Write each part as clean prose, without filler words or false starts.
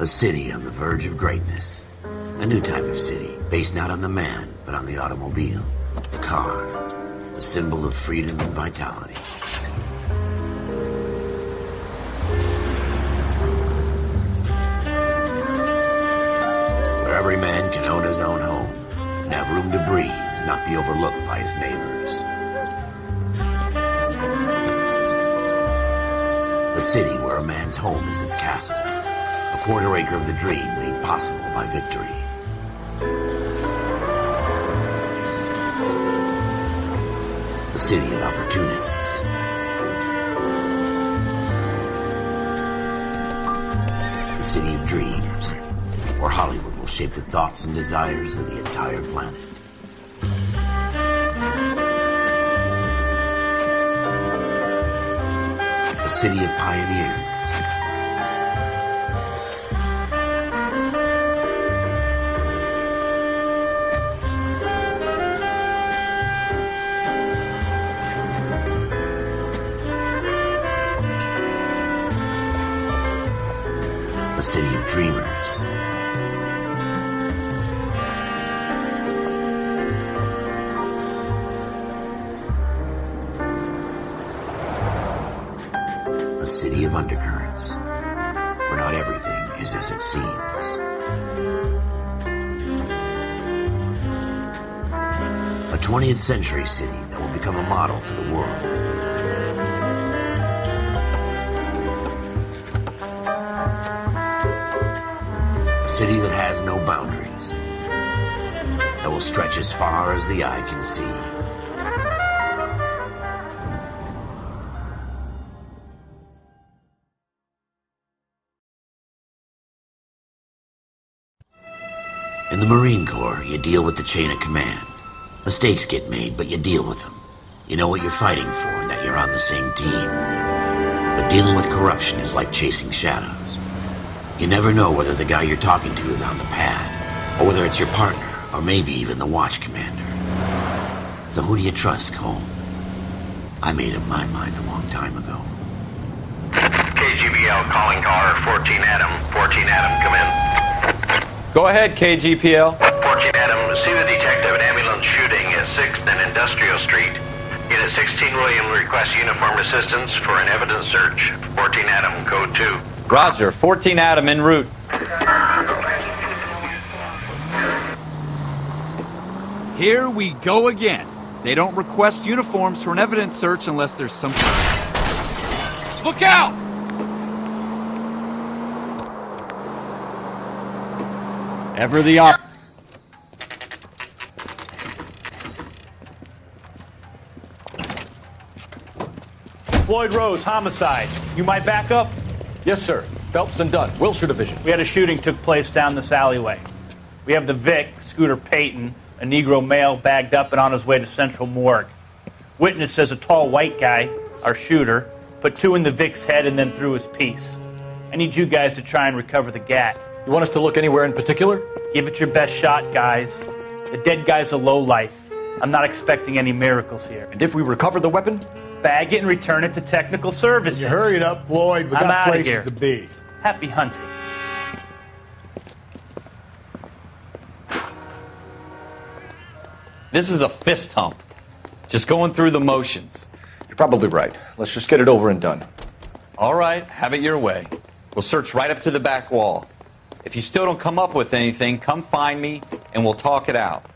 A city on the verge of greatness. A new type of city, based not on the man, but on the automobile. The car. The symbol of freedom and vitality. Where every man can own his own home, and have room to breathe, and not be overlooked by his neighbors. A city where a man's home is his castle. A quarter acre of the dream made possible by victory. A city of opportunists. A city of dreams, where Hollywood will shape the thoughts and desires of the entire planet. A city of pioneers. A city of dreamers. A city of undercurrents, where not everything is as it seems. A 20th century city that will become a model for the world. A city that has no boundaries, that will stretch as far as the eye can see. In the Marine Corps, you deal with the chain of command. Mistakes get made, but you deal with them. You know what you're fighting for and that you're on the same team. But dealing with corruption is like chasing shadows. You never know whether the guy you're talking to is on the pad, or whether it's your partner, or maybe even the watch commander. So who do you trust, Cole? I made up my mind a long time ago. KGBL calling car 14 Adam. 14 Adam, come in. Go ahead, KGPL. 14 Adam, see the detective, an ambulance shooting at 6th and Industrial Street. Unit 16 William requests uniformed assistance for an evidence search. 14 Adam, code 2. Roger, 14 Adam en route. Here we go again. They don't request uniforms for an evidence search unless there's some... Look out! Ever the op... Floyd Rose, homicide. You might back up? Yes, sir. Phelps and Dunn, Wilshire Division. We had a shooting took place down this alleyway. We have the Vic, Scooter Payton, a Negro male bagged up and on his way to Central Morgue. Witness says a tall white guy, our shooter, put 2 in the Vic's head and then threw his piece. I need you guys to try and recover the gat. You want us to look anywhere in particular? Give it your best shot, guys. The dead guy's a lowlife. I'm not expecting any miracles here. And if we recover the weapon? Bag it and return it to technical services. You hurry it up, Floyd. We got places here to be. Happy hunting. This is a fist hump. Just going through the motions. You're probably right. Let's just get it over and done. All right, have it your way. We'll search right up to the back wall. If you still don't come up with anything, come find me and we'll talk it out.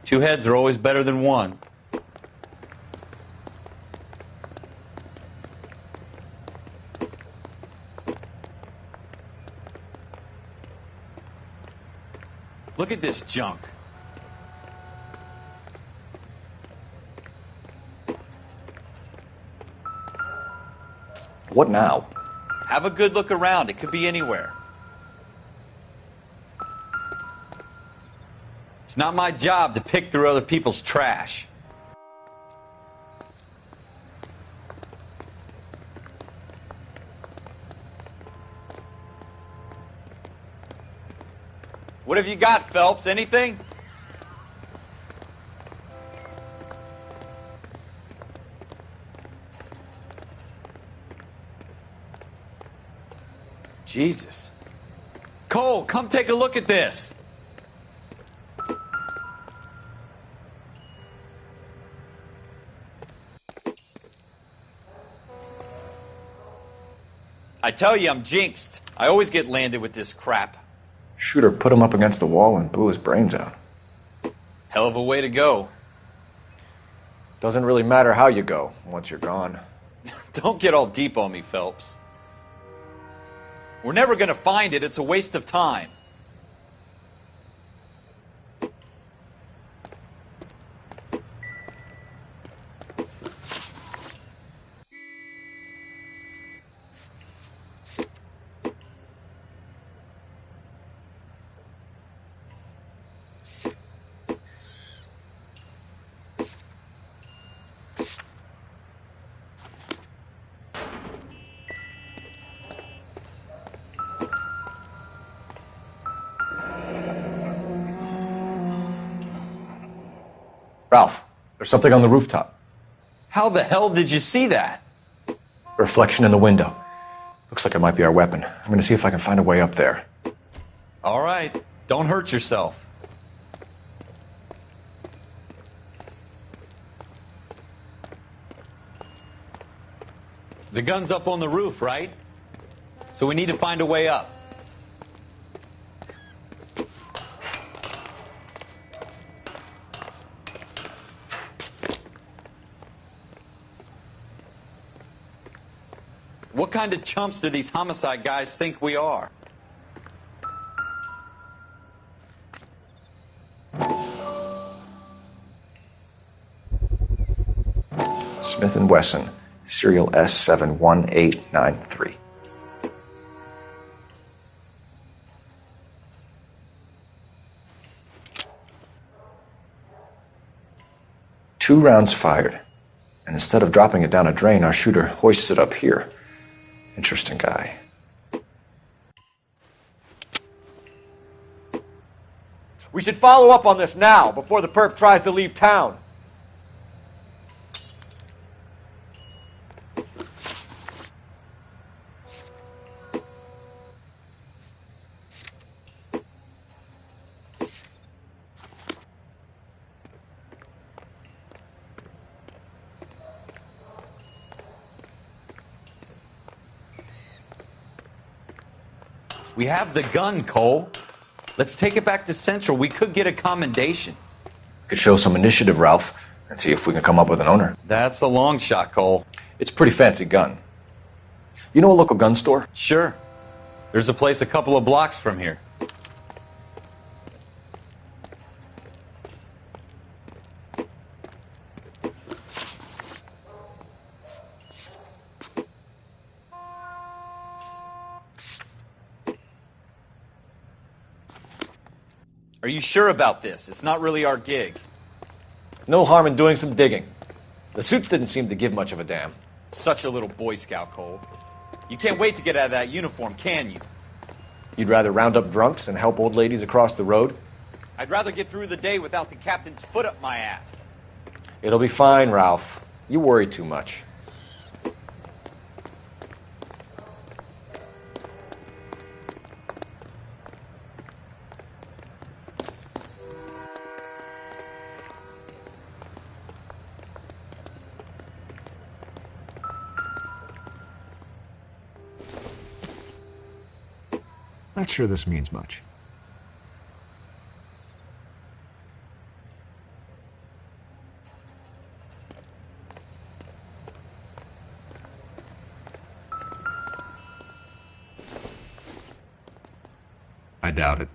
2 heads are always better than 1. Look at this junk. What now? Have a good look around. It could be anywhere. It's not my job to pick through other people's trash. What have you got, Phelps? Anything? Jesus. Cole, come take a look at this. I tell you, I'm jinxed. I always get landed with this crap. Shooter put him up against the wall and blew his brains out. Hell of a way to go. Doesn't really matter how you go once you're gone. Don't get all deep on me, Phelps. We're never gonna find it. It's a waste of time. Ralph, there's something on the rooftop. How the hell did you see that? A reflection in the window. Looks like it might be our weapon. I'm gonna see if I can find a way up there. All right. Don't hurt yourself. The gun's up on the roof, right? So we need to find a way up. What kind of chumps do these homicide guys think we are? Smith & Wesson, serial S71893. Two rounds fired, and instead of dropping it down a drain, our shooter hoists it up here. Interesting guy. We should follow up on this now, before the perp tries to leave town. We have the gun, Cole. Let's take it back to Central. We could get a commendation. Could show some initiative, Ralph, and see if we can come up with an owner. That's a long shot, Cole. It's a pretty fancy gun. You know a local gun store? Sure. There's a place a couple of blocks from here. Are you sure about this? It's not really our gig. No harm in doing some digging. The suits didn't seem to give much of a damn. Such a little Boy Scout, Cole. You can't wait to get out of that uniform, can you? You'd rather round up drunks and help old ladies across the road? I'd rather get through the day without the captain's foot up my ass. It'll be fine, Ralph. You worry too much. Not sure this means much. I doubt it.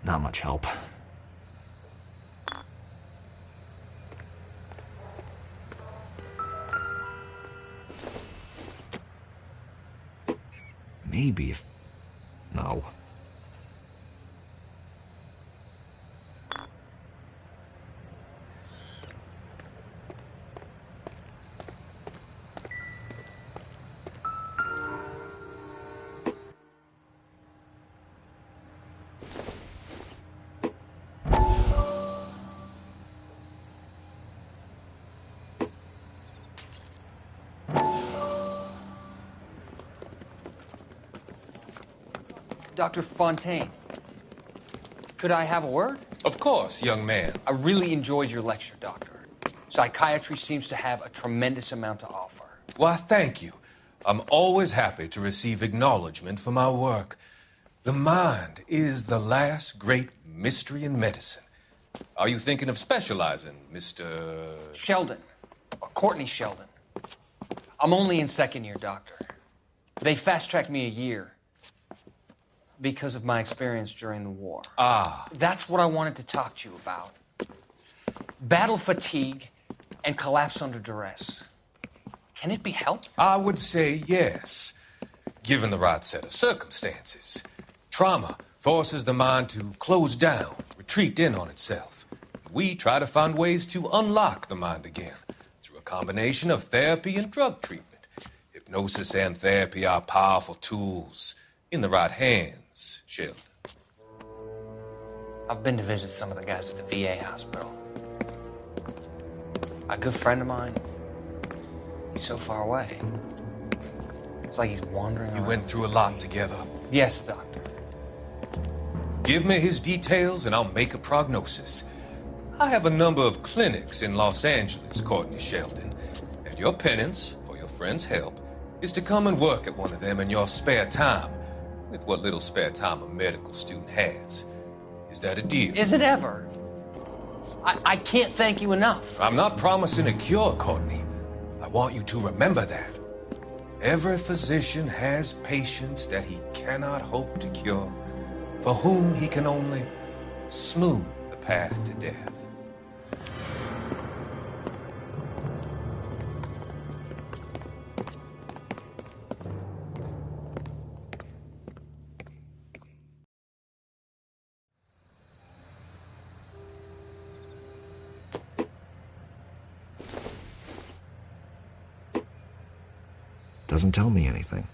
Not much help. maybe if... No. Dr. Fontaine, could I have a word? Of course, young man. I really enjoyed your lecture, Doctor. Psychiatry seems to have a tremendous amount to offer. Why, thank you. I'm always happy to receive acknowledgement for my work. The mind is the last great mystery in medicine. Are you thinking of specializing, Mr. Sheldon. Or Courtney Sheldon. I'm only in second year, Doctor. They fast-tracked me a year because of my experience during the war. Ah. That's what I wanted to talk to you about. Battle fatigue and collapse under duress. Can it be helped? I would say yes, given the right set of circumstances. Trauma forces the mind to close down, retreat in on itself. We try to find ways to unlock the mind again through a combination of therapy and drug treatment. Hypnosis and therapy are powerful tools in the right hands, Sheldon. I've been to visit some of the guys at the VA hospital. A good friend of mine, he's so far away. It's like he's wandering around. You went through a lot together. Yes, Doctor. Give me his details and I'll make a prognosis. I have a number of clinics in Los Angeles, Courtney Sheldon, and your penance, for your friend's help, is to come and work at one of them in your spare time, with what little spare time a medical student has. Is that a deal? Is it ever? I can't thank you enough. I'm not promising a cure, Courtney. I want you to remember that. Every physician has patients that he cannot hope to cure, for whom he can only smooth the path to death. Doesn't tell me anything.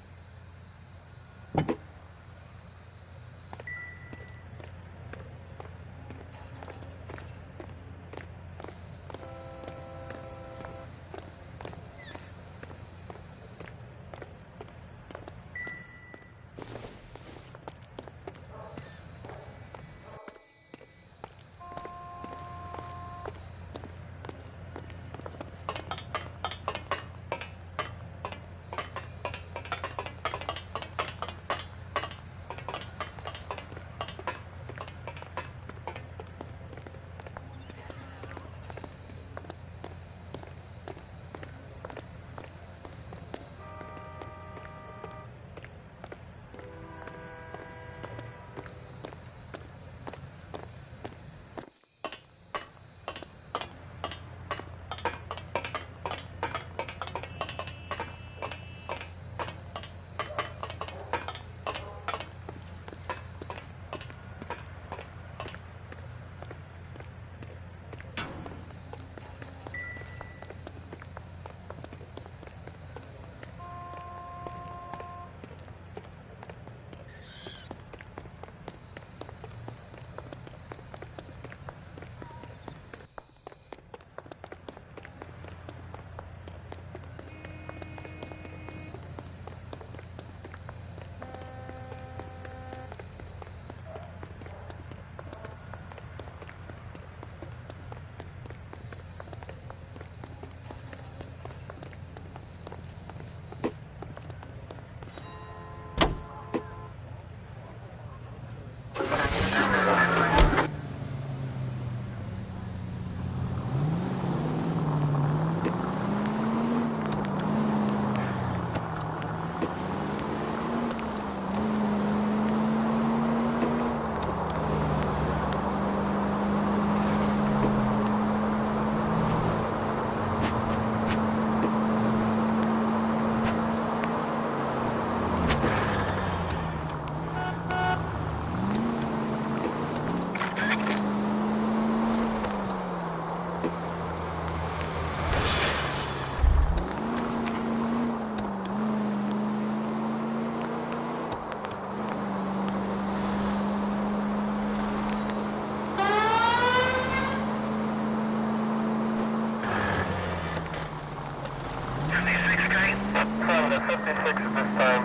56 at this time.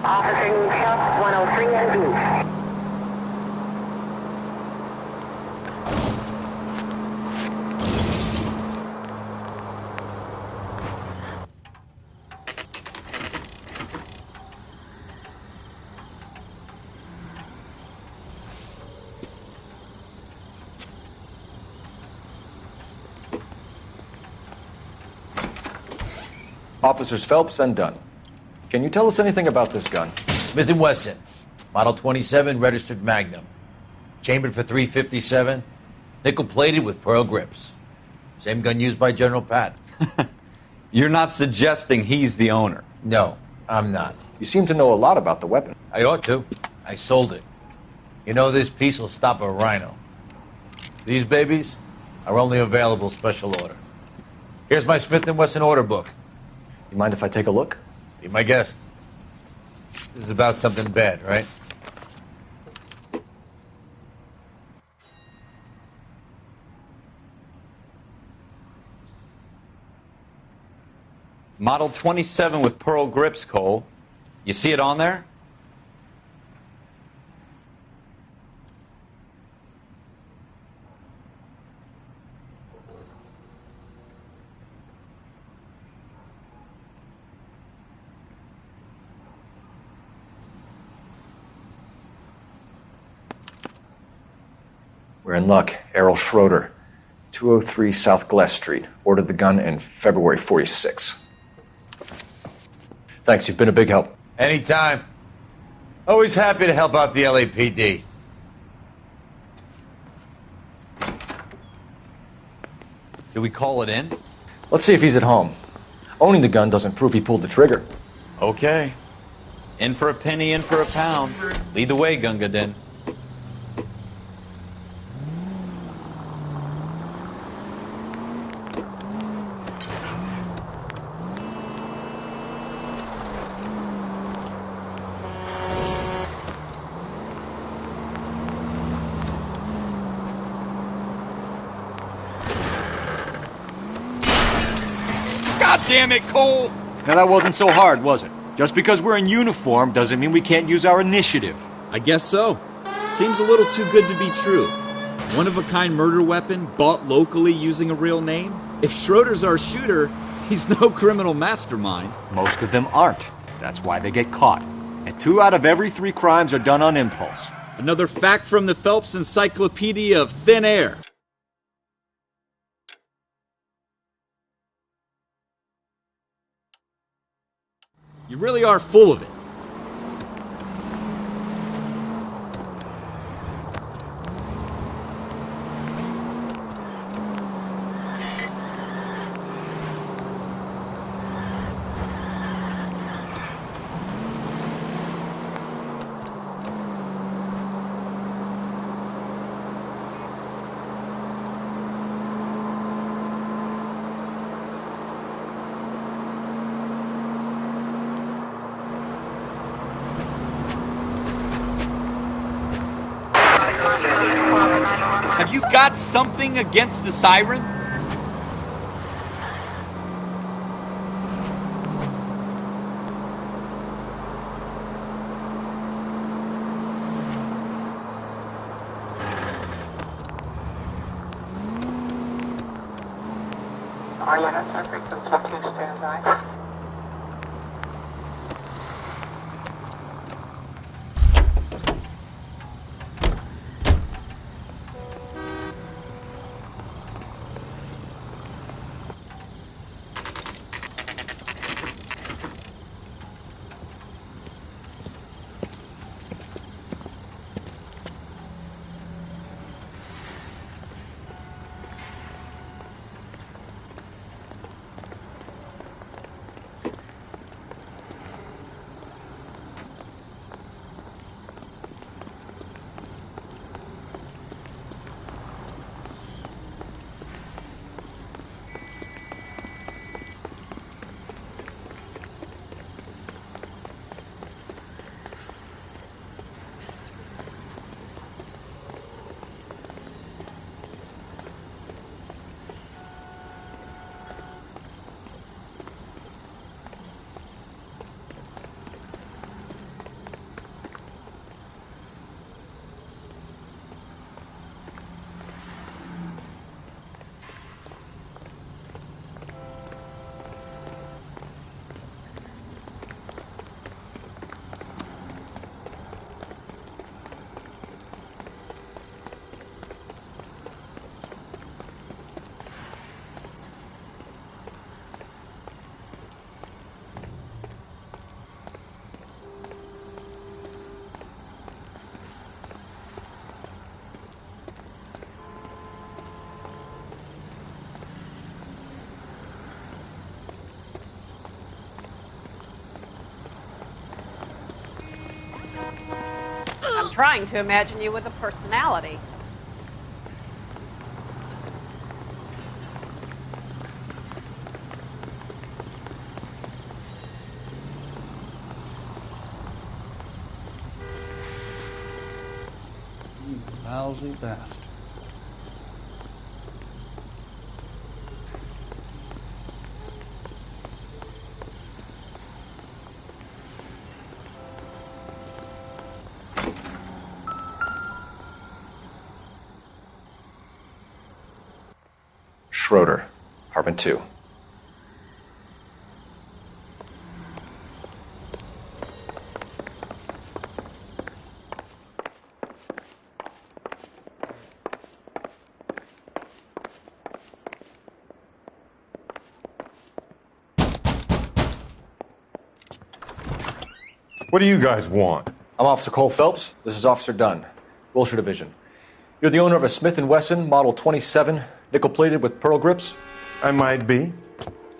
Officer needs help, 103 and Beach. Officers Phelps and Dunn. Can you tell us anything about this gun? Smith & Wesson, Model 27, registered Magnum. Chambered for .357, nickel-plated with pearl grips. Same gun used by General Patton. You're not suggesting he's the owner? No, I'm not. You seem to know a lot about the weapon. I ought to. I sold it. You know, this piece will stop a rhino. These babies are only available special order. Here's my Smith & Wesson order book. You mind if I take a look? Be my guest. This is about something bad, right? Model 27 with pearl grips, Cole. You see it on there? We're in luck. Errol Schroeder, 203 South Glass Street. Ordered the gun in February '46. Thanks, you've been a big help. Anytime. Always happy to help out the LAPD. Do we call it in? Let's see if he's at home. Owning the gun doesn't prove he pulled the trigger. Okay. In for a penny, in for a pound. Lead the way, Gunga Din. God damn it, Cole! Now that wasn't so hard, was it? Just because we're in uniform doesn't mean we can't use our initiative. I guess so. Seems a little too good to be true. One-of-a-kind murder weapon bought locally using a real name? If Schroeder's our shooter, he's no criminal mastermind. Most of them aren't. That's why they get caught. And 2 out of every 3 crimes are done on impulse. Another fact from the Phelps Encyclopedia of Thin Air. You really are full of it. Have you got something against the siren? All units are frequency 2 standby. trying to imagine you with a personality. You lousy bastard. Schroeder, apartment 2. What do you guys want? I'm Officer Cole Phelps. This is Officer Dunn, Wilshire Division. You're the owner of a Smith & Wesson Model 27, nickel-plated with pearl grips? I might be.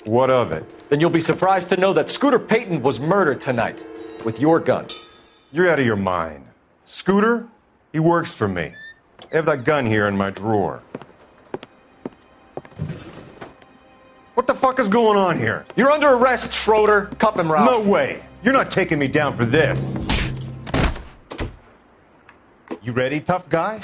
What of it? Then you'll be surprised to know that Scooter Payton was murdered tonight with your gun. You're out of your mind. Scooter? He works for me. I have that gun here in my drawer. What the fuck is going on here? You're under arrest, Schroeder. Cuff him, Ralph. No way. You're not taking me down for this. You ready, tough guy?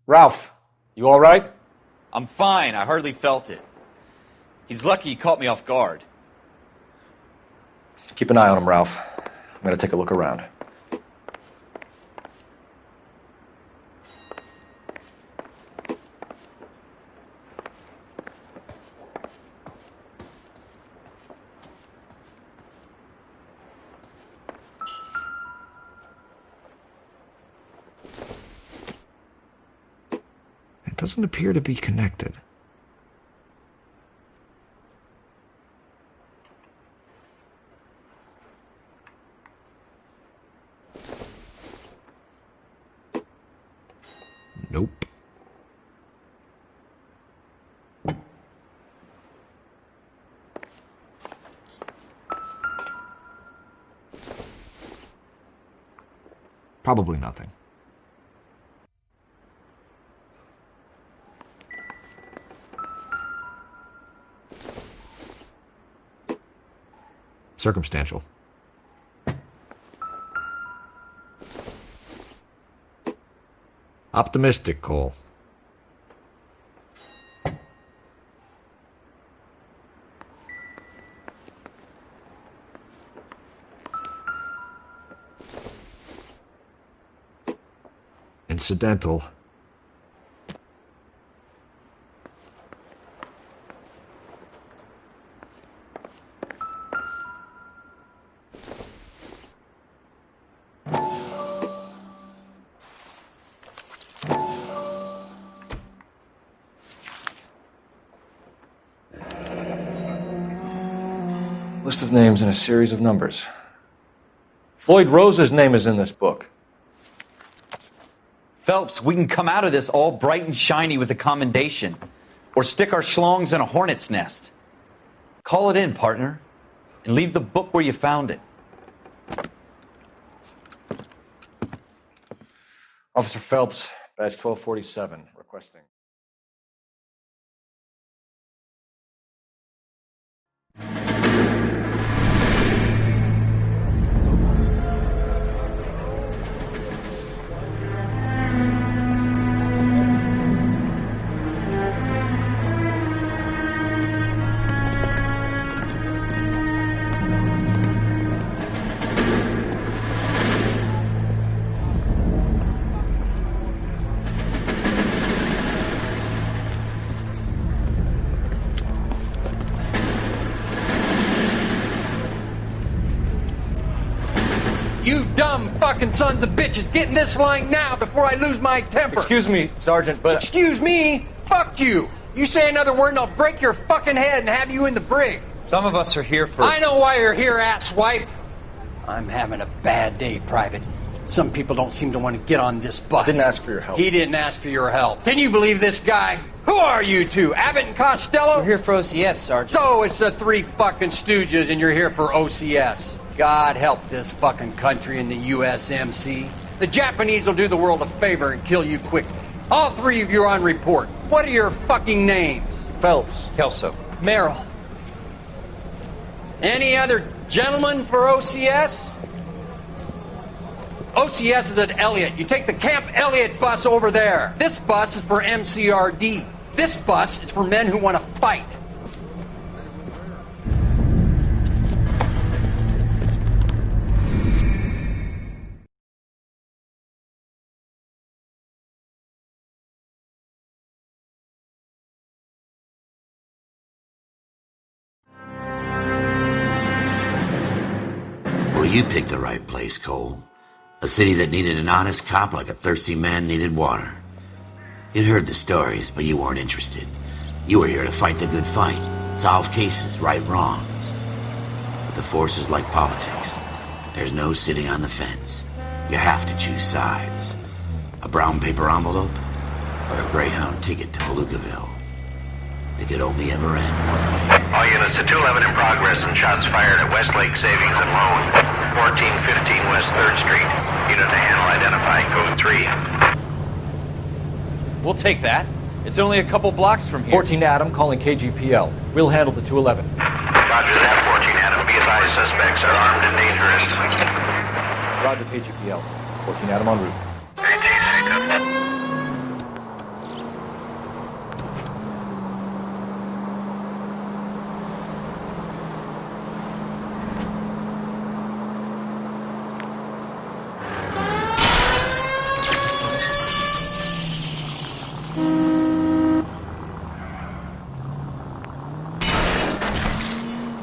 Ralph, you all right? I'm fine. I hardly felt it. He's lucky he caught me off guard. Keep an eye on him, Ralph. I'm going to take a look around. It doesn't appear to be connected. Nope. Probably nothing. Circumstantial. Optimistic, Cole. Incidental. List of names and a series of numbers. Floyd Rose's name is in this book. Phelps, we can come out of this all bright and shiny with a commendation. Or stick our schlongs in a hornet's nest. Call it in, partner. And leave the book where you found it. Officer Phelps, badge 1247, requesting. You dumb fucking sons of bitches, get in this line now before I lose my temper. Excuse me, Sergeant, but... Excuse me? Fuck you. You say another word and I'll break your fucking head and have you in the brig. Some of us are here for... I know why you're here, asswipe. I'm having a bad day, Private. Some people don't seem to want to get on this bus. Didn't ask for your help. He didn't ask for your help. Can you believe this guy? Who are you two? Abbott and Costello? We're here for OCS, Sergeant. So it's the three fucking stooges and you're here for OCS. God help this fucking country and the USMC. The Japanese will do the world a favor and kill you quickly. All three of you are on report. What are your fucking names? Phelps. Kelso. Merrill. Any other gentlemen for OCS? OCS is at Elliott. You take the Camp Elliott bus over there. This bus is for MCRD. This bus is for men who want to fight. Well, you picked the right place, Cole. A city that needed an honest cop like a thirsty man needed water. You'd heard the stories, but you weren't interested. You were here to fight the good fight, solve cases, right wrongs. But the force is like politics. There's no sitting on the fence. You have to choose sides. A brown paper envelope or a Greyhound ticket to Belucaville. It could only ever end one way. All units to 211 in progress and shots fired at Westlake Savings and Loan, 1415 West 3rd Street. Unit to handle identify, code 3. We'll take that. It's only a couple blocks from here. 14 Adam calling KGPL. We'll handle the 211. Roger that, 14 Adam. Be advised, suspects are armed and dangerous. Roger KGPL. 14 Adam en route.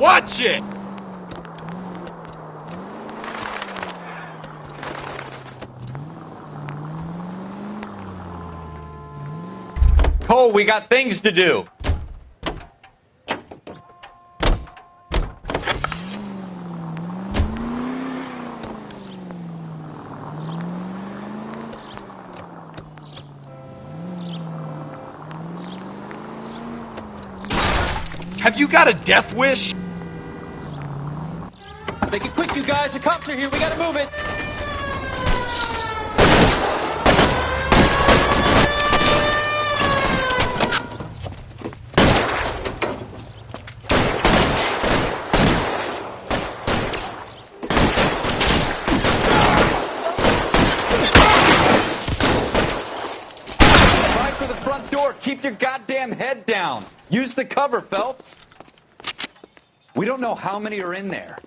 Watch it! Cole, we got things to do. Have you got a death wish? Make it quick, you guys. The cops are here. We gotta move it. Try for the front door. Keep your goddamn head down. Use the cover, Phelps. We don't know how many are in there.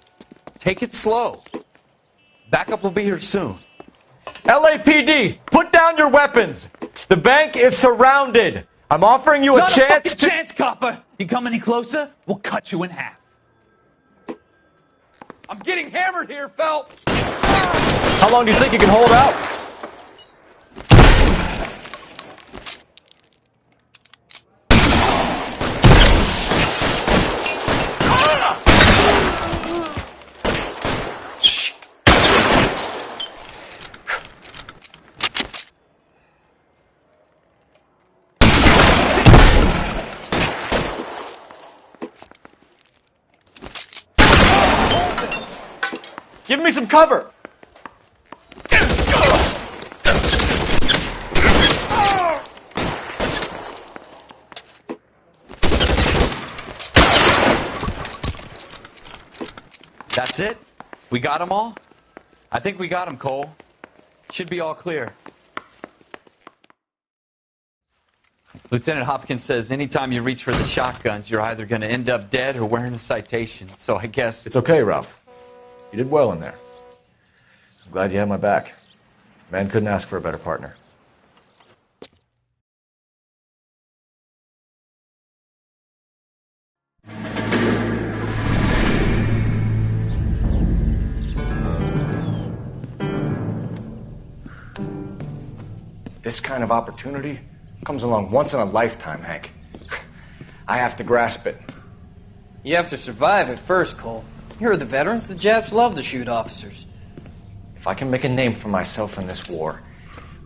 Take it slow. Backup will be here soon. LAPD, put down your weapons. The bank is surrounded. I'm offering you a chance Not a to... chance, copper. You come any closer, we'll cut you in half. I'm getting hammered here, Phelps. How long do you think you can hold out? Give me some cover. That's it? We got them all? I think we got them, Cole. Should be all clear. Lieutenant Hopkins says anytime you reach for the shotguns, you're either going to end up dead or wearing a citation. So I guess... It's okay, Ralph. You did well in there. I'm glad you had my back. Man couldn't ask for a better partner. This kind of opportunity comes along once in a lifetime, Hank. I have to grasp it. You have to survive at first, Cole. Here are the veterans. The Japs love to shoot officers. If I can make a name for myself in this war,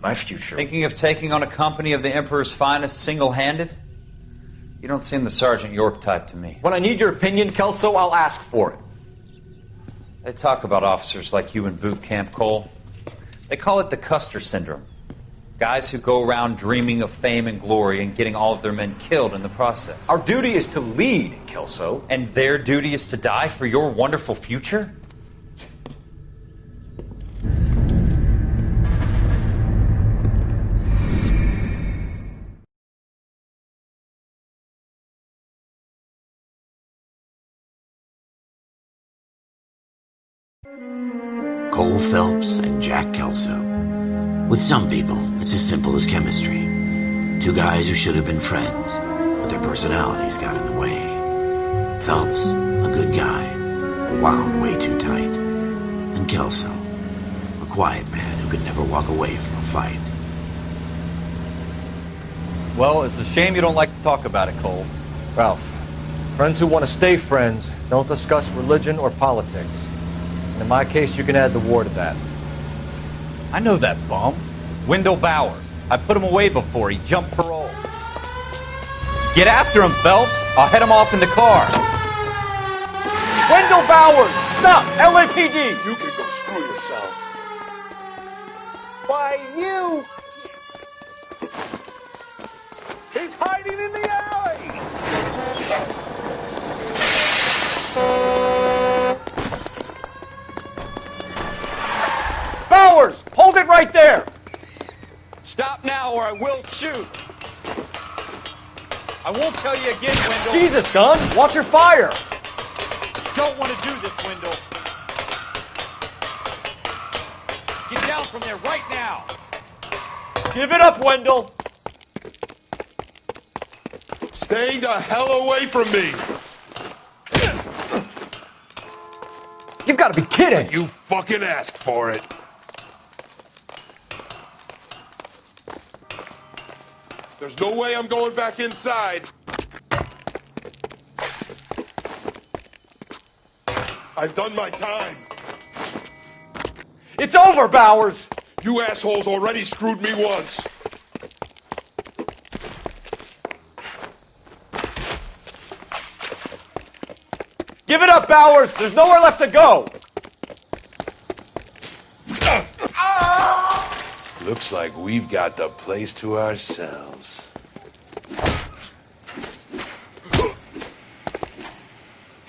my future... Thinking of taking on a company of the Emperor's finest single-handed? You don't seem the Sergeant York type to me. When I need your opinion, Kelso, I'll ask for it. They talk about officers like you in boot camp, Cole. They call it the Custer Syndrome. Guys who go around dreaming of fame and glory and getting all of their men killed in the process. Our duty is to lead, Kelso. And their duty is to die for your wonderful future? Cole Phelps and Jack Kelso. With some people, it's as simple as chemistry. Two guys who should have been friends, but their personalities got in the way. Phelps, a good guy, wound way too tight. And Kelso, a quiet man who could never walk away from a fight. Well, it's a shame you don't like to talk about it, Cole. Ralph, friends who want to stay friends don't discuss religion or politics. And in my case, you can add the war to that. I know that bum. Wendell Bowers. I put him away before. He jumped parole. Get after him, Phelps. I'll head him off in the car. Wendell Bowers! Stop! LAPD! You can go screw yourselves. Why, you! He's hiding in the alley! Bowers! Hold it right there! Stop now or I will shoot. I won't tell you again, Wendell. Jesus, Gunn! Watch your fire! Don't want to do this, Wendell. Get down from there right now. Give it up, Wendell! Stay the hell away from me! You've got to be kidding! You fucking asked for it. There's no way I'm going back inside. I've done my time. It's over, Bowers! You assholes already screwed me once. Give it up, Bowers! There's nowhere left to go! Looks like we've got the place to ourselves.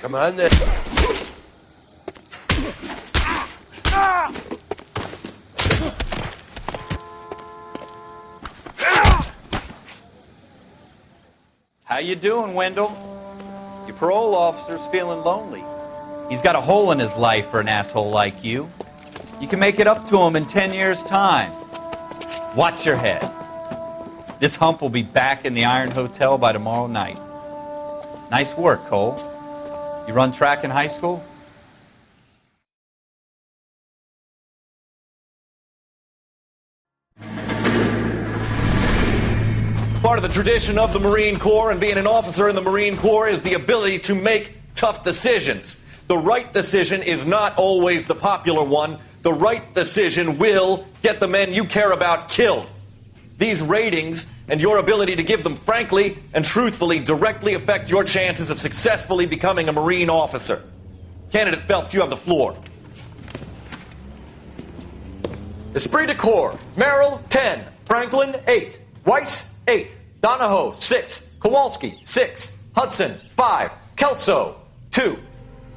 Come on then. How you doing, Wendell? Your parole officer's feeling lonely. He's got a hole in his life for an asshole like you. You can make it up to him in 10 years' time. Watch your head. This hump will be back in the Iron Hotel by tomorrow night. Nice work, Cole. You run track in high school? Part of the tradition of the Marine Corps and being an officer in the Marine Corps is the ability to make tough decisions. The right decision is not always the popular one. The right decision will get the men you care about killed. These ratings and your ability to give them frankly and truthfully directly affect your chances of successfully becoming a Marine officer. Candidate Phelps, you have the floor. Esprit de Corps, Merrill, 10. Franklin, 8. Weiss, 8. Donahoe, 6. Kowalski, 6. Hudson, 5. Kelso, 2.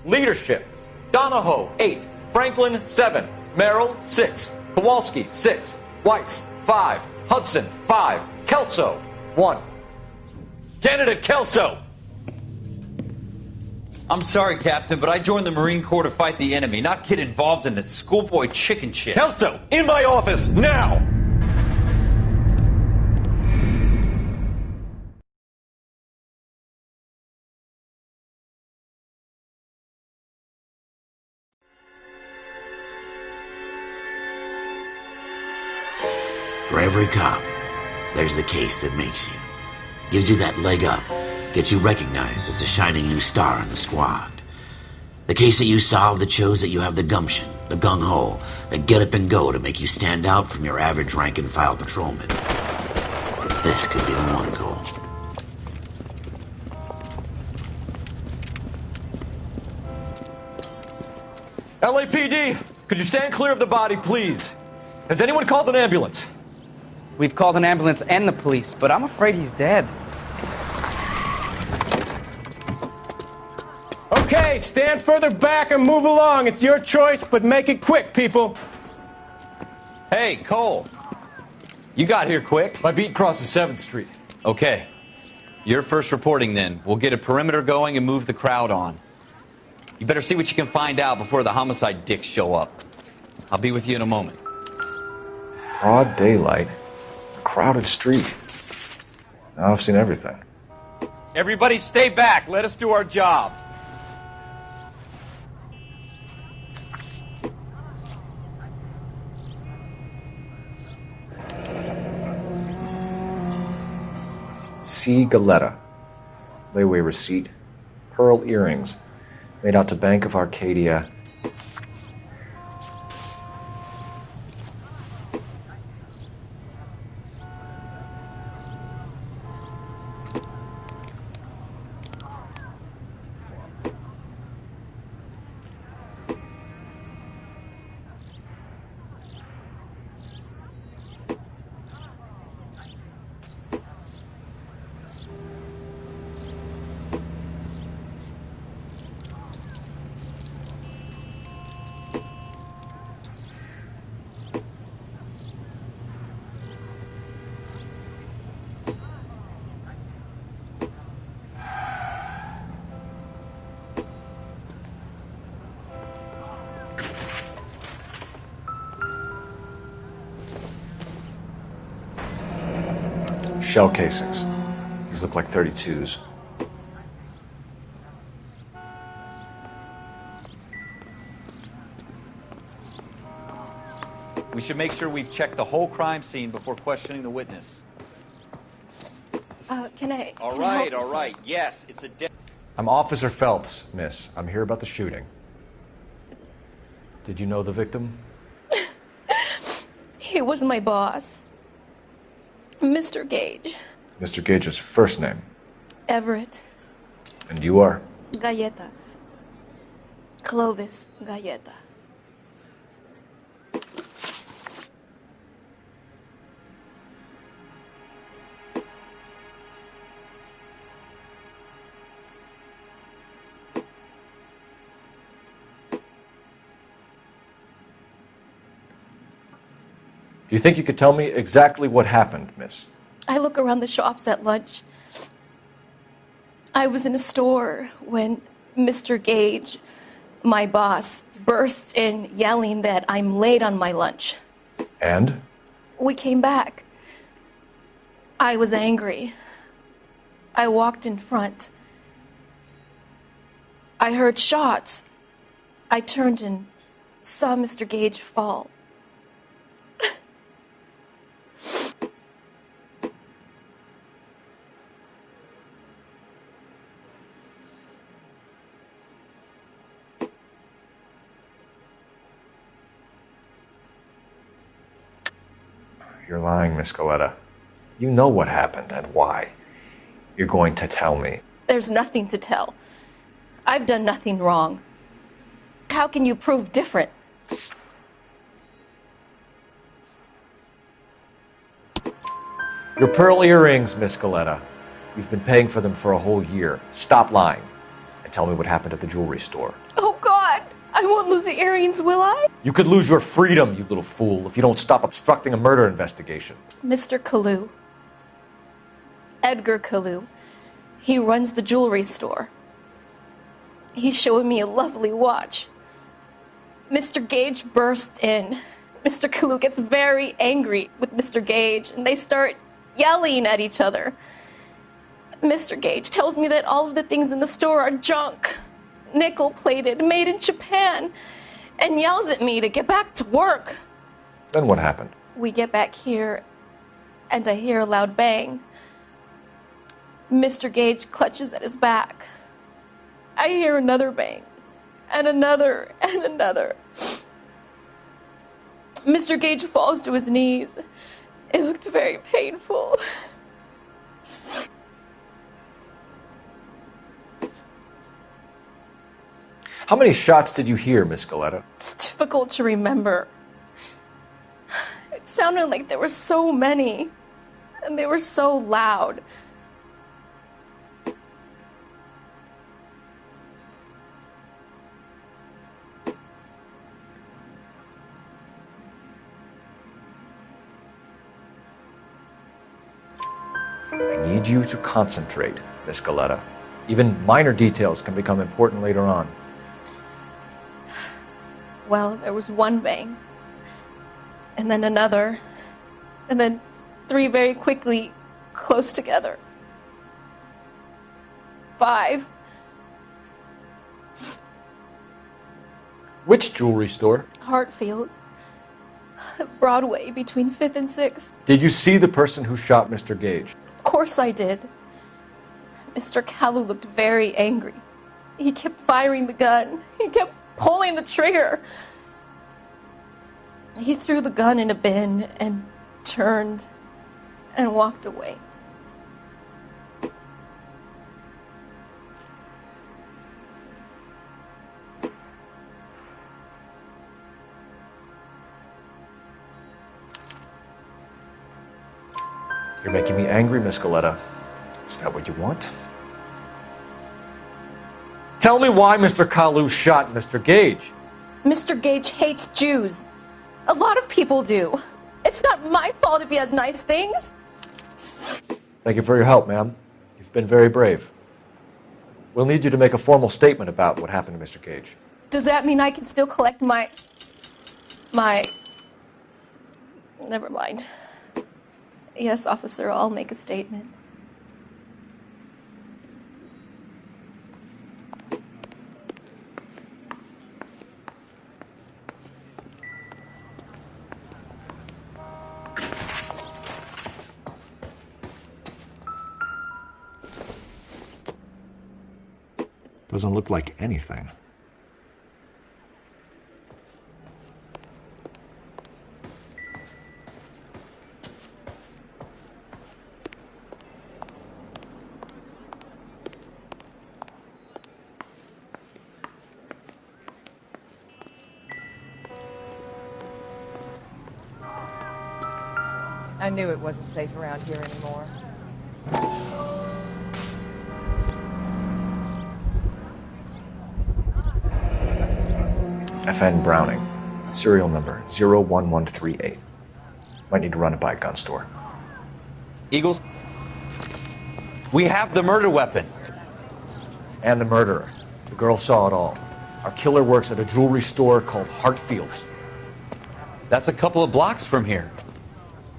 Leadership, Donahoe, 8. Franklin, 7. Merrill, 6. Kowalski, 6. Weiss, 5. Hudson, 5. Kelso, 1. Candidate Kelso! I'm sorry, Captain, but I joined the Marine Corps to fight the enemy, not get involved in this schoolboy chicken shit. Kelso, in my office, now! For every cop, there's the case that makes you. Gives you that leg up gets you recognized as the shining new star in the squad. The case that you solved that shows that you have the gumption, the gung-ho, the get up and go to make you stand out from your average rank-and-file patrolman. This could be the one, Cole. LAPD, could you stand clear of the body, please? Has anyone called an ambulance? We've called an ambulance and the police, but I'm afraid he's dead. Okay, stand further back and move along. It's your choice, but make it quick, people. Hey, Cole. You got here quick. My beat crosses 7th Street. Okay. You're first reporting then. We'll get a perimeter going and move the crowd on. You better see what you can find out before the homicide dicks show up. I'll be with you in a moment. Broad daylight. A crowded street. Now I've seen everything. Everybody stay back. Let us do our job. C. Galetta. Layaway receipt. Pearl earrings. Made out to Bank of Arcadia. Shell casings. These look like 32s. We should make sure we've checked the whole crime scene before questioning the witness. Can I... All can I right, help, all right. Yes, it's a... I'm Officer Phelps, miss. I'm here about the shooting. Did you know the victim? He was my boss. Mr. Gage. Mr. Gage's first name. Everett. And you are? Galleta. Clovis Galleta. Do you think you could tell me exactly what happened, miss? I look around the shops at lunch. I was in a store when Mr. Gage, my boss, bursts in yelling that I'm late on my lunch. And? We came back. I was angry. I walked in front. I heard shots. I turned and saw Mr. Gage fall. You're lying, Miss Galetta. You know what happened and why. You're going to tell me. There's nothing to tell. I've done nothing wrong. How can you prove different? Your pearl earrings, Miss Galetta. You've been paying for them for a whole year. Stop lying and tell me what happened at the jewelry store. Oh, God! I won't lose the earrings, will I? You could lose your freedom, you little fool, if you don't stop obstructing a murder investigation. Mr. Kalu. Edgar Kalu. He runs the jewelry store. He's showing me a lovely watch. Mr. Gage bursts in. Mr. Kalu gets very angry with Mr. Gage, and they start yelling at each other. Mr. Gage tells me that all of the things in the store are junk, nickel-plated, made in Japan, and yells at me to get back to work. Then what happened? We get back here, and I hear a loud bang. Mr. Gage clutches at his back. I hear another bang, and another, and another. Mr. Gage falls to his knees. It looked very painful. How many shots did you hear, Miss Galetta? It's difficult to remember. It sounded like there were so many, and they were so loud. I need you to concentrate, Miss Galetta. Even minor details can become important later on. Well, there was one bang, and then another, and then three very quickly, close together. 5. Which jewelry store? Hartfield's. Broadway, between 5th and 6th. Did you see the person who shot Mr. Gage? Of course I did. Mr. Kalu looked very angry. He kept firing the gun. He kept pulling the trigger. He threw the gun in a bin and turned and walked away. You're making me angry, Miss Galetta. Is that what you want? Tell me why Mr. Kalu shot Mr. Gage. Mr. Gage hates Jews. A lot of people do. It's not my fault if he has nice things. Thank you for your help, ma'am. You've been very brave. We'll need you to make a formal statement about what happened to Mr. Gage. Does that mean I can still collect my... Never mind. Yes, officer, I'll make a statement. Doesn't look like anything. I knew it wasn't safe around here anymore. FN Browning, serial number 01138. Might need to run it by a gun store. Eagles, we have the murder weapon. And the murderer. The girl saw it all. Our killer works at a jewelry store called Hartfield's. That's a couple of blocks from here.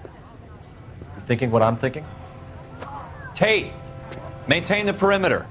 You thinking what I'm thinking? Tate, maintain the perimeter.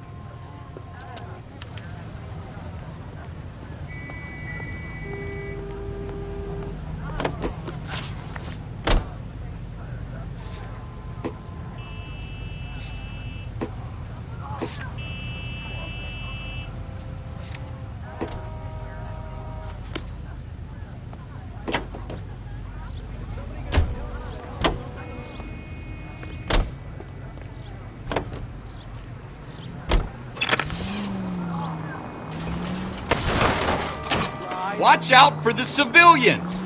Watch out for the civilians!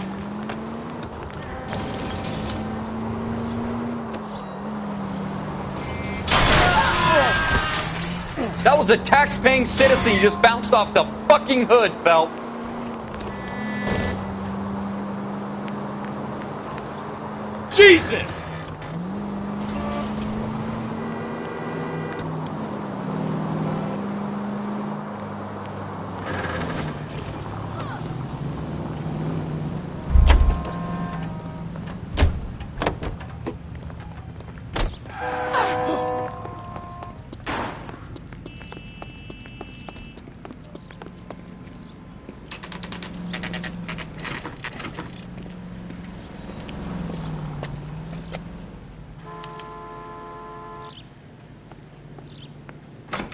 That was a tax-paying citizen you just bounced off the fucking hood, Phelps. Jesus!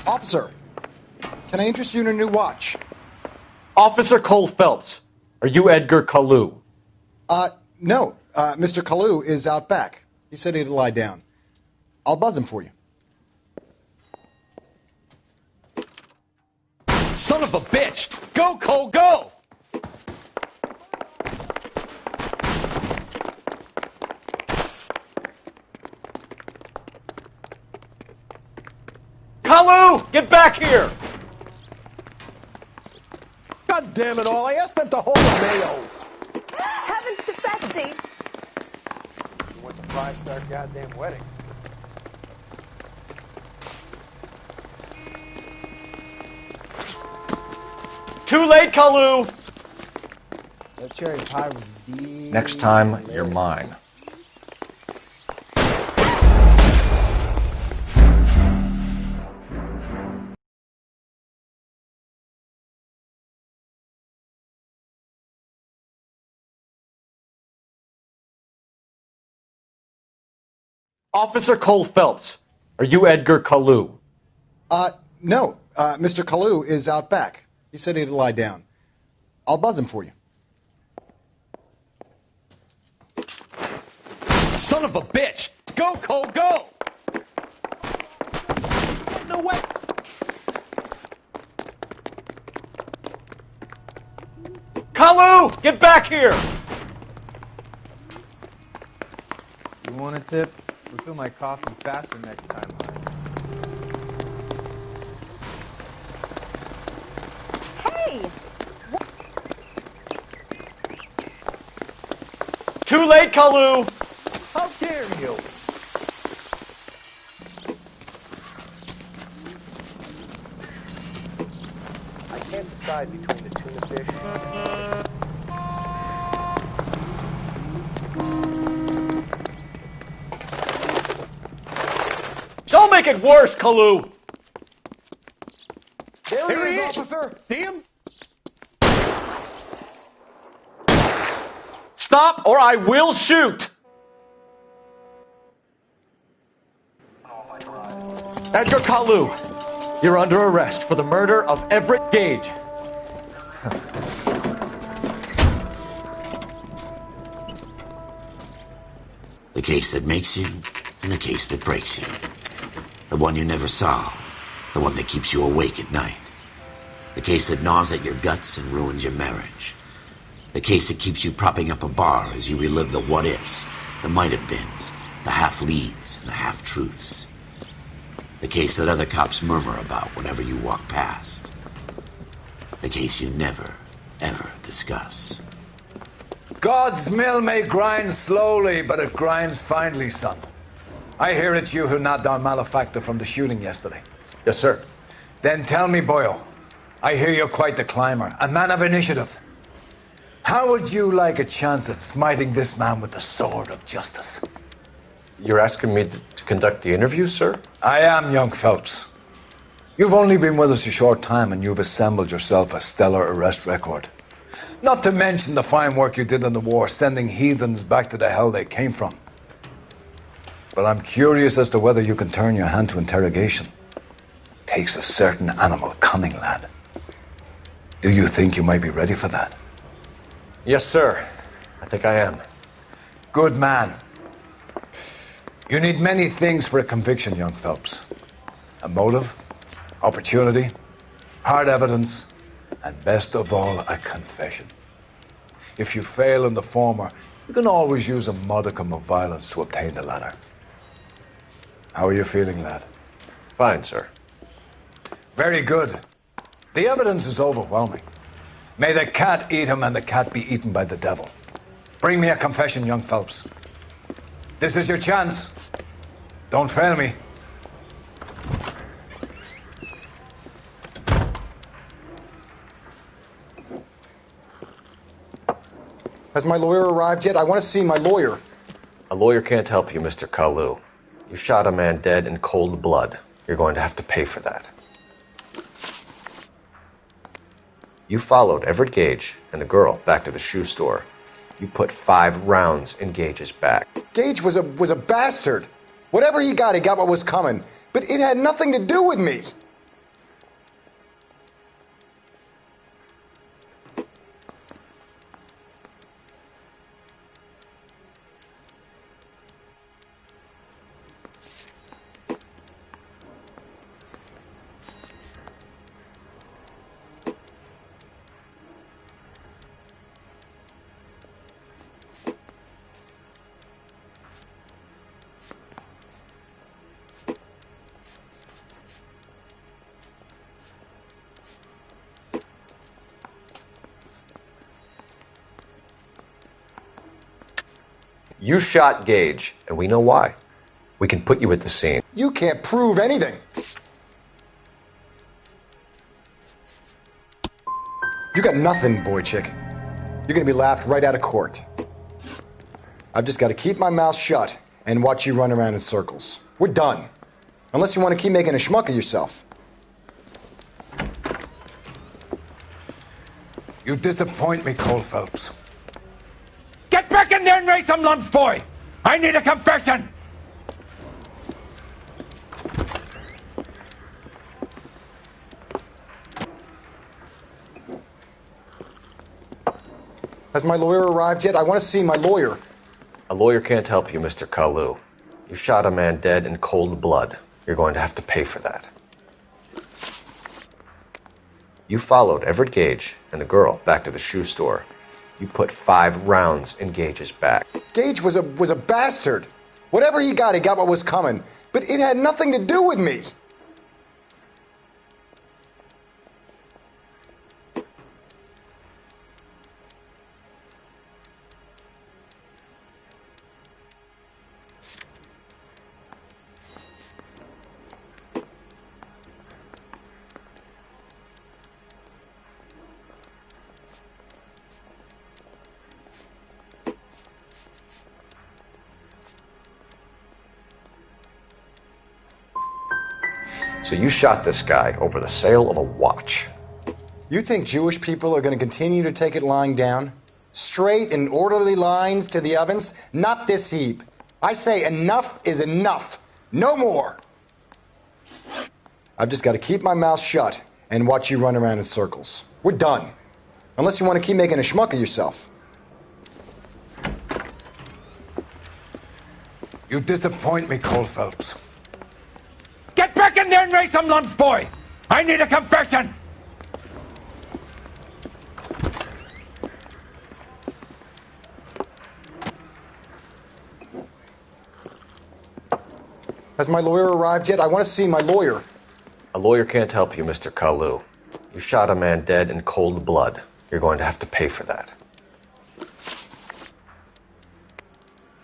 Officer, can I interest you in a new watch? Officer Cole Phelps, are you Edgar Kalu? No. Mr. Kalu is out back. He said he'd lie down. I'll buzz him for you. Son of a bitch! Go, Cole, go! Kalu, get back here! God damn it all, I asked them to hold a mayo. Heavens to Betsy! He wants a 5-star goddamn wedding. Too late, Kalu! That cherry pie was deep. Next time, you're mine. Officer Cole Phelps, are you Edgar Kalu? No. Mr. Kalu is out back. He said he'd lie down. I'll buzz him for you. Son of a bitch! Go, Cole, go! No way! Kalu, get back here! You want a tip? Refill my coffee faster next time. Hey! Too late, Kalu! How dare you? I can't decide between the tuna fish. Don't make it worse, Kalu! There he is, officer! See him? Stop or I will shoot! Edgar Kalu, you're under arrest for the murder of Everett Gage. The case that makes you, and the case that breaks you. The one you never solve. The one that keeps you awake at night. The case that gnaws at your guts and ruins your marriage. The case that keeps you propping up a bar as you relive the what-ifs, the might-have-beens, the half-leads, and the half-truths. The case that other cops murmur about whenever you walk past. The case you never, ever discuss. God's mill may grind slowly, but it grinds finely, son. I hear it's you who nabbed our malefactor from the shooting yesterday. Yes, sir. Then tell me, boyo, I hear you're quite the climber, a man of initiative. How would you like a chance at smiting this man with the sword of justice? You're asking me to conduct the interview, sir? I am, young Phelps. You've only been with us a short time and you've assembled yourself a stellar arrest record. Not to mention the fine work you did in the war, sending heathens back to the hell they came from. But I'm curious as to whether you can turn your hand to interrogation. Takes a certain animal cunning, lad. Do you think you might be ready for that? Yes, sir. I think I am. Good man. You need many things for a conviction, young Phelps. A motive, opportunity, hard evidence, and best of all, a confession. If you fail in the former, you can always use a modicum of violence to obtain the latter. How are you feeling, lad? Fine, sir. Very good. The evidence is overwhelming. May the cat eat him and the cat be eaten by the devil. Bring me a confession, young Phelps. This is your chance. Don't fail me. Has my lawyer arrived yet? I want to see my lawyer. A lawyer can't help you, Mr. Kalu. You shot a man dead in cold blood. You're going to have to pay for that. You followed Everett Gage and the girl back to the shoe store. You put 5 rounds in Gage's back. Gage was a bastard. Whatever he got what was coming. But it had nothing to do with me. You shot Gage, and we know why. We can put you at the scene. You can't prove anything. You got nothing, boy chick. You're gonna be laughed right out of court. I've just got to keep my mouth shut and watch you run around in circles. We're done. Unless you want to keep making a schmuck of yourself. You disappoint me, Cole Phelps. Get back in there and raise some lumps, boy! I need a confession! Has my lawyer arrived yet? I want to see my lawyer. A lawyer can't help you, Mr. Kalu. You shot a man dead in cold blood. You're going to have to pay for that. You followed Everett Gage and the girl back to the shoe store. You put 5 rounds in Gage's back. Gage was a bastard. Whatever he got what was coming. But it had nothing to do with me. So you shot this guy over the sale of a watch. You think Jewish people are going to continue to take it lying down? Straight and orderly lines to the ovens? Not this heap. I say enough is enough. No more. I've just got to keep my mouth shut and watch you run around in circles. We're done. Unless you want to keep making a schmuck of yourself. You disappoint me, Cole Phelps. Get back in there and raise some lumps, boy! I need a confession! Has my lawyer arrived yet? I want to see my lawyer. A lawyer can't help you, Mr. Kalu. You shot a man dead in cold blood. You're going to have to pay for that.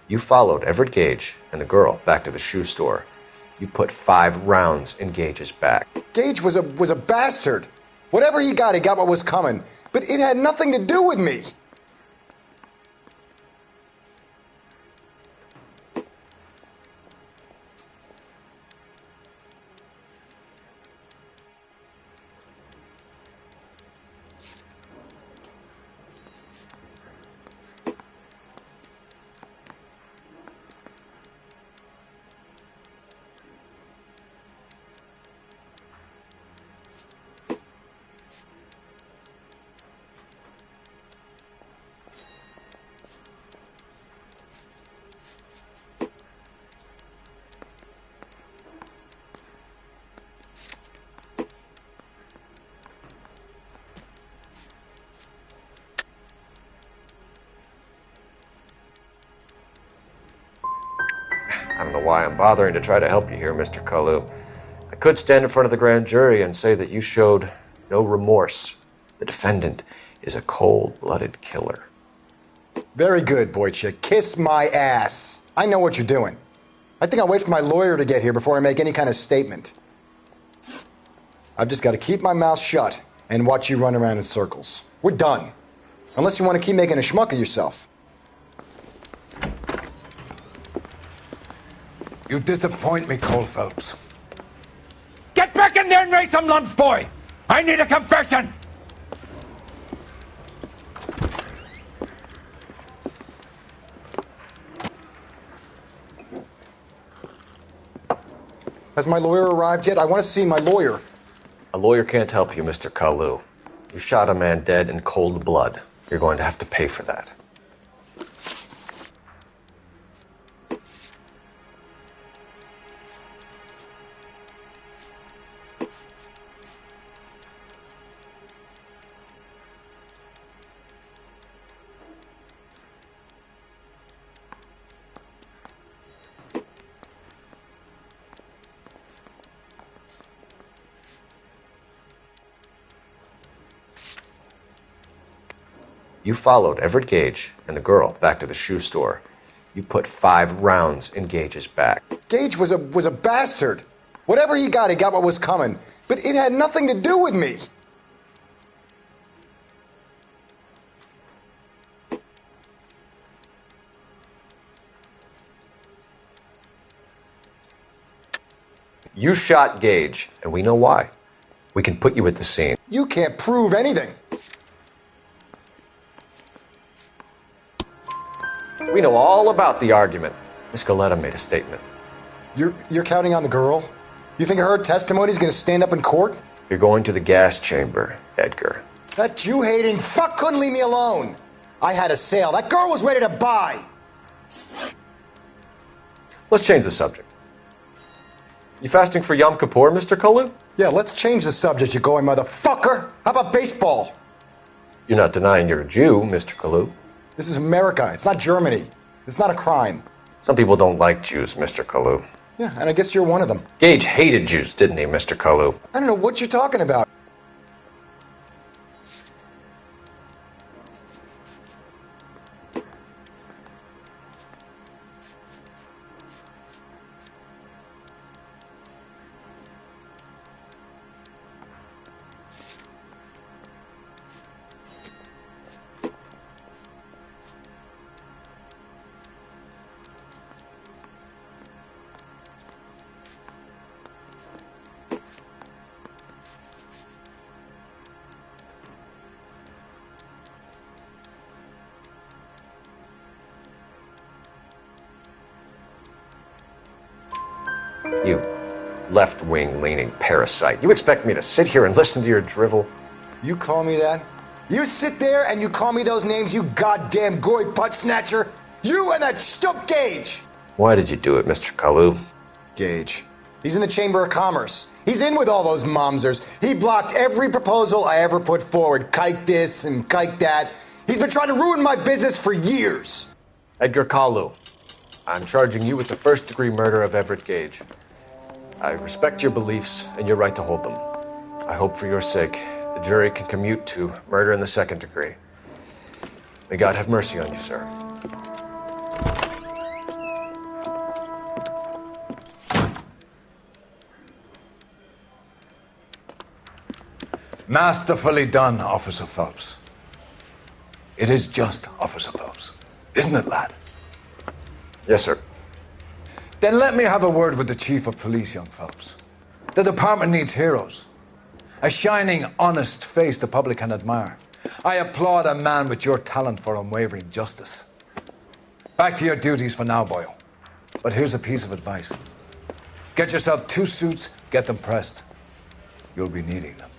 You followed Everett Gage and the girl back to the shoe store. You put 5 rounds in Gage's back. Gage was a bastard. Whatever he got what was coming. But it had nothing to do with me. I don't know why I'm bothering to try to help you here, Mr. Kalu. I could stand in front of the grand jury and say that you showed no remorse. The defendant is a cold-blooded killer. Very good, boy chick. Kiss my ass. I know what you're doing. I think I'll wait for my lawyer to get here before I make any kind of statement. I've just got to keep my mouth shut and watch you run around in circles. We're done. Unless you want to keep making a schmuck of yourself. You disappoint me, Cole Phelps. Get back in there and raise some lumps, boy! I need a confession! Has my lawyer arrived yet? I want to see my lawyer. A lawyer can't help you, Mr. Kalu. You shot a man dead in cold blood. You're going to have to pay for that. You followed Everett Gage and the girl back to the shoe store. You put 5 rounds in Gage's back. Gage was a bastard. Whatever he got what was coming. But it had nothing to do with me. You shot Gage, and we know why. We can put you at the scene. You can't prove anything. We know all about the argument. Miss Galetta made a statement. You're counting on the girl? You think her testimony's gonna stand up in court? You're going to the gas chamber, Edgar. That Jew-hating fuck couldn't leave me alone. I had a sale. That girl was ready to buy. Let's change the subject. You fasting for Yom Kippur, Mr. Kalu? Yeah, let's change the subject, you going motherfucker. How about baseball? You're not denying you're a Jew, Mr. Kalu. This is America. It's not Germany. It's not a crime. Some people don't like Jews, Mr. Kalu. Yeah, and I guess you're one of them. Gage hated Jews, didn't he, Mr. Kalu? I don't know what you're talking about. You left-wing leaning parasite. You expect me to sit here and listen to your drivel? You call me that? You sit there and you call me those names, you goddamn goy butt snatcher? You and that stup Gage! Why did you do it, Mr. Kalu? Gage. He's in the Chamber of Commerce. He's in with all those momsers. He blocked every proposal I ever put forward. Kike this and kike that. He's been trying to ruin my business for years. Edgar Kalu, I'm charging you with the first-degree murder of Everett Gage. I respect your beliefs and your right to hold them. I hope for your sake the jury can commute to murder in the second degree. May God have mercy on you, sir. Masterfully done, Officer Phelps. It is just Officer Phelps. Isn't it, lad? Yes, sir. Then let me have a word with the Chief of Police, young Phelps. The department needs heroes. A shining, honest face the public can admire. I applaud a man with your talent for unwavering justice. Back to your duties for now, boyo. But here's a piece of advice. Get yourself 2 suits, get them pressed. You'll be needing them.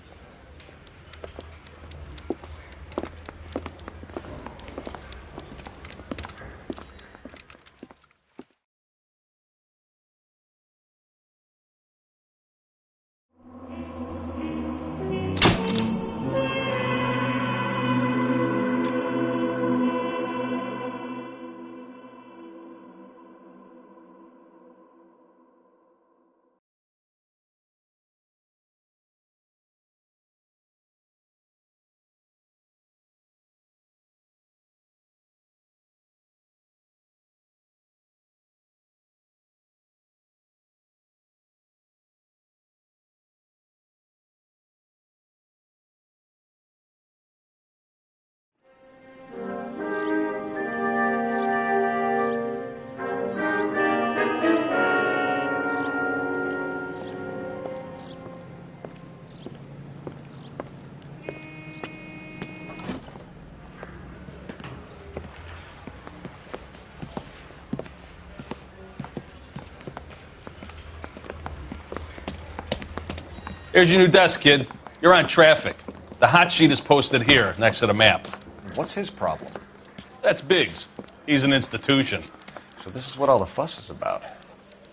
Here's your new desk, kid. You're on traffic. The hot sheet is posted here, next to the map. What's his problem? That's Biggs. He's an institution. So this is what all the fuss is about.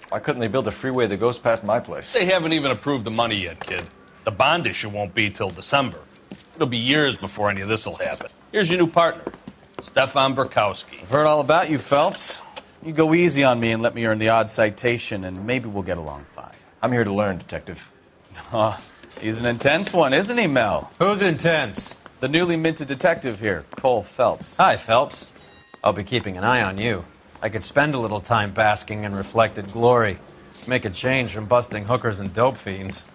Why couldn't they build a freeway that goes past my place? They haven't even approved the money yet, kid. The bond issue won't be till December. It'll be years before any of this will happen. Here's your new partner, Stefan Burkowski. I've heard all about you, Phelps. You go easy on me and let me earn the odd citation, and maybe we'll get along fine. I'm here to learn, Detective. He's an intense one, isn't he, Mel? Who's intense? The newly minted detective here, Cole Phelps. Hi, Phelps. I'll be keeping an eye on you. I could spend a little time basking in reflected glory. Make a change from busting hookers and dope fiends.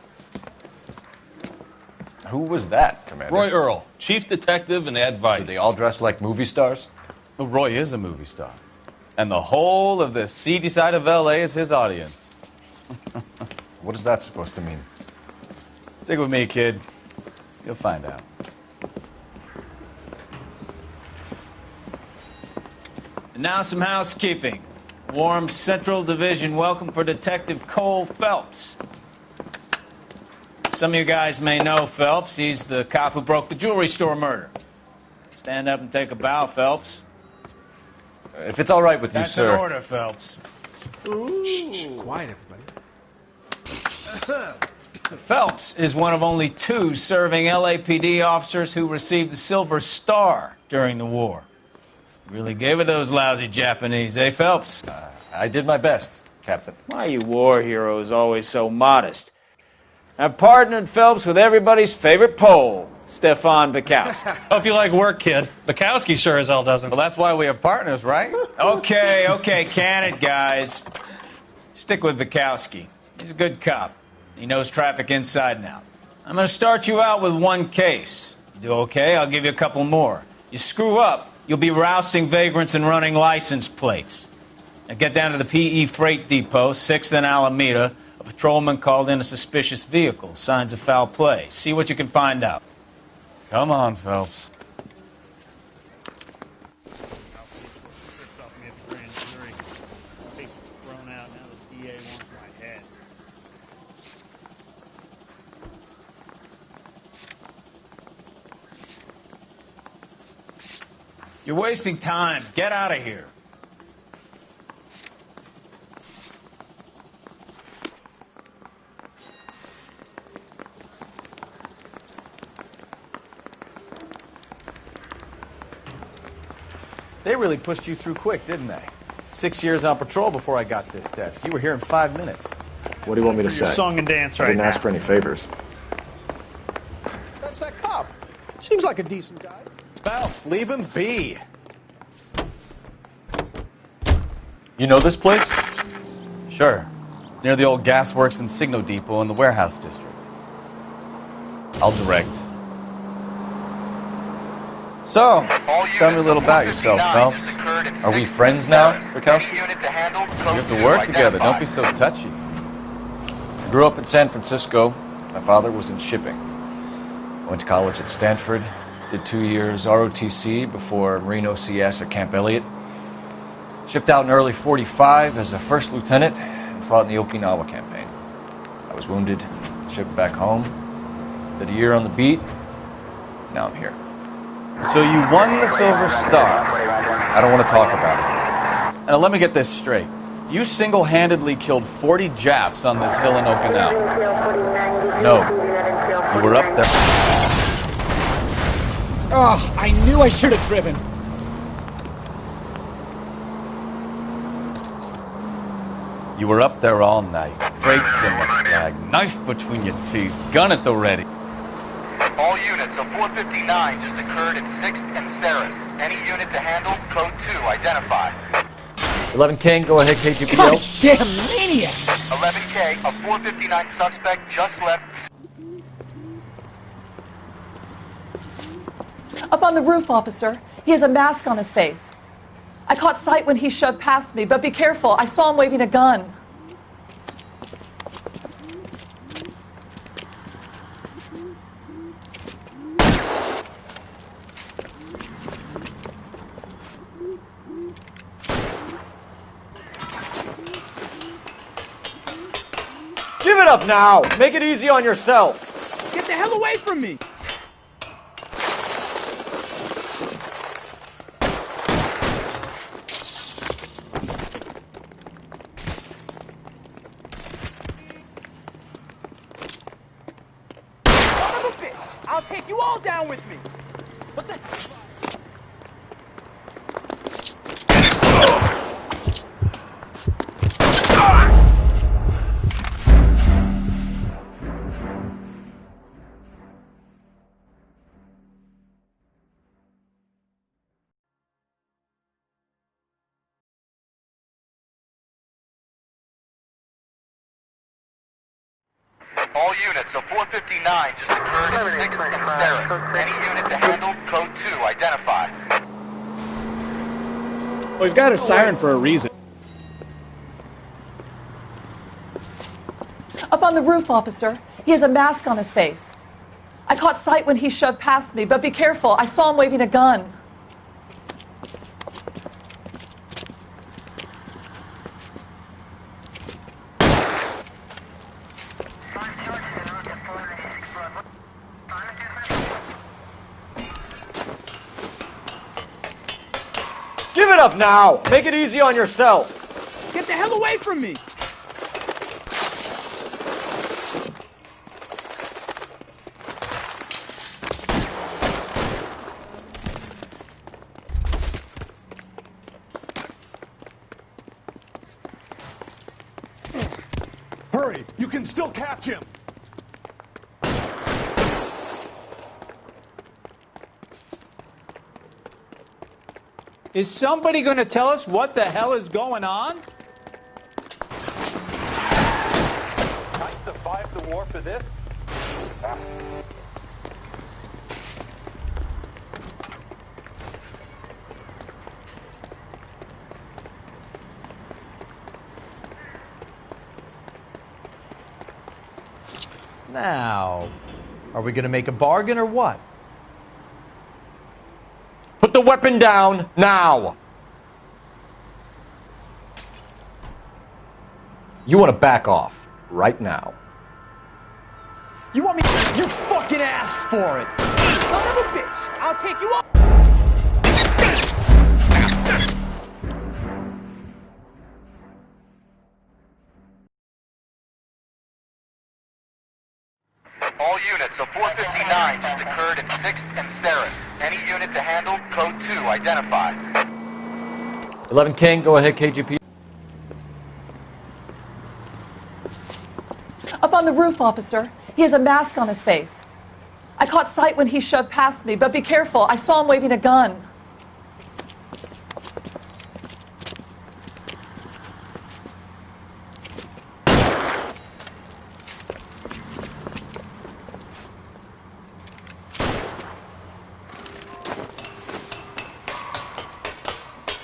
Who was that, Commander? Roy Earl, chief detective and advice. Do they all dress like movie stars? Well, Roy is a movie star. And the whole of the seedy side of L.A. is his audience. What is that supposed to mean? Stick with me, kid. You'll find out. And now some housekeeping. Warm Central Division welcome for Detective Cole Phelps. Some of you guys may know Phelps. He's the cop who broke the jewelry store murder. Stand up and take a bow, Phelps. If it's all right with you, That's sir. an order, Phelps. Shh, quiet, everybody. Phelps is one of only 2 serving LAPD officers who received the Silver Star during the war. Really gave it those lousy Japanese, eh, Phelps? I did my best, Captain. Why are you war heroes always so modest? I've partnered Phelps with everybody's favorite Pole, Stefan Bukowski. Hope you like work, kid. Bukowski sure as hell doesn't. Well, that's why we have partners, right? Okay, can it, guys. Stick with Bukowski. He's a good cop. He knows traffic inside and out. I'm going to start you out with 1 case. You do okay, I'll give you a couple more. You screw up, you'll be rousting vagrants and running license plates. Now get down to the PE Freight Depot, 6th and Alameda. A patrolman called in a suspicious vehicle. Signs of foul play. See what you can find out. Come on, Phelps. You're wasting time. Get out of here. They really pushed you through quick, didn't they? 6 years on patrol before I got this desk. You were here in 5 minutes. What do you want me to For your say? song and dance I right didn't now. ask for any favors. That's that cop. Seems like a decent guy. Phelps, leave him be. You know this place? Sure. Near the old gasworks and Signo Depot in the warehouse district. I'll direct. So, tell me a little about yourself, Phelps. Are we friends now, Bukowski? We have to work together. Don't be so touchy. I grew up in San Francisco. My father was in shipping. I went to college at Stanford, did 2 years ROTC before Marine OCS at Camp Elliott. Shipped out in early '45 as a first lieutenant and fought in the Okinawa campaign. I was wounded, shipped back home, did a year on the beat. Now I'm here. So you won the Silver Star. I don't want to talk about it. Now let me get this straight. You single-handedly killed 40 Japs on this hill in Okinawa. No. You were up there. Oh, I knew I should have driven. You were up there all night, draped in the flag, knife between your teeth, gun at the ready. All units, a 459 just occurred at 6th and Saris. Any unit to handle, code 2, identify. 11 King, go ahead, KGPL. Goddamn maniac! 11K, a 459 suspect just left. Up on the roof, officer. He has a mask on his face. I caught sight when he shoved past me, but be careful. I saw him waving a gun. Give it up now! Make it easy on yourself! Get the hell away from me! Son of a bitch! I'll take you all down with me! What the... All units, a 459 just occurred at 6th and Saris. Any unit to handle, code 2, identify. We've got a siren for a reason. Up on the roof, officer. He has a mask on his face. I caught sight when he shoved past me, but be careful. I saw him waving a gun. Give it up now! Make it easy on yourself! Get the hell away from me! Hurry! You can still catch him! Is somebody going to tell us what the hell is going on? I survived the war for this. Now, are we going to make a bargain or what? Put the weapon down, now! You want to back off, right now. You want me? You fucking asked for it! Son of a bitch! I'll take you up! All units, a 459 just occurred at 6th and Saris. Any unit to handle, code 2, identify. 11 King, go ahead, KGP. Up on the roof, officer. He has a mask on his face. I caught sight when he shoved past me, but be careful. I saw him waving a gun.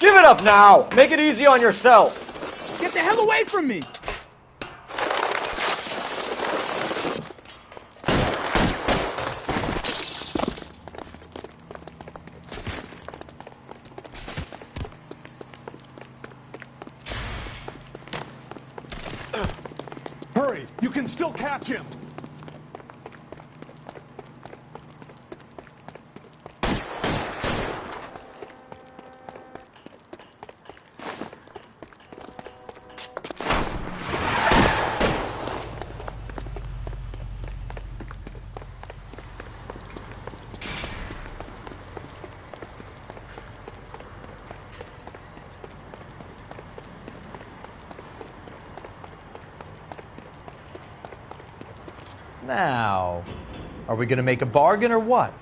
Give it up now! Make it easy on yourself! Get the hell away from me! Hurry! You can still catch him! Now, are we going to make a bargain or what?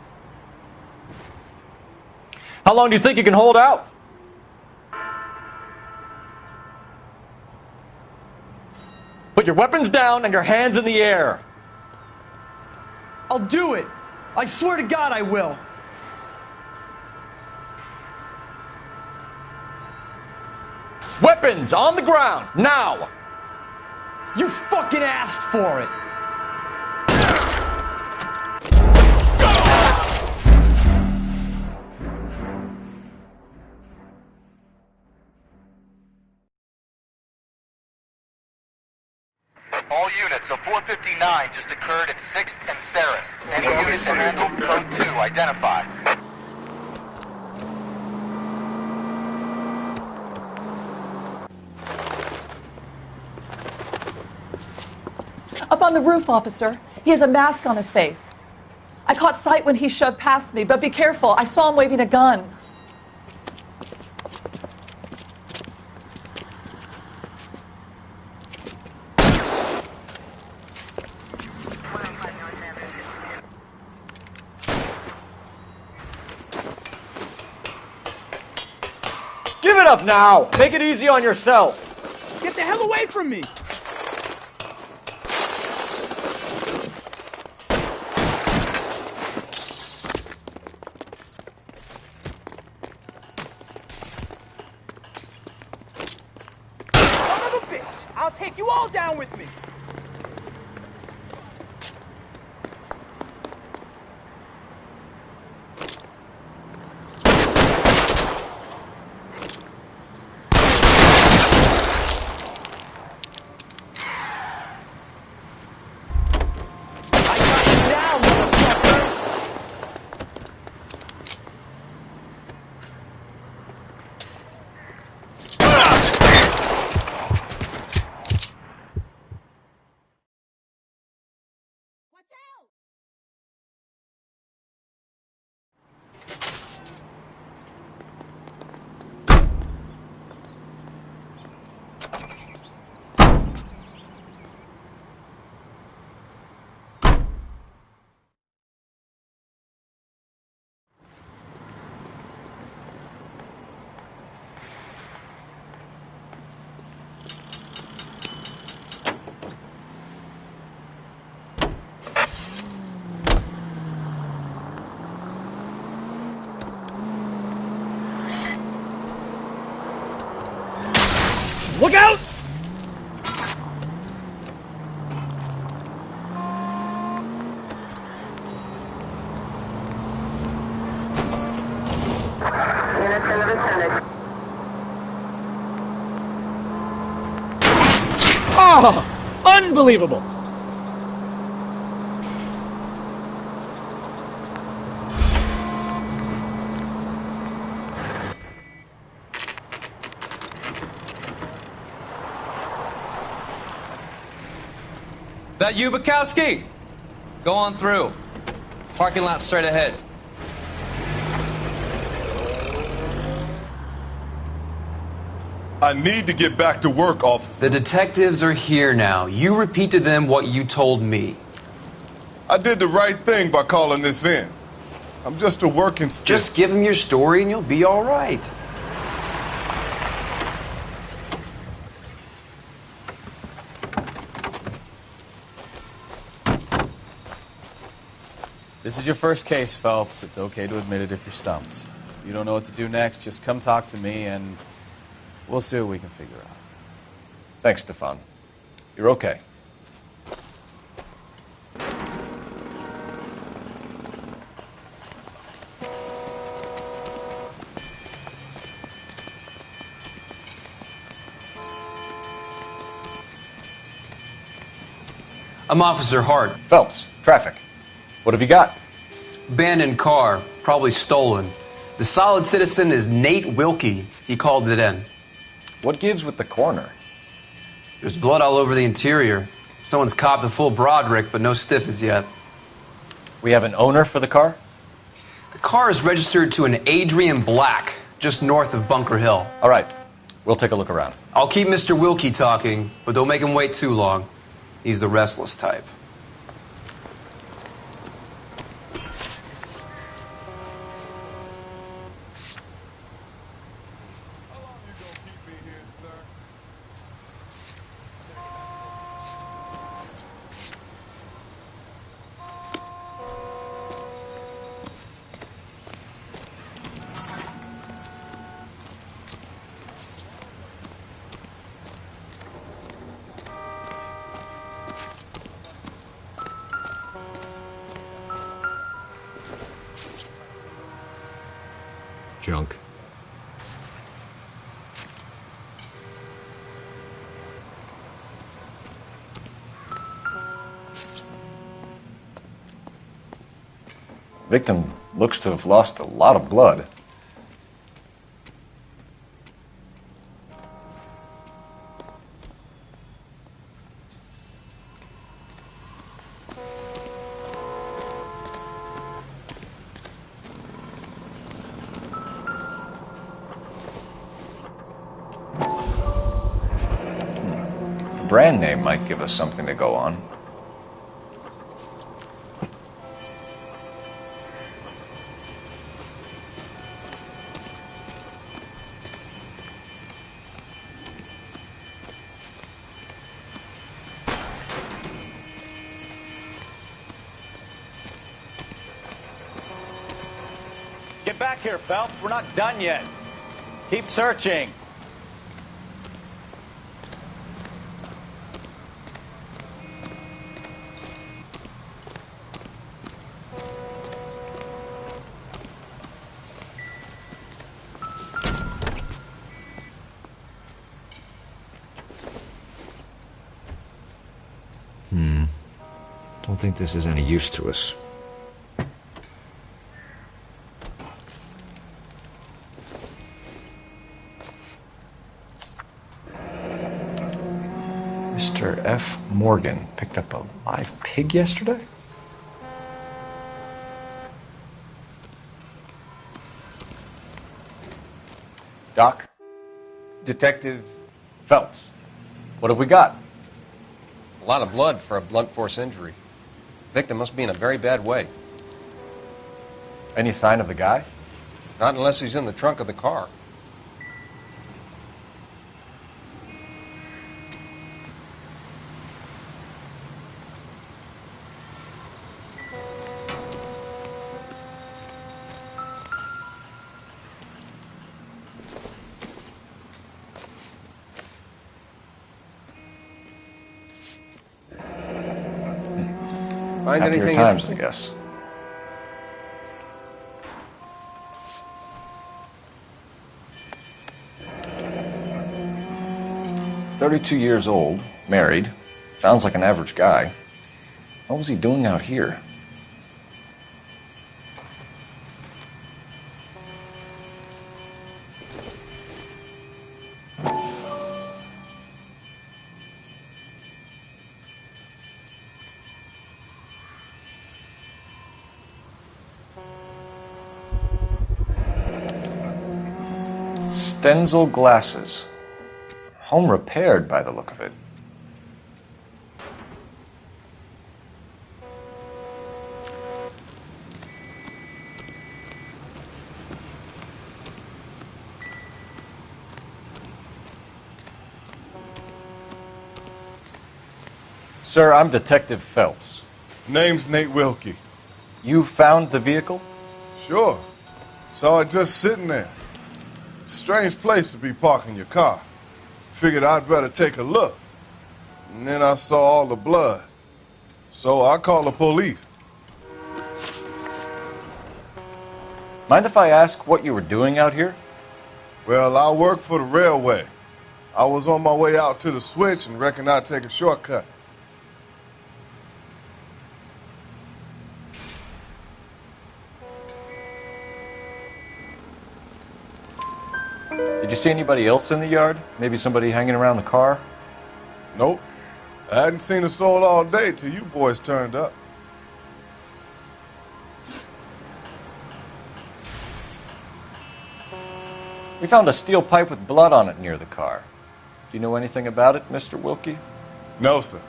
How long do you think you can hold out? Put your weapons down and your hands in the air. I'll do it! I swear to God I will! Weapons on the ground, now! You fucking asked for it! All units, a 459 just occurred at 6th and Saris. Any unit to handle, code 2, identify. Up on the roof, officer. He has a mask on his face. I caught sight when he shoved past me, but be careful. I saw him waving a gun. Give it up now! Make it easy on yourself! Get the hell away from me! You all down with me? Look out! Units in the vicinity. Oh, unbelievable! That you, Bukowski? Go on through. Parking lot straight ahead. I need to get back to work, officer. The detectives are here now. You repeat to them what you told me. I did the right thing by calling this in. I'm just a working stiff. Just give them your story and you'll be all right. This is your first case, Phelps. It's okay to admit it if you're stumped. If you don't know what to do next, just come talk to me and we'll see what we can figure out. Thanks, Stefan. You're okay. I'm Officer Hart. Phelps, traffic. What have you got? Abandoned car, probably stolen. The solid citizen is Nate Wilkie. He called it in. What gives with the coroner? There's blood all over the interior. Someone's copped a full Broderick, but no stiff as yet. We have an owner for the car? The car is registered to an Adrian Black, just north of Bunker Hill. All right. We'll take a look around. I'll keep Mr. Wilkie talking, but don't make him wait too long. He's the restless type. Junk. Victim looks to have lost a lot of blood. Brand name might give us something to go on. Get back here, Phelps. We're not done yet. Keep searching. Don't think this is any use to us. Mr. F. Morgan picked up a live pig yesterday? Doc? Detective Phelps. What have we got? A lot of blood for a blunt force injury. Victim must be in a very bad way. Any sign of the guy? Not unless he's in the trunk of the car. Find Happier anything times, I interesting? guess. "32 years old, married. Sounds like an average guy. What was he doing out here?" Stenzel glasses. Home repaired by the look of it. Sir, I'm Detective Phelps. Name's Nate Wilkie. You found the vehicle? Sure. Saw it just sitting there. Strange place to be parking your car. Figured I'd better take a look. And then I saw all the blood. So I called the police. Mind if I ask what you were doing out here? Well, I work for the railway. I was on my way out to the switch and reckoned I'd take a shortcut. Did you see anybody else in the yard? Maybe somebody hanging around the car? Nope. I hadn't seen a soul all day till you boys turned up. We found a steel pipe with blood on it near the car. Do you know anything about it, Mr. Wilkie? No, sir.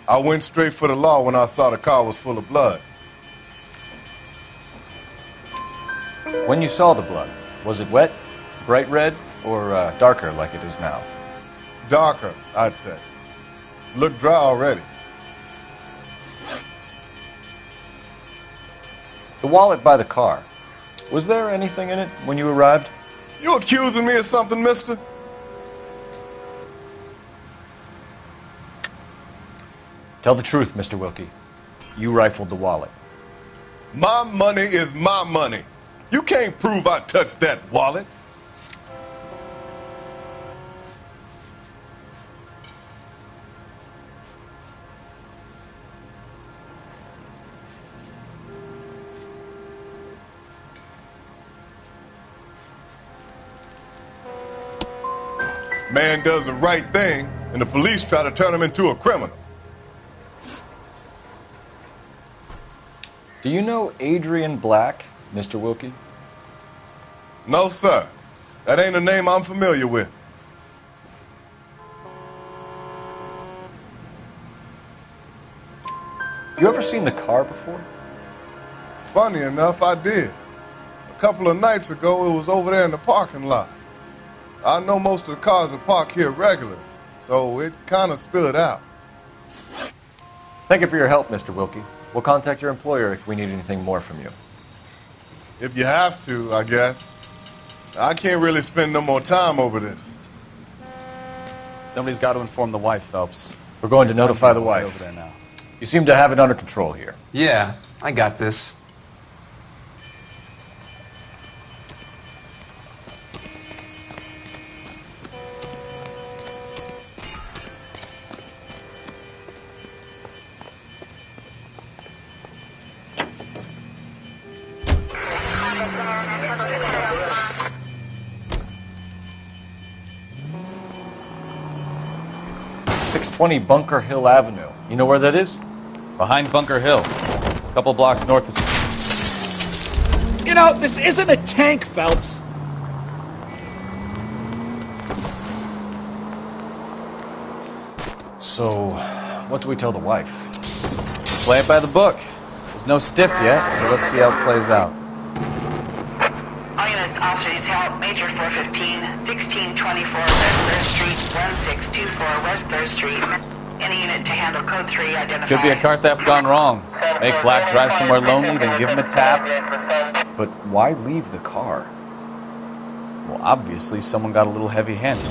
I went straight for the law when I saw the car was full of blood. When you saw the blood, was it wet, bright red, or darker like it is now? Darker, I'd say. Looked dry already. The wallet by the car. Was there anything in it when you arrived? You accusing me of something, mister? Tell the truth, Mr. Wilkie. You rifled the wallet. My money is my money. You can't prove I touched that wallet. Man does the right thing, and the police try to turn him into a criminal. Do you know Adrian Black, Mr. Wilkie? No, sir. That ain't a name I'm familiar with. You ever seen the car before? Funny enough, I did. A couple of nights ago, it was over there in the parking lot. I know most of the cars are parked here regularly, so it kind of stood out. Thank you for your help, Mr. Wilkie. We'll contact your employer if we need anything more from you. If you have to, I guess. I can't really spend no more time over this. Somebody's got to inform the wife, Phelps. We're going to notify the Right wife. over there now. You seem to have it under control here. Yeah, I got this. "620 Bunker Hill Avenue. You know where that is?" Behind Bunker Hill. A couple blocks north of... You know, this isn't a tank, Phelps. So, what do we tell the wife? Play it by the book. There's no stiff yet, so let's see how it plays out. All units, officers help. Major 415, 1624 West 3rd Street, 1624 West 3rd Street. Any unit to handle code 3, identify. Could be a car theft gone wrong. Make Black drive somewhere lonely, then give him a tap. But why leave the car? Well, obviously someone got a little heavy-handed.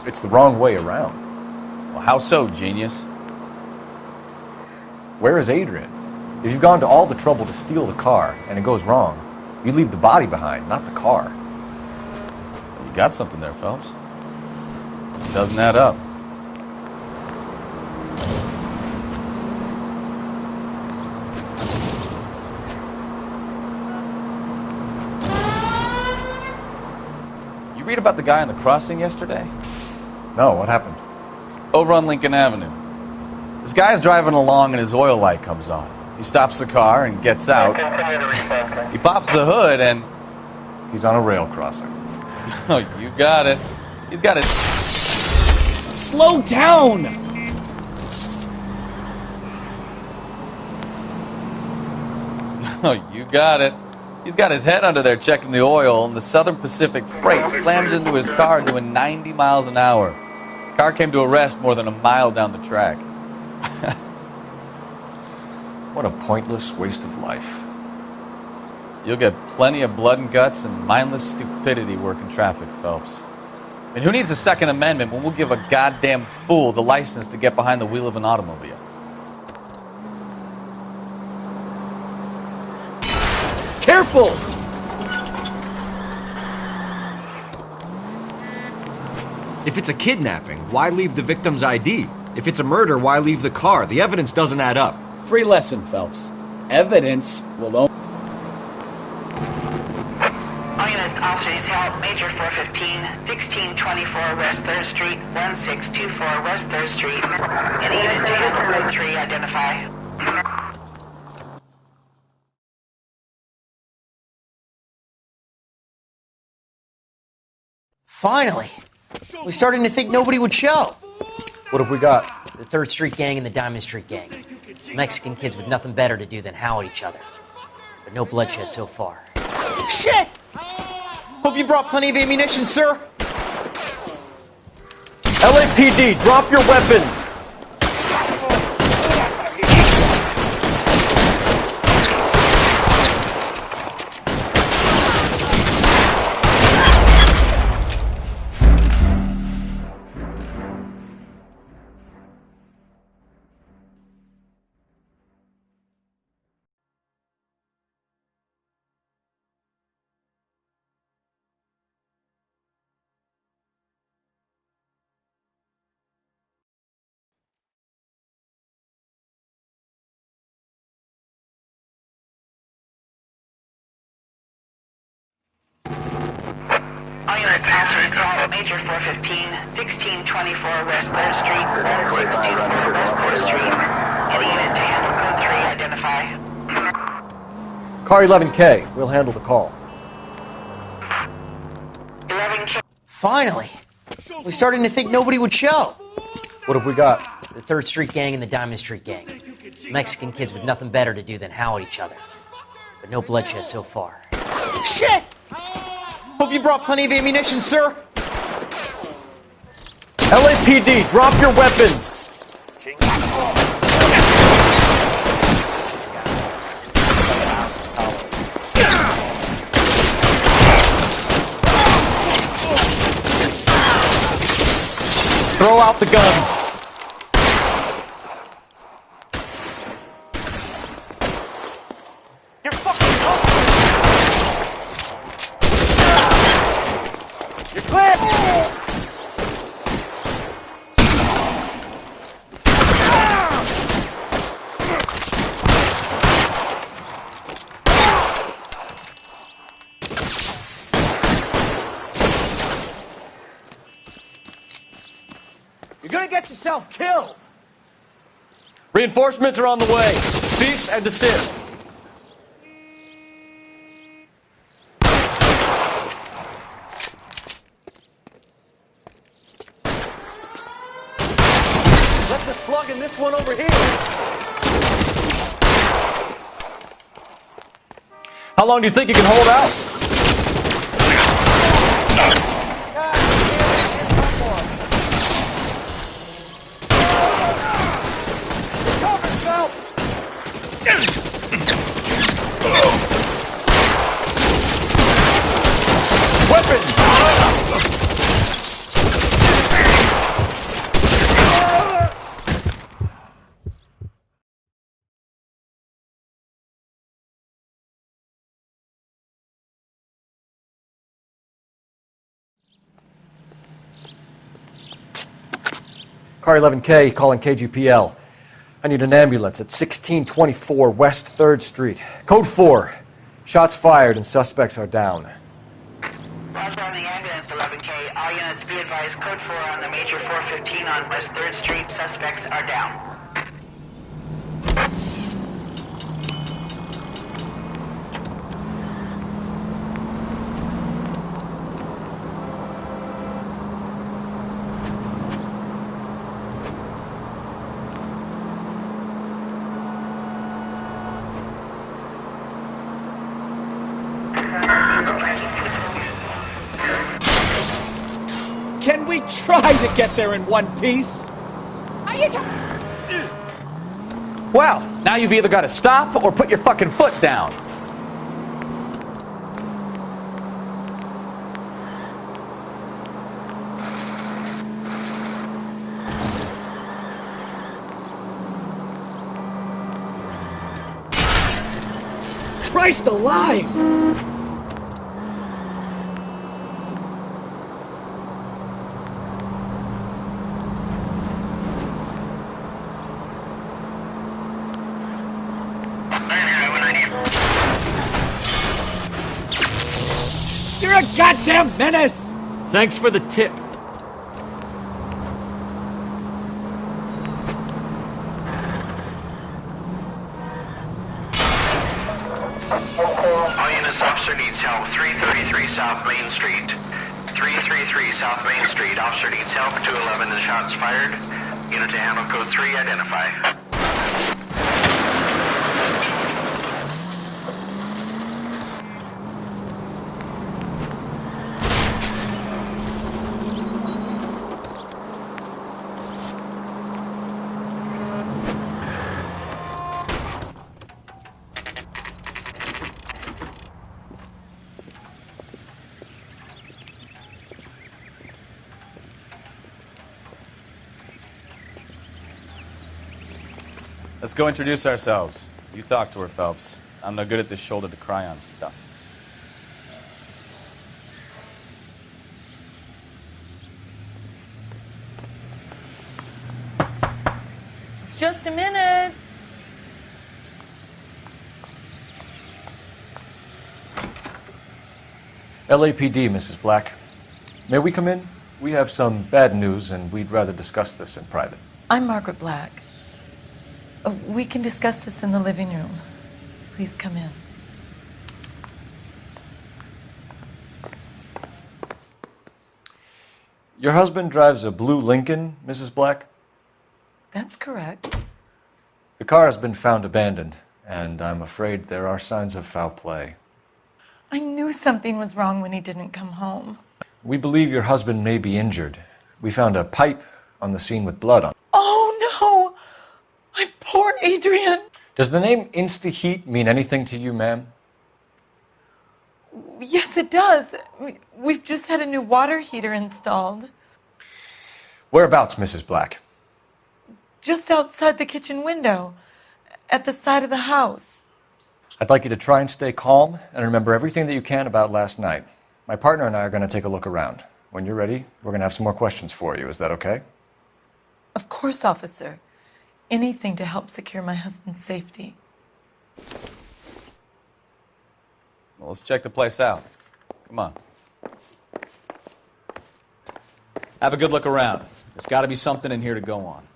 It's the wrong way around. Well, how so, genius? Where is Adrian? If you've gone to all the trouble to steal the car and it goes wrong, you leave the body behind, not the car. You got something there, Phelps. It doesn't add up. You read about the guy on the crossing yesterday? No, what happened? Over on Lincoln Avenue. This guy's driving along and his oil light comes on. He stops the car and gets out. He pops the hood and... He's on a rail crossing. Oh, you got it. He's got it. Slow down! Oh, you got it. He's got his head under there checking the oil, and the Southern Pacific Freight slams into his car doing 90 miles an hour. The car came to a rest more than a mile down the track. What a pointless waste of life. You'll get plenty of blood and guts and mindless stupidity working traffic, Phelps. And who needs a Second Amendment when we'll give a goddamn fool the license to get behind the wheel of an automobile? Careful! If it's a kidnapping, why leave the victim's ID? If it's a murder, why leave the car? The evidence doesn't add up. Free lesson, Phelps. Evidence will only... All units, officers help. Major 415, 1624 West 3rd Street, 1624 West 3rd Street. Any unit to handle code 3, identify. Finally! We're starting to think nobody would show. What have we got? The 3rd Street Gang and the Diamond Street Gang. Mexican kids with nothing better to do than howl at each other. But no bloodshed so far. Shit! Hope you brought plenty of ammunition, sir. LAPD, drop your weapons! All units, officers help. Major 415, 1624 West 3rd Street, 1624 West 3rd Street. Any unit to handle code 3, identify. Car 11K, we'll handle the call. 11K. Finally! We're starting to think nobody would show. What have we got? The 3rd Street Gang and the Diamond Street Gang. Mexican kids with nothing better to do than howl at each other. But no bloodshed so far. Shit! Hope you brought plenty of ammunition, sir. LAPD, drop your weapons! Throw out the guns! You're fucking up. You're clear! yourself killed! Reinforcements are on the way. Cease and desist. Let the slug in this one over here! How long do you think you can hold out? Car 11K, calling KGPL. I need an ambulance at 1624 West 3rd Street. Code 4. Shots fired and suspects are down. Roger on the ambulance, 11K. All units be advised, code 4 on the major 415 on West 3rd Street. Suspects are down. Can we try to get there in one piece? Well, now you've either got to stop or put your fucking foot down. Christ alive! You're a goddamn menace! Thanks for the tip. All units, officer needs help. 333 South Main Street. 333 South Main Street. Officer needs help. 211 and shots fired. Unit to handle code 3, identify. Let's go introduce ourselves. You talk to her, Phelps. I'm no good at this shoulder to cry on stuff. Just a minute. LAPD, Mrs. Black. May we come in? We have some bad news, and we'd rather discuss this in private. I'm Margaret Black. We can discuss this in the living room. Please come in. Your husband drives a blue Lincoln, Mrs. Black? That's correct. The car has been found abandoned, and I'm afraid there are signs of foul play. I knew something was wrong when he didn't come home. We believe your husband may be injured. We found a pipe on the scene with blood on it. Oh, no! My poor Adrian! Does the name Insta-Heat mean anything to you, ma'am? Yes, it does. We've just had a new water heater installed. Whereabouts, Mrs. Black? Just outside the kitchen window, at the side of the house. I'd like you to try and stay calm and remember everything that you can about last night. My partner and I are going to take a look around. When you're ready, we're going to have some more questions for you. Is that okay? Of course, officer. Anything to help secure my husband's safety. Well, let's check the place out. Come on. Have a good look around. There's got to be something in here to go on.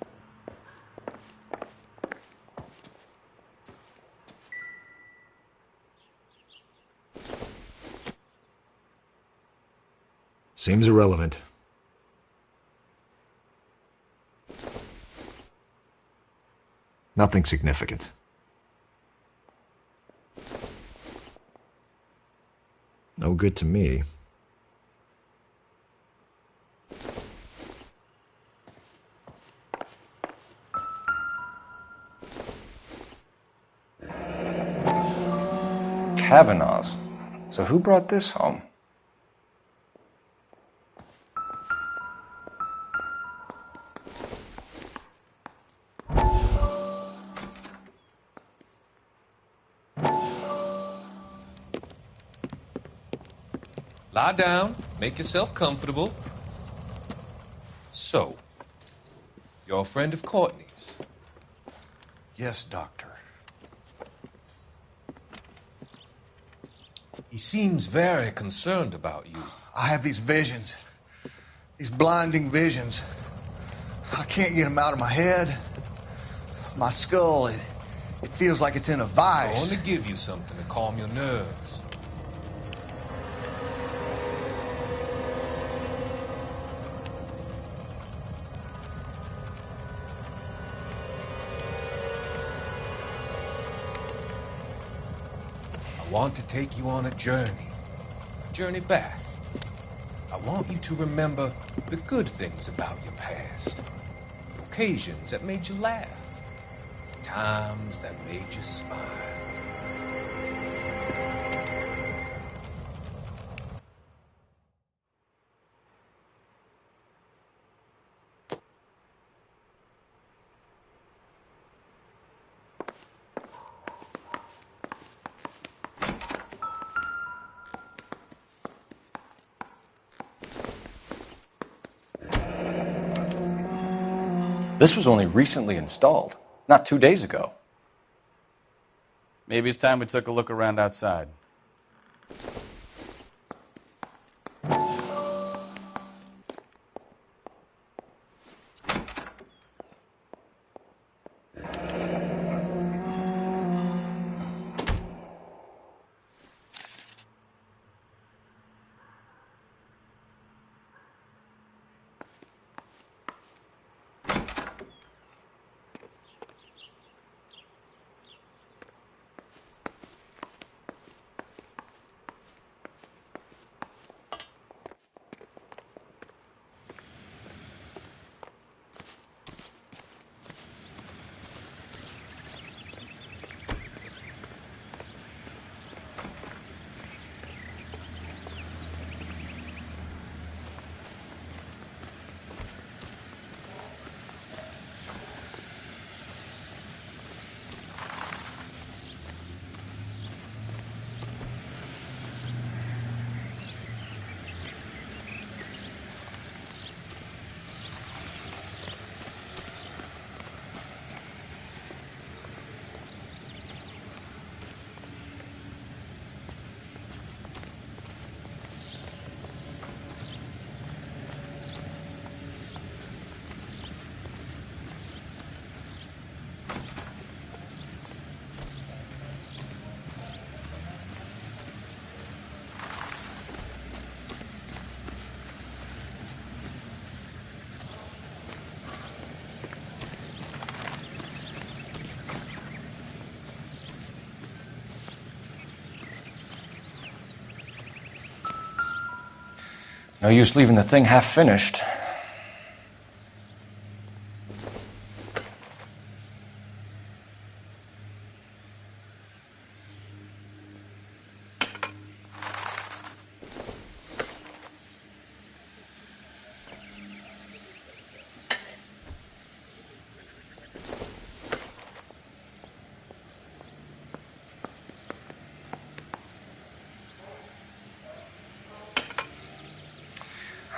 Seems irrelevant. Nothing significant. No good to me. Kavanaugh's. So who brought this home? Lie down, make yourself comfortable. So, you're a friend of Courtney's? Yes, Doctor. He seems very concerned about you. I have these visions. These blinding visions. I can't get them out of my head. My skull, it feels like it's in a I vice. want to give you something to calm your nerves. I want to take you on a journey back. I want you to remember the good things about your past, occasions that made you laugh, times that made you smile. This was only recently installed, not 2 days ago. Maybe it's time we took a look around outside. No use leaving the thing half finished.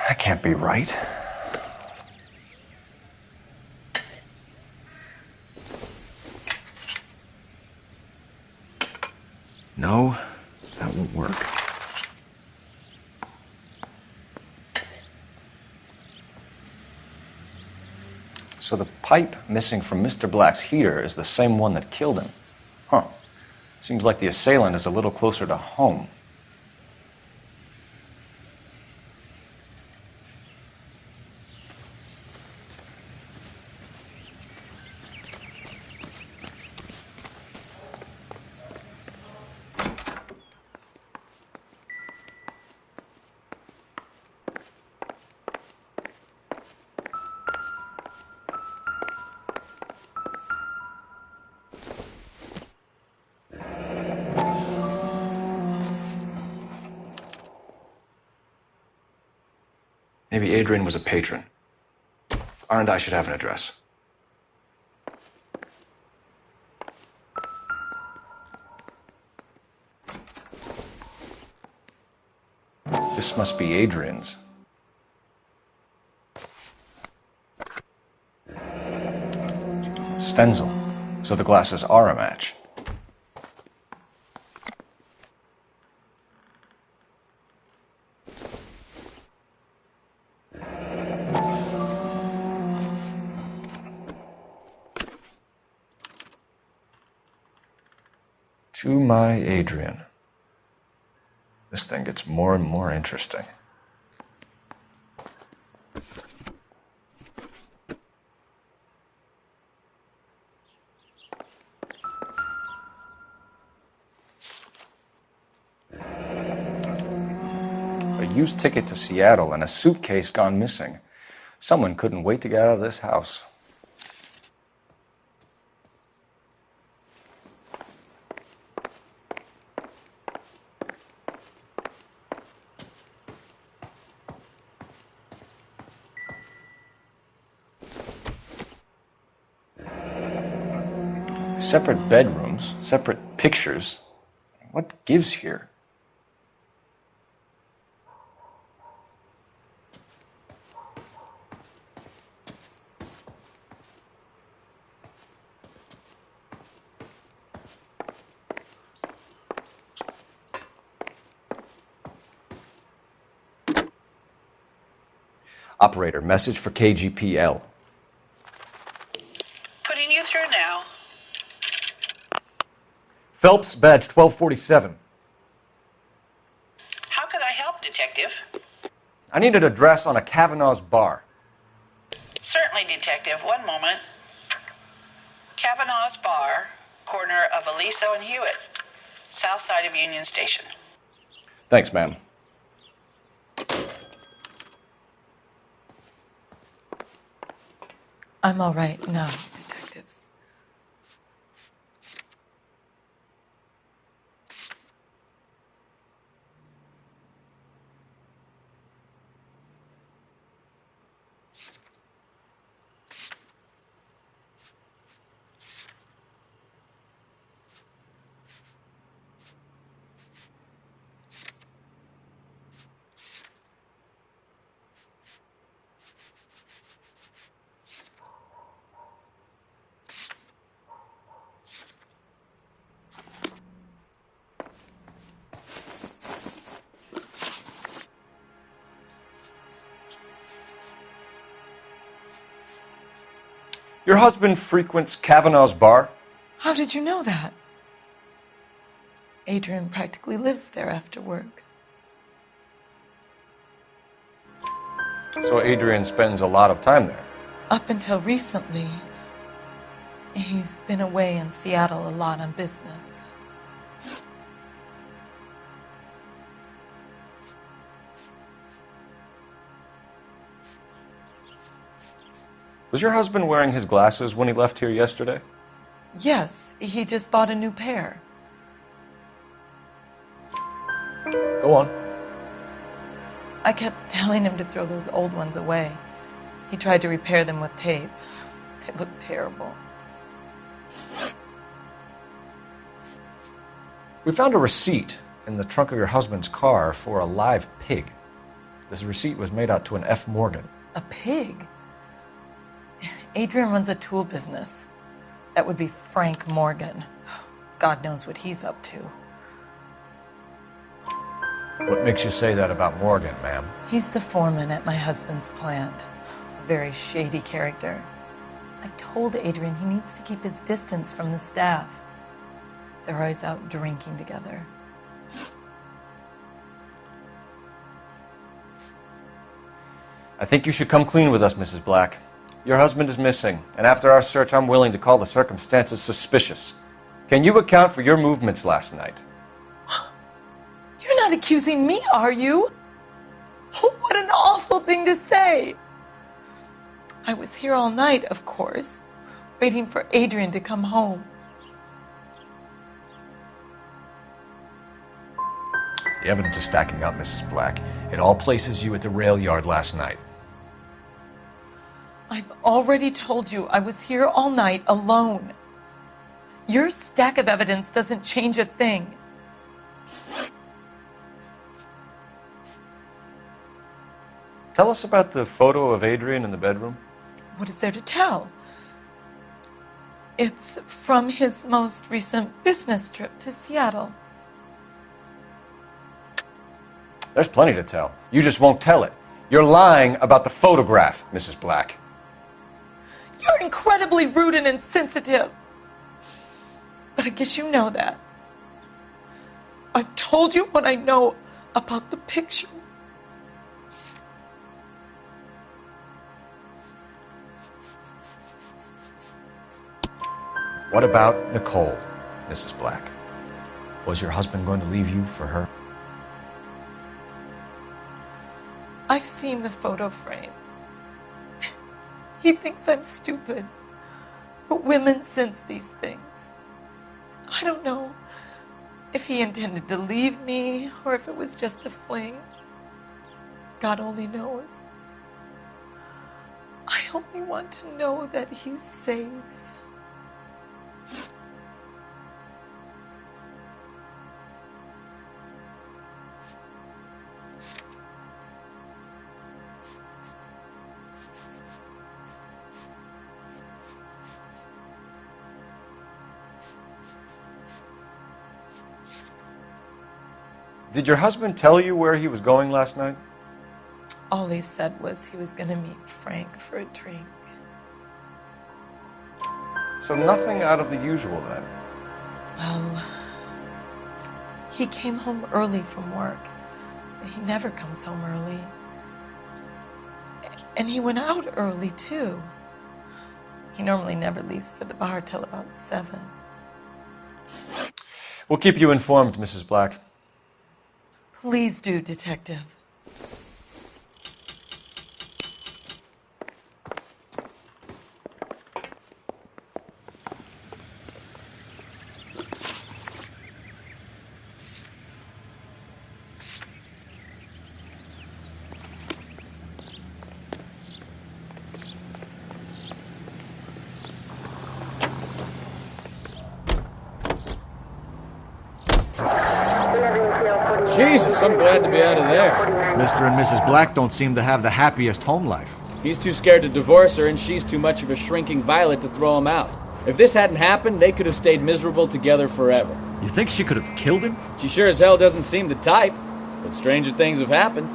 That can't be right. No, that won't work. So the pipe missing from Mr. Black's heater is the same one that killed him. Huh. Seems like the assailant is a little closer to home. Maybe Adrian was a patron. R&I should have an address. This must be Adrian's. Stenzel. So the glasses are a match. To my Adrian. This thing gets more and more interesting. A used ticket to Seattle and a suitcase gone missing. Someone couldn't wait to get out of this house. Separate bedrooms, separate pictures. What gives here? Operator, message for KGPL. Putting you through now. Phelps, badge 1247. How could I help, Detective? I need an address on a Kavanaugh's bar. Certainly, Detective. One moment. Kavanaugh's Bar, corner of Aliso and Hewitt, south side of Union Station. Thanks, ma'am. I'm all right now, detectives. Your husband frequents Kavanaugh's bar? How did you know that? Adrian practically lives there after work. So Adrian spends a lot of time there. Up until recently, he's been away in Seattle a lot on business. Was your husband wearing his glasses when he left here yesterday? Yes, he just bought a new pair. Go on. I kept telling him to throw those old ones away. He tried to repair them with tape. They looked terrible. We found a receipt in the trunk of your husband's car for a live pig. This receipt was made out to an F. Morgan. A pig? Adrian runs a tool business. That would be Frank Morgan. God knows what he's up to. What makes you say that about Morgan, ma'am? He's the foreman at my husband's plant. A very shady character. I've told Adrian he needs to keep his distance from the staff. They're always out drinking together. I think you should come clean with us, Mrs. Black. Your husband is missing, and after our search, I'm willing to call the circumstances suspicious. Can you account for your movements last night? You're not accusing me, are you? Oh, what an awful thing to say. I was here all night, of course, waiting for Adrian to come home. The evidence is stacking up, Mrs. Black. It all places you at the rail yard last night. I've already told you I was here all night alone. Your stack of evidence doesn't change a thing. Tell us about the photo of Adrian in the bedroom. What is there to tell? It's from his most recent business trip to Seattle. There's plenty to tell. You just won't tell it. You're lying about the photograph, Mrs. Black. You're incredibly rude and insensitive. But I guess you know that. I've told you what I know about the picture. What about Nicole, Mrs. Black? Was your husband going to leave you for her? I've seen the photo frame. He thinks I'm stupid. But women sense these things. I don't know if he intended to leave me or if it was just a fling. God only knows. I only want to know that he's safe. Did your husband tell you where he was going last night? All he said was he was going to meet Frank for a drink. So nothing out of the usual then? Well, he came home early from work. He never comes home early. And he went out early, too. He normally never leaves for the bar till about 7. We'll keep you informed, Mrs. Black. Please do, Detective. Jesus, I'm glad to be out of there. Mr. and Mrs. Black don't seem to have the happiest home life. He's too scared to divorce her, and she's too much of a shrinking violet to throw him out. If this hadn't happened, they could have stayed miserable together forever. You think she could have killed him? She sure as hell doesn't seem the type, but stranger things have happened.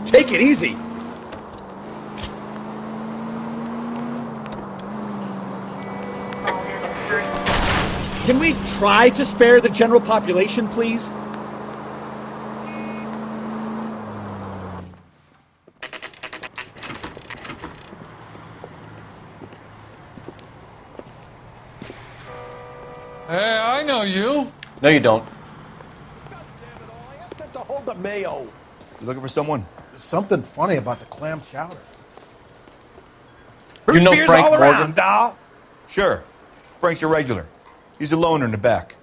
Take it easy. Can we try to spare the general population, please? Hey, I know you. No, you don't. Ask them to hold the mayo. You looking for someone? There's something funny about the clam chowder. You know Beers Frank all Morgan? around, doll. Sure. Frank's a regular. He's a loner in the back.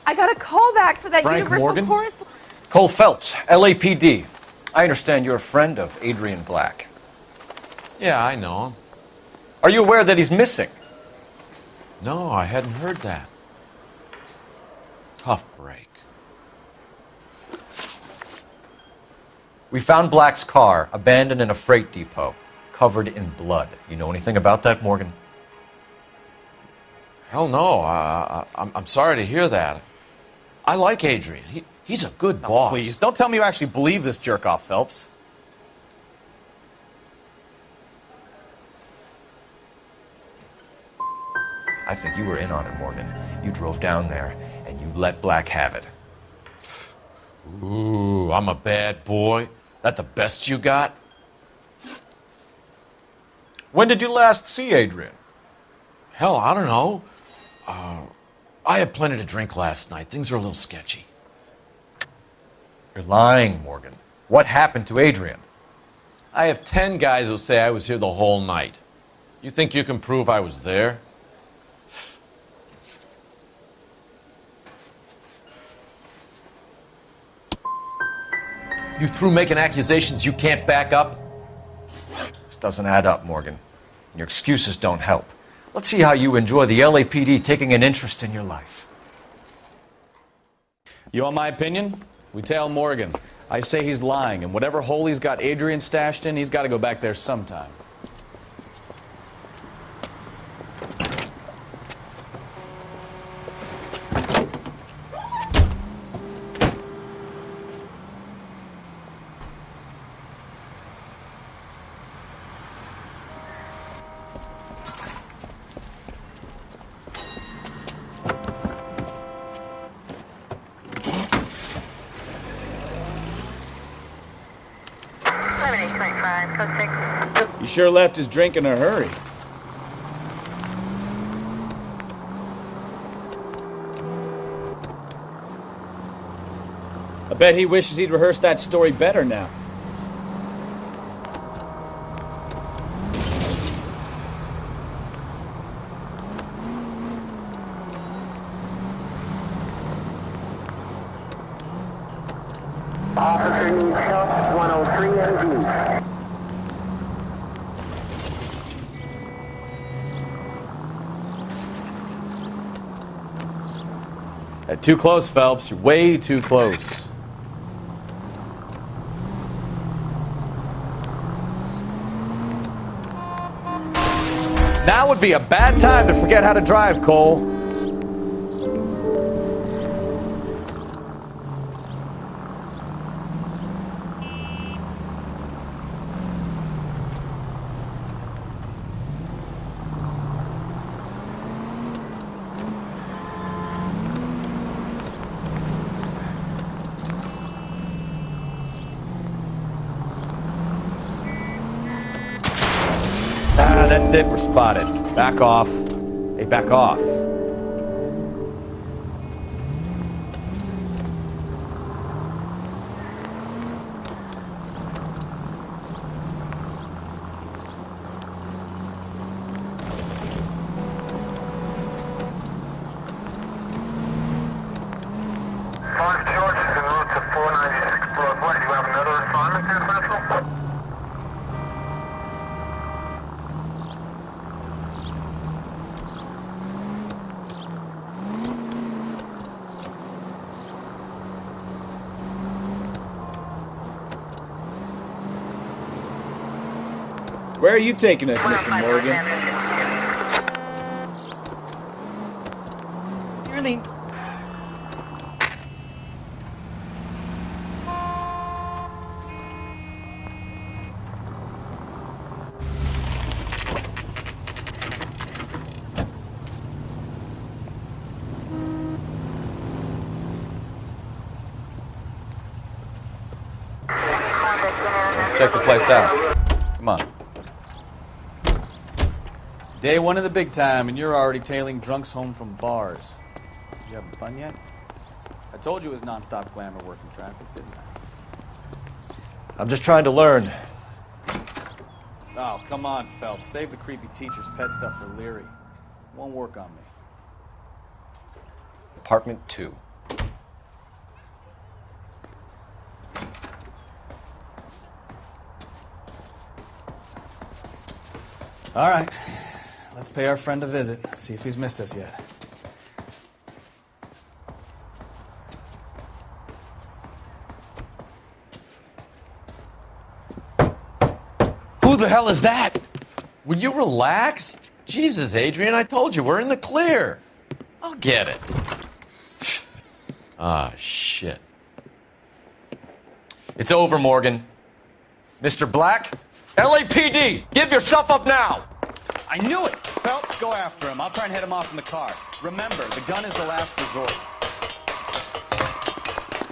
I got a call back for that Frank Universal Morgan? Chorus. Cole Phelps, LAPD. I understand you're a friend of Adrian Black. Yeah, I know him. Are you aware that he's missing? No, I hadn't heard that. Tough break. We found Black's car abandoned in a freight depot, covered in blood. You know anything about that, Morgan? Hell no. I'm sorry to hear that. I like Adrian. He's a good boss. Please, don't tell me you actually believe this jerk-off, Phelps. I think you were in on it, Morgan. You drove down there, and you let Black have it. Ooh, I'm a bad boy. That the best you got? When did you last see Adrian? Hell, I don't know. I had plenty to drink last night. Things are a little sketchy. You're lying, Morgan. What happened to Adrian? I have 10 guys who say I was here the whole night. You think you can prove I was there? You through making accusations you can't back up? This doesn't add up, Morgan. Your excuses don't help. Let's see how you enjoy the LAPD taking an interest in your life. You want my opinion? We tail Morgan. I say he's lying, and whatever hole he's got Adrian stashed in, he's got to go back there sometime. He sure left his drink in a hurry. I bet he wishes he'd rehearsed that story better now. Officer needs help, 103 MD. Too close, Phelps. You're way too close. Now would be a bad time to forget how to drive, Cole. That's it, we're spotted. Back off. Hey, back off. Mark George is en route to 496 Broadway. Do you have another assignment there, Central? Where are you taking us, Mr. Morgan? Really? Let's check the place out. Come on. Day one of the big time, and you're already tailing drunks home from bars. You having fun yet? I told you it was non-stop glamour working traffic, didn't I? I'm just trying to learn. Oh, come on, Phelps. Save the creepy teacher's pet stuff for Leary. Won't work on me. Apartment 2. All right. Let's pay our friend a visit. See if he's missed us yet. Who the hell is that? Will you relax? Jesus, Adrian, I told you, we're in the clear. I'll get it. Ah, shit. It's over, Morgan. Mr. Black, LAPD, give yourself up now! I knew it! Phelps, go after him. I'll try and head him off in the car. Remember, the gun is the last resort.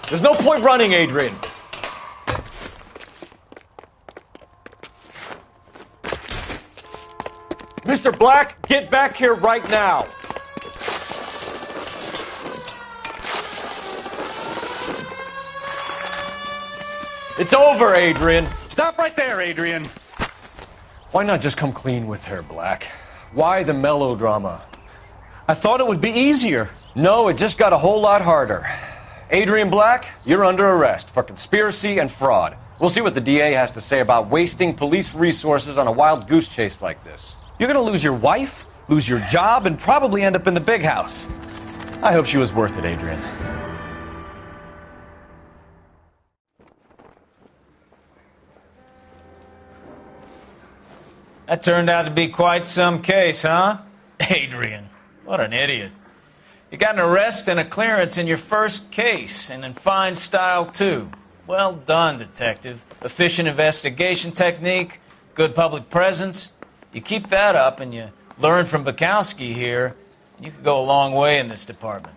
There's no point running, Adrian. Mr. Black, get back here right now. It's over, Adrian. Stop right there, Adrian. Why not just come clean with her, Black? Why the melodrama? I thought it would be easier. No, it just got a whole lot harder. Adrian Black, you're under arrest for conspiracy and fraud. We'll see what the DA has to say about wasting police resources on a wild goose chase like this. You're gonna lose your wife, lose your job, and probably end up in the big house. I hope she was worth it, Adrian. That turned out to be quite some case, huh? Adrian, what an idiot. You got an arrest and a clearance in your first case, and in fine style, too. Well done, detective. Efficient investigation technique, good public presence. You keep that up and you learn from Bukowski here, and you could go a long way in this department.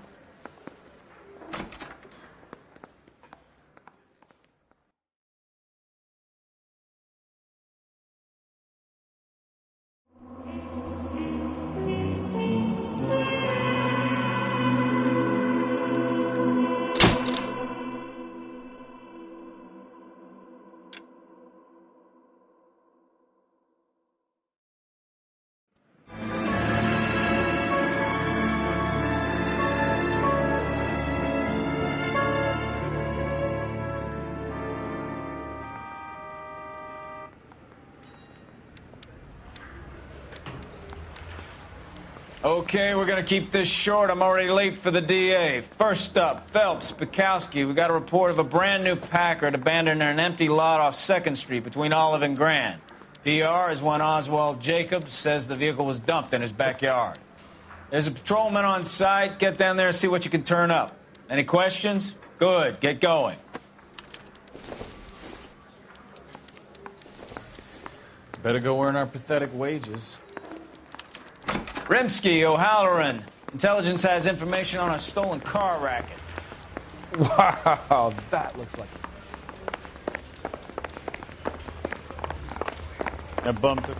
Okay, we're gonna keep this short. I'm already late for the DA. First up, Phelps, Bukowski. We got a report of a brand new Packard abandoned in an empty lot off 2nd Street between Olive and Grand. PR is one Oswald Jacobs says the vehicle was dumped in his backyard. There's a patrolman on site. Get down there and see what you can turn up. Any questions? Good, get going. Better go earn our pathetic wages. Rimsky, O'Halloran. Intelligence has information on a stolen car racket. Wow, that looks like I bumped it.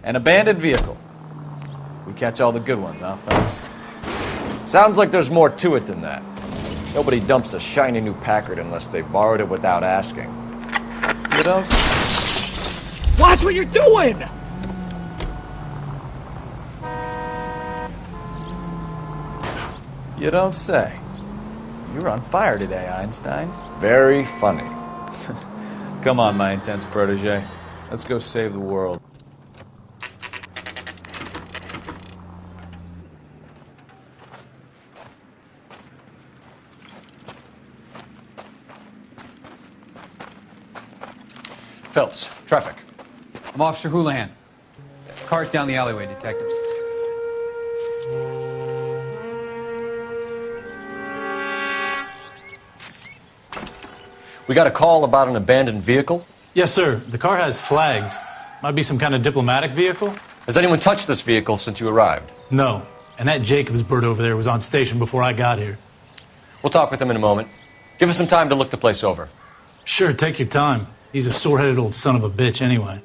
An abandoned vehicle. We catch all the good ones, huh, Phelps? Sounds like there's more to it than that. Nobody dumps a shiny new Packard unless they borrowed it without asking. You don't Watch what you're doing! You don't say. You're on fire today, Einstein. Very funny. Come on, my intense protege. Let's go save the world. Phelps, traffic. I'm Officer Houlihan. Car's down the alleyway, detectives. We got a call about an abandoned vehicle? Yes, sir. The car has flags. Might be some kind of diplomatic vehicle. Has anyone touched this vehicle since you arrived? No. And that Jacobs bird over there was on station before I got here. We'll talk with him in a moment. Give us some time to look the place over. Sure, take your time. He's a sore-headed old son of a bitch anyway.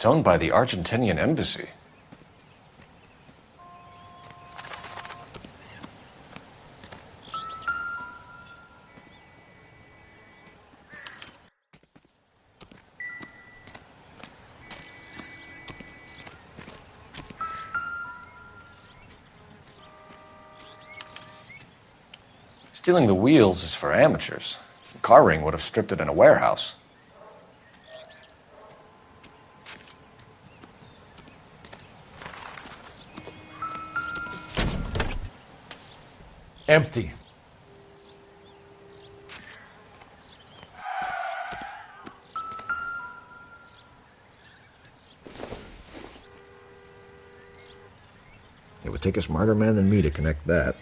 It's owned by the Argentinian embassy. Stealing the wheels is for amateurs. The car ring would have stripped it in a warehouse. Empty. It would take a smarter man than me to connect that.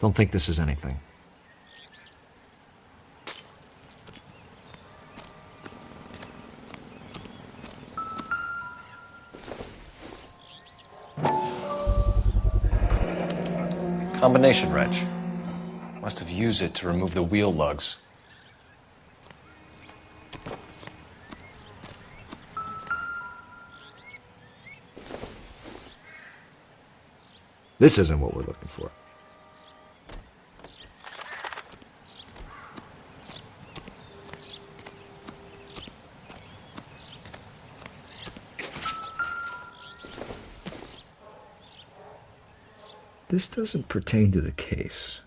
Don't think this is anything. Combination wrench. Must have used it to remove the wheel lugs. This isn't what we're looking for. This doesn't pertain to the case.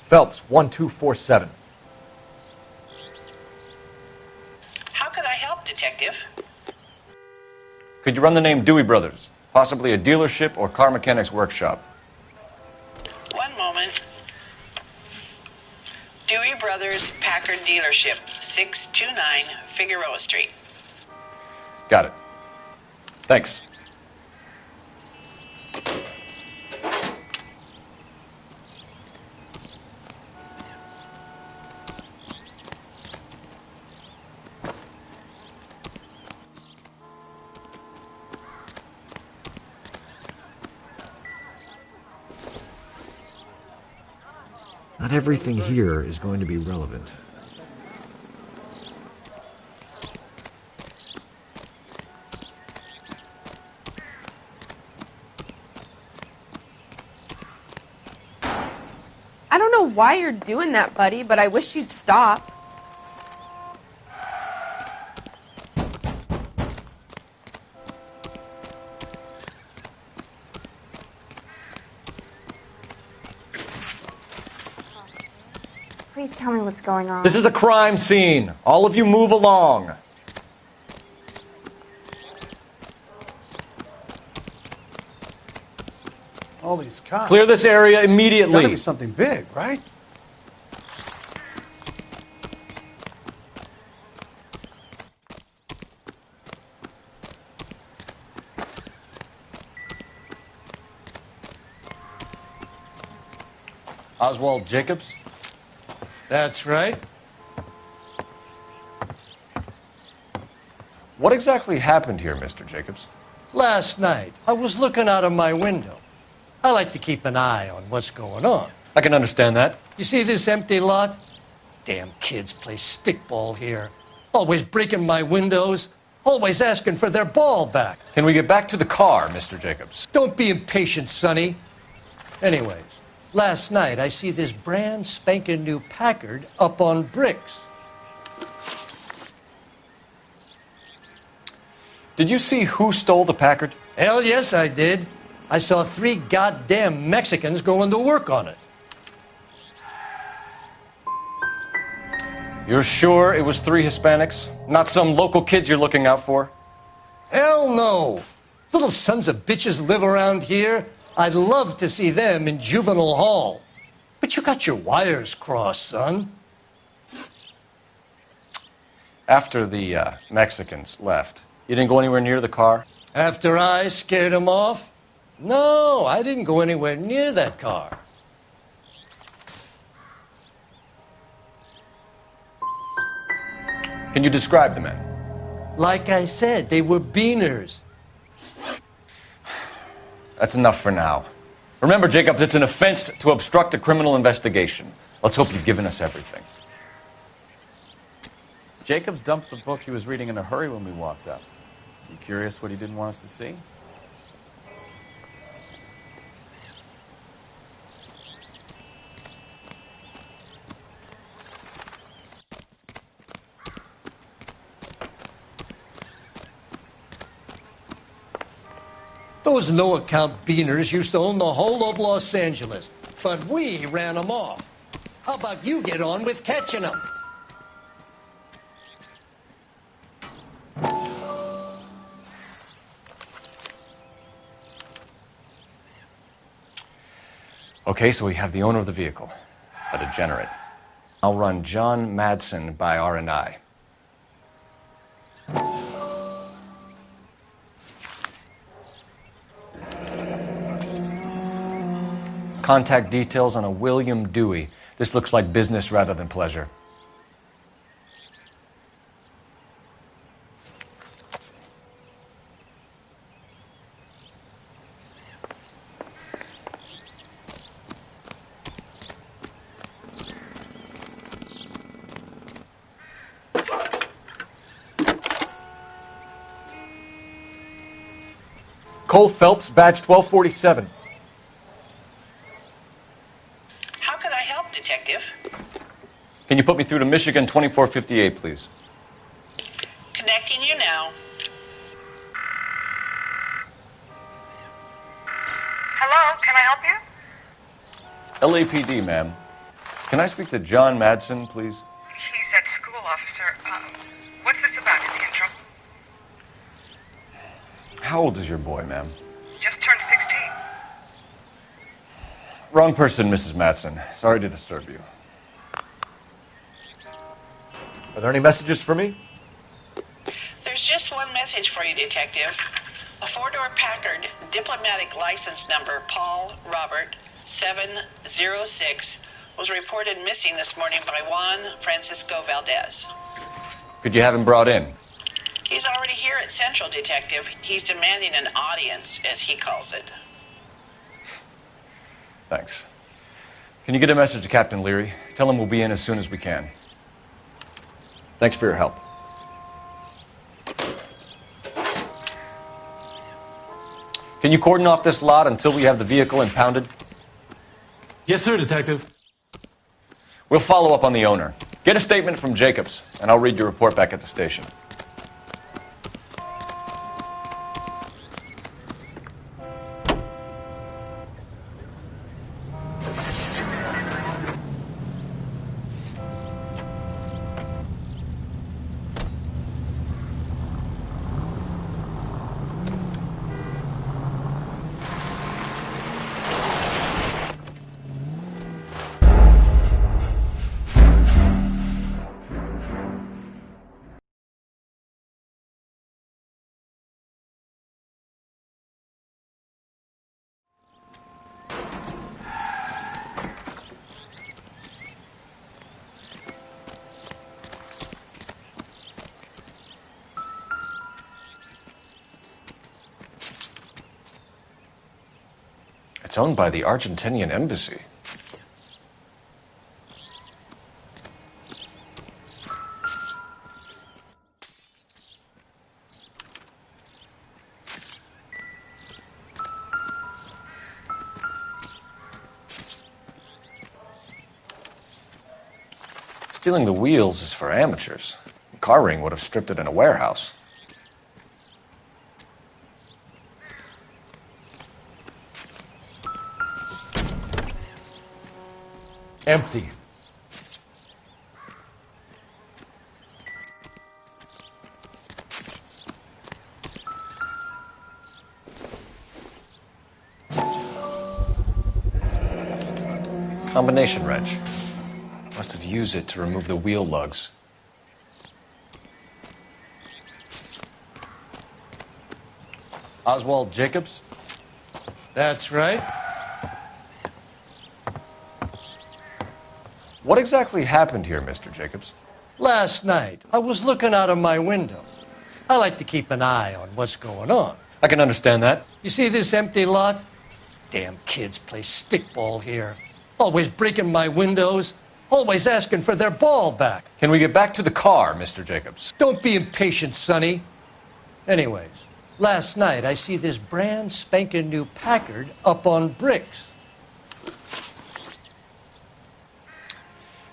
Phelps, 1247. How could I help, Detective? Could you run the name Dewey Brothers? Possibly a dealership or car mechanics workshop. One moment. Dewey Brothers Packard Dealership, 629 Figueroa Street. Got it. Thanks. Not everything here is going to be relevant. I don't know why you're doing that, buddy, but I wish you'd stop. Please tell me what's going on. This is a crime scene. All of you move along. All these cops. Clear this area immediately. Gotta be something big, right? Oswald Jacobs? That's right. What exactly happened here, Mr. Jacobs? Last night, I was looking out of my window. I like to keep an eye on what's going on. I can understand that. You see this empty lot? Damn kids play stickball here. Always breaking my windows. Always asking for their ball back. Can we get back to the car, Mr. Jacobs? Don't be impatient, Sonny. Anyways, last night I see this brand spanking new Packard up on bricks. Did you see who stole the Packard? Hell yes, I did. I saw 3 goddamn Mexicans going to work on it. You're sure it was 3 Hispanics? Not some local kids you're looking out for? Hell no. Little sons of bitches live around here. I'd love to see them in juvenile hall. But you got your wires crossed, son. After the Mexicans left, you didn't go anywhere near the car? After I scared them off? No, I didn't go anywhere near that car. Can you describe the men? Like I said, they were beaners. That's enough for now. Remember, Jacob, it's an offense to obstruct a criminal investigation. Let's hope you've given us everything. Jacobs dumped the book he was reading in a hurry when we walked up. You curious what he didn't want us to see? Those no-account beaners used to own the whole of Los Angeles, but we ran them off. How about you get on with catching them? Okay, so we have the owner of the vehicle, a degenerate. I'll run John Madsen by R&I. Contact details on a William Dewey. This looks like business rather than pleasure. Cole Phelps, badge 1247. How can I help, Detective? Can you put me through to Michigan 2458, please? Connecting you now. Hello, can I help you? LAPD, ma'am. Can I speak to John Madsen, please? He's at school, officer. What's this about? Is he in trouble? How old is your boy, ma'am? Just turned 16. Wrong person, Mrs. Madsen. Sorry to disturb you. Are there any messages for me? There's just one message for you, Detective. A four-door Packard, diplomatic license number Paul Robert 706, was reported missing this morning by Juan Francisco Valdez. Could you have him brought in? He's already here at Central, Detective. He's demanding an audience, as he calls it. Thanks. Can you get a message to Captain Leary? Tell him we'll be in as soon as we can. Thanks for your help. Can you cordon off this lot until we have the vehicle impounded? Yes, sir, Detective. We'll follow up on the owner. Get a statement from Jacobs, and I'll read your report back at the station. It's owned by the Argentinian embassy. Stealing the wheels is for amateurs. Car ring would have stripped it in a warehouse. Empty. Combination wrench. Must have used it to remove the wheel lugs. Oswald Jacobs? That's right. What exactly happened here, Mr. Jacobs? Last night, I was looking out of my window. I like to keep an eye on what's going on. I can understand that. You see this empty lot? Damn kids play stickball here. Always breaking my windows. Always asking for their ball back. Can we get back to the car, Mr. Jacobs? Don't be impatient, Sonny. Anyways, last night I see this brand spanking new Packard up on bricks.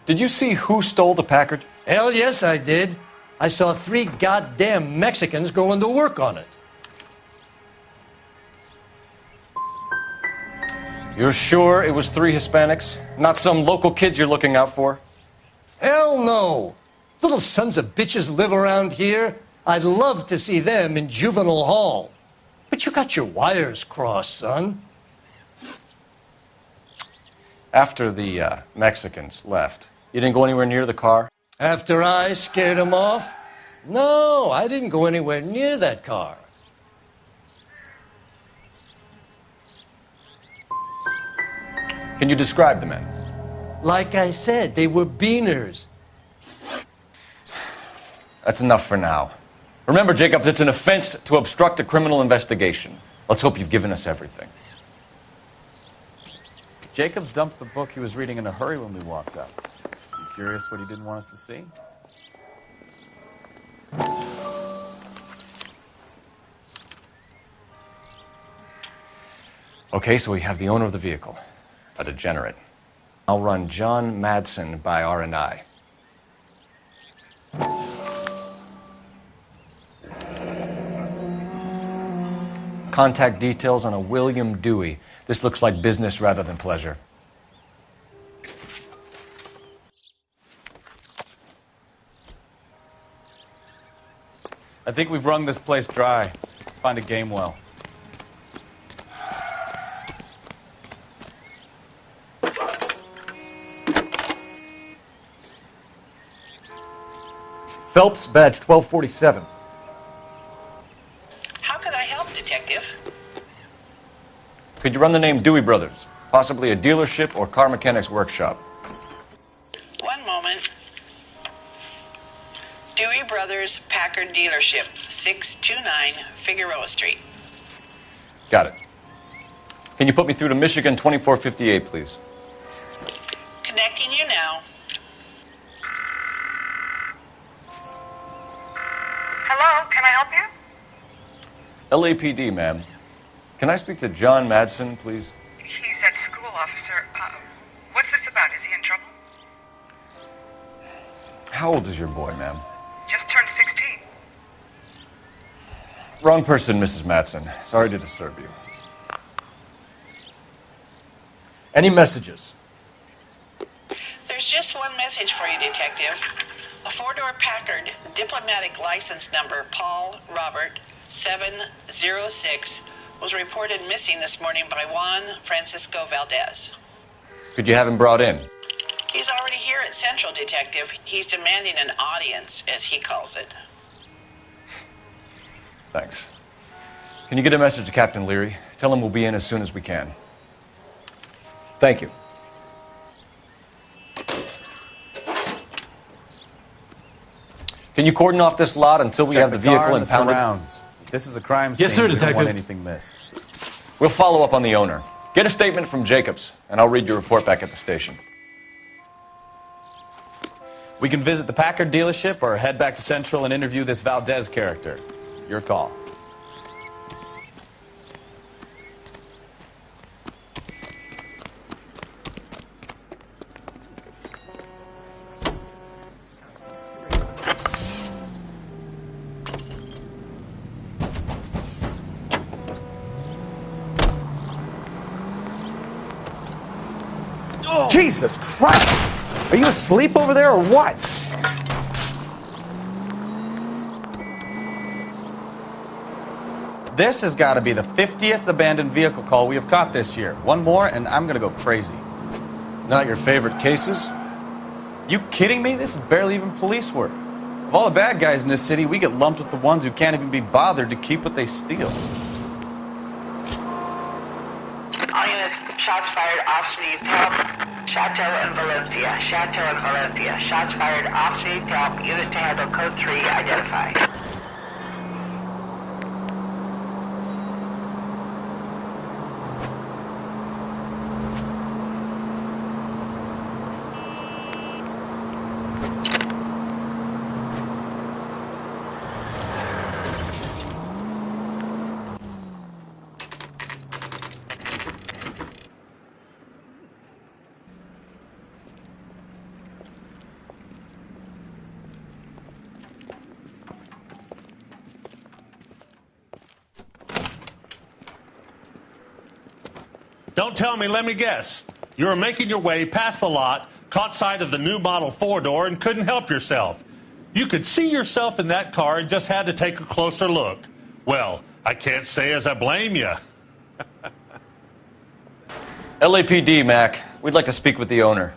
Did you see who stole the Packard? Hell yes, I did. I saw 3 goddamn Mexicans going to work on it. You're sure it was 3 Hispanics? Not some local kids you're looking out for? Hell no. Little sons of bitches live around here. I'd love to see them in juvenile hall. But you got your wires crossed, son. After the Mexicans left, you didn't go anywhere near the car? After I scared them off? No, I didn't go anywhere near that car. Can you describe the men? Like I said, they were beaners. That's enough for now. Remember, Jacob, it's an offense to obstruct a criminal investigation. Let's hope you've given us everything. Jacobs dumped the book he was reading in a hurry when we walked up. You curious what he didn't want us to see? Okay, so we have the owner of the vehicle, a degenerate. I'll run John Madsen by R&I. Contact details on a William Dewey. This looks like business rather than pleasure. I think we've wrung this place dry. Let's find a game well. Phelps, badge 1247. How could I help, Detective? Could you run the name Dewey Brothers? Possibly a dealership or car mechanics workshop. One moment. Dewey Brothers Packard Dealership, 629 Figueroa Street. Got it. Can you put me through to Michigan 2458, please? Connecting you now. Hello, can I help you? LAPD, ma'am. Can I speak to John Madsen, please? He's at school, officer. What's this about? Is he in trouble? How old is your boy, ma'am? Just turned 16. Wrong person, Mrs. Madsen. Sorry to disturb you. Any messages? There's just one message for you, Detective. A 4-door Packard, diplomatic license number Paul Robert 706, was reported missing this morning by Juan Francisco Valdez. Could you have him brought in? He's already here at Central, Detective. He's demanding an audience, as he calls it. Thanks. Can you get a message to Captain Leary? Tell him we'll be in as soon as we can. Thank you. Can you cordon off this lot until we have the vehicle impounded? Surrounds. This is a crime scene. Yes, sir, We don't Detective. want anything missed. We'll follow up on the owner. Get a statement from Jacobs, and I'll read your report back at the station. We can visit the Packard dealership or head back to Central and interview this Valdez character. Your call. Jesus Christ! Are you asleep over there or what? This has got to be the 50th abandoned vehicle call we have caught this year. One more, and I'm going to go crazy. Not your favorite cases? You kidding me? This is barely even police work. Of all the bad guys in this city, we get lumped with the ones who can't even be bothered to keep what they steal. All units, Shots fired. Officer needs help. Chateau and Valencia. Chateau and Valencia. Shots fired. Officer needs help. Unit to handle code 3 identified. Don't tell me, let me guess. You were making your way past the lot, caught sight of the new model 4-door, and couldn't help yourself. You could see yourself in that car and just had to take a closer look. Well, I can't say as I blame you. LAPD, Mac. We'd like to speak with the owner.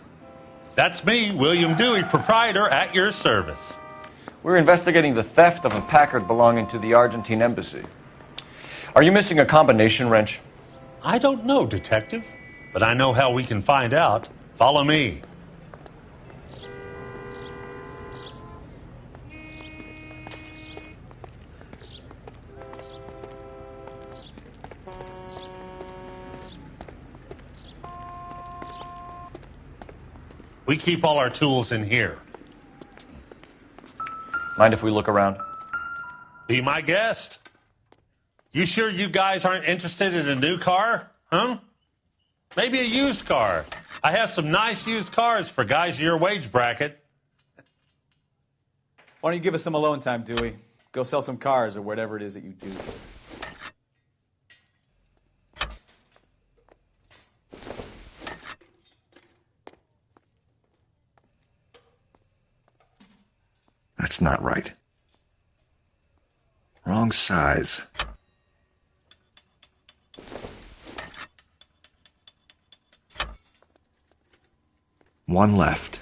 That's me, William Dewey, proprietor, at your service. We're investigating the theft of a Packard belonging to the Argentine embassy. Are you missing a combination wrench? I don't know, Detective, but I know how we can find out. Follow me. We keep all our tools in here. Mind if we look around? Be my guest. You sure you guys aren't interested in a new car? Huh? Maybe a used car. I have some nice used cars for guys in your wage bracket. Why don't you give us some alone time, Dewey? Go sell some cars or whatever it is that you do. That's not right. Wrong size. One left.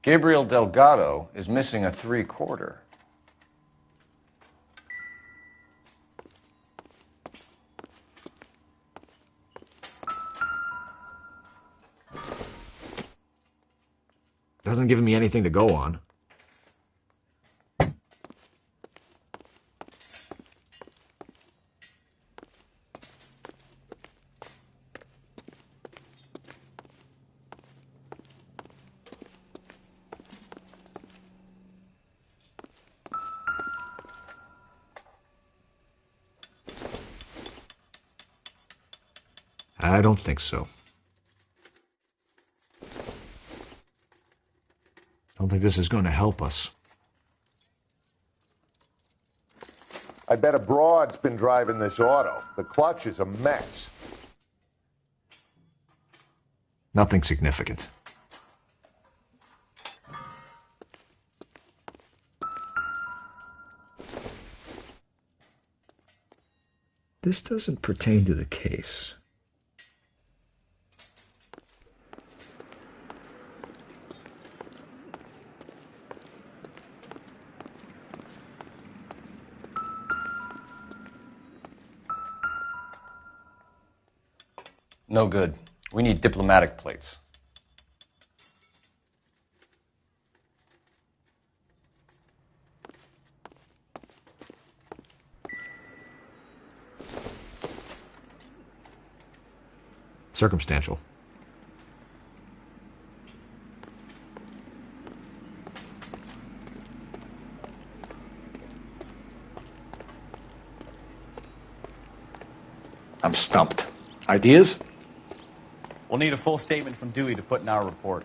Gabriel Delgado is missing a 3/4. Doesn't give me anything to go on. I don't think so. I don't think this is going to help us. I bet a broad's been driving this auto. The clutch is a mess. Nothing significant. This doesn't pertain to the case. No good. We need diplomatic plates. Circumstantial. I'm stumped. Ideas? We'll need a full statement from Dewey to put in our report.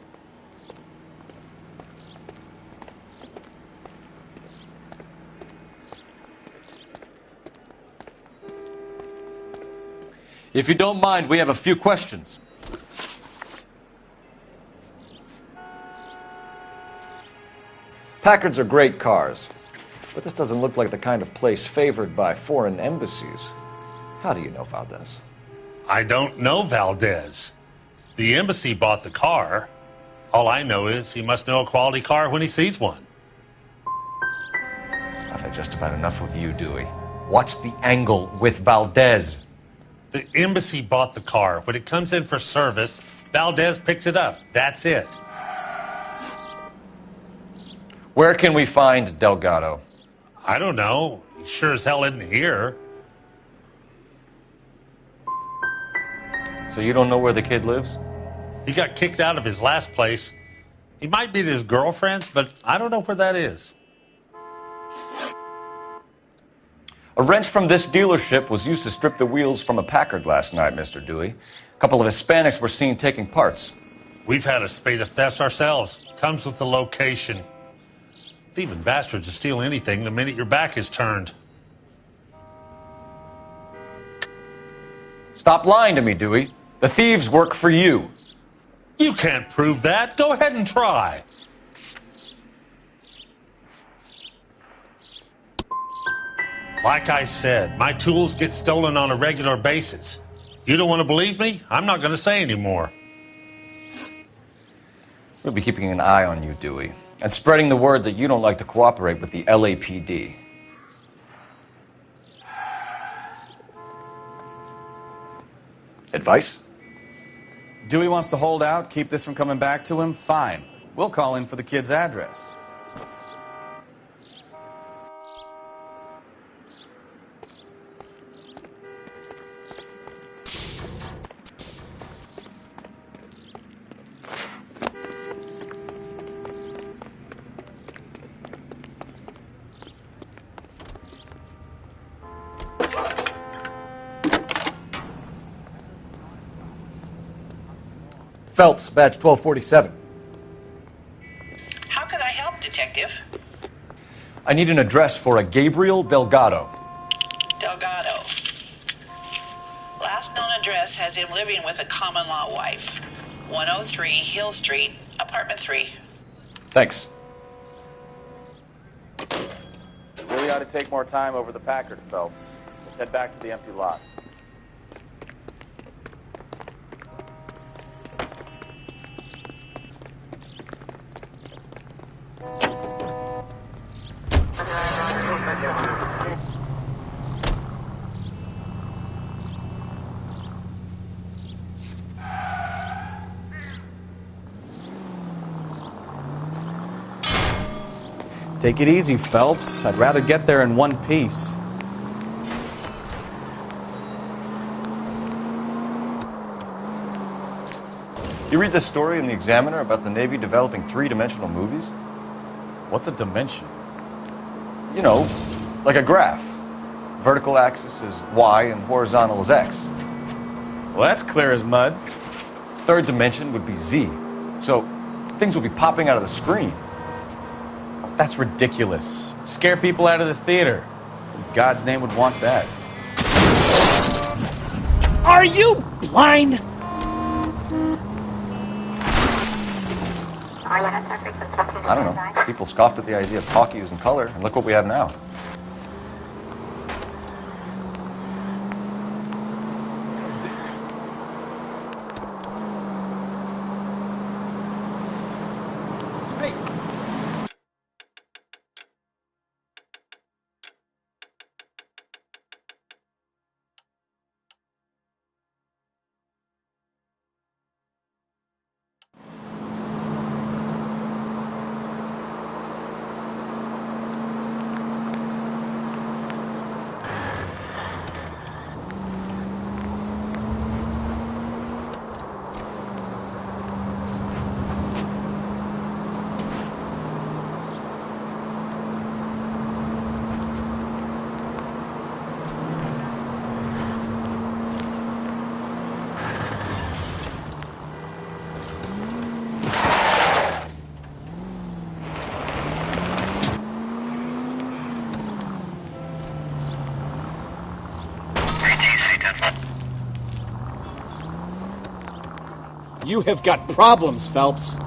If you don't mind, we have a few questions. Packards are great cars, but this doesn't look like the kind of place favored by foreign embassies. How do you know Valdez? I don't know Valdez. The embassy bought the car. All I know is he must know a quality car when he sees one. I've had just about enough of you, Dewey. What's the angle with Valdez? The embassy bought the car. When it comes in for service, Valdez picks it up. That's it. Where can we find Delgado? I don't know. He sure as hell isn't here. So you don't know where the kid lives? He got kicked out of his last place. He might be at his girlfriend's, but I don't know where that is. A wrench from this dealership was used to strip the wheels from a Packard last night, Mr. Dewey. A couple of Hispanics were seen taking parts. We've had a spate of thefts ourselves. Comes with the location. Thieving bastards to steal anything the minute your back is turned. Stop lying to me, Dewey. The thieves work for you. You can't prove that. Go ahead and try. Like I said, my tools get stolen on a regular basis. You don't want to believe me? I'm not going to say anymore. We'll be keeping an eye on you, Dewey, and spreading the word that you don't like to cooperate with the LAPD. Advice? Dewey wants to hold out, keep this from coming back to him? Fine. We'll call in for the kid's address. Phelps, badge 1247. How can I help, Detective? I need an address for a Gabriel Delgado. Delgado. Last known address has him living with a common-law wife. 103 Hill Street, apartment 3. Thanks. Really ought to take more time over the Packard, Phelps. Let's head back to the empty lot. Take it easy, Phelps. I'd rather get there in one piece. You read this story in the Examiner about the Navy developing three-dimensional movies? What's a dimension? You know, like a graph. Vertical axis is Y and horizontal is X. Well, that's clear as mud. Third dimension would be Z. So things would be popping out of the screen. That's ridiculous. Scare people out of the theater. In God's name would want that. Are you blind? I don't know. People scoffed at the idea of talk using color, and look what we have now. You have got problems, Phelps.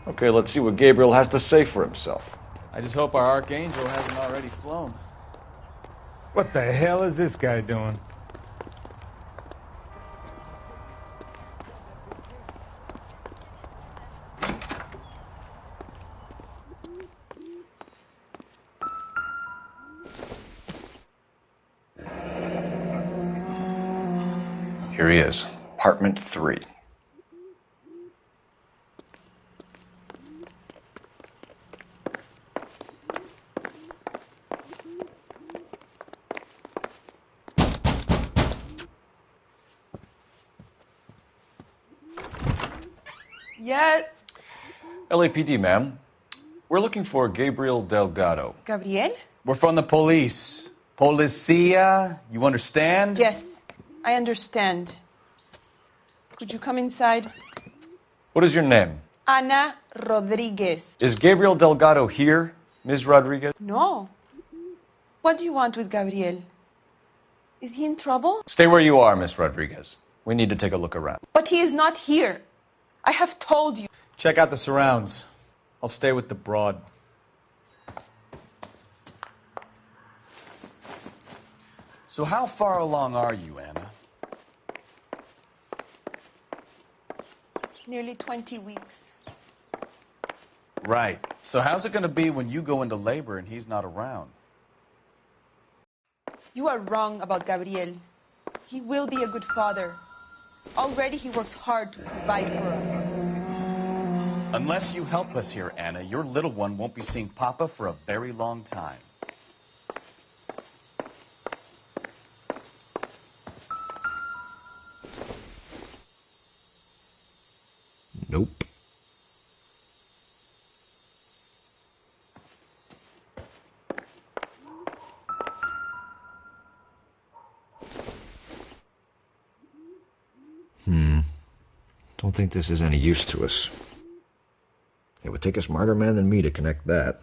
Okay, let's see what Gabriel has to say for himself. I just hope our Archangel hasn't already flown. What the hell is this guy doing? Here he is, apartment 3. Yeah. LAPD, ma'am. We're looking for Gabriel Delgado. Gabriel? We're from the police. Policia, you understand? Yes, I understand. Could you come inside? What is your name? Ana Rodriguez. Is Gabriel Delgado here, Ms. Rodriguez? No. What do you want with Gabriel? Is he in trouble? Stay where you are, Ms. Rodriguez. We need to take a look around. But he is not here. I have told you. Check out the surrounds. I'll stay with the broad. So how far along are you, Anna? Nearly 20 weeks. Right. So how's it going to be when you go into labor and he's not around? You are wrong about Gabriel. He will be a good father. Already he works hard to provide for us. Unless you help us here, Anna, your little one won't be seeing Papa for a very long time. Nope. Don't think this is any use to us. It would take a smarter man than me to connect that.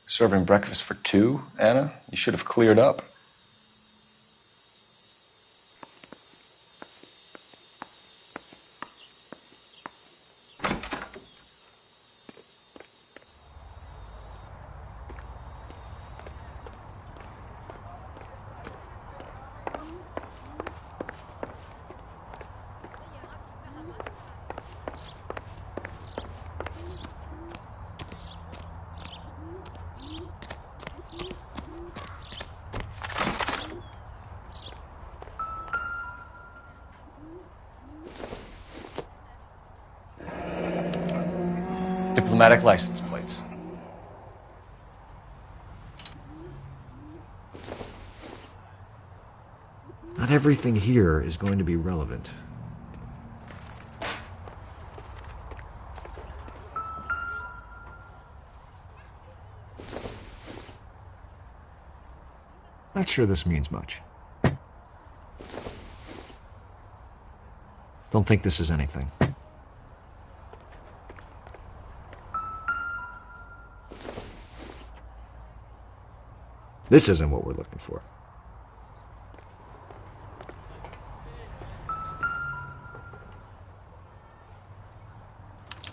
Serving breakfast for 2, Anna? You should have cleared up. Diplomatic license plates. Not everything here is going to be relevant. Not sure this means much. Don't think this is anything. This isn't what we're looking for.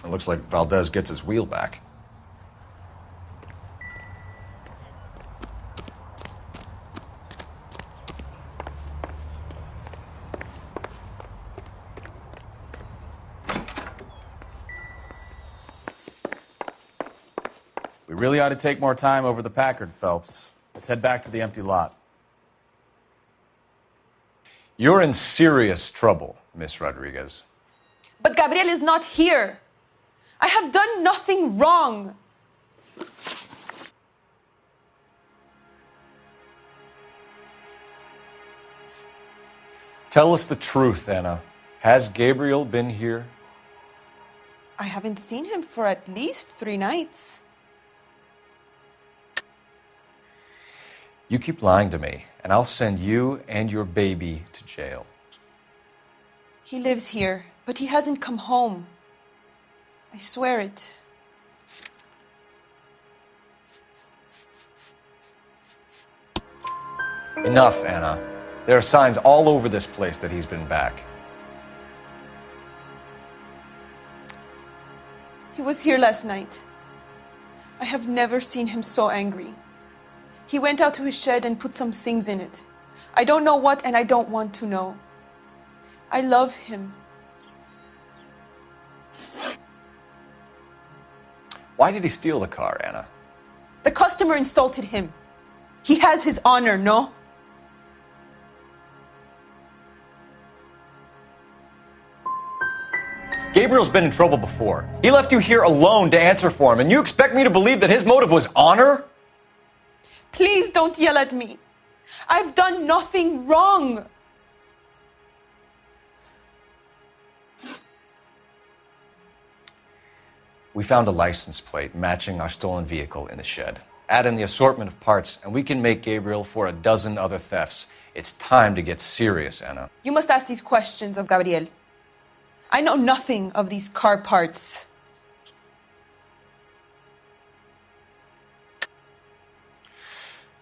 It looks like Valdez gets his wheel back. We really ought to take more time over the Packard, Phelps. Let's head back to the empty lot. You're in serious trouble, Miss Rodriguez. But Gabriel is not here. I have done nothing wrong. Tell us the truth, Anna. Has Gabriel been here? I haven't seen him for at least 3 nights. You keep lying to me, and I'll send you and your baby to jail. He lives here, but he hasn't come home. I swear it. Enough, Anna. There are signs all over this place that he's been back. He was here last night. I have never seen him so angry. He went out to his shed and put some things in it. I don't know what, and I don't want to know. I love him. Why did he steal the car, Anna? The customer insulted him. He has his honor, no? Gabriel's been in trouble before. He left you here alone to answer for him, and you expect me to believe that his motive was honor? Please don't yell at me. I've done nothing wrong. We found a license plate matching our stolen vehicle in the shed. Add in the assortment of parts, and we can make Gabriel for a dozen other thefts. It's time to get serious, Anna. You must ask these questions of Gabriel. I know nothing of these car parts.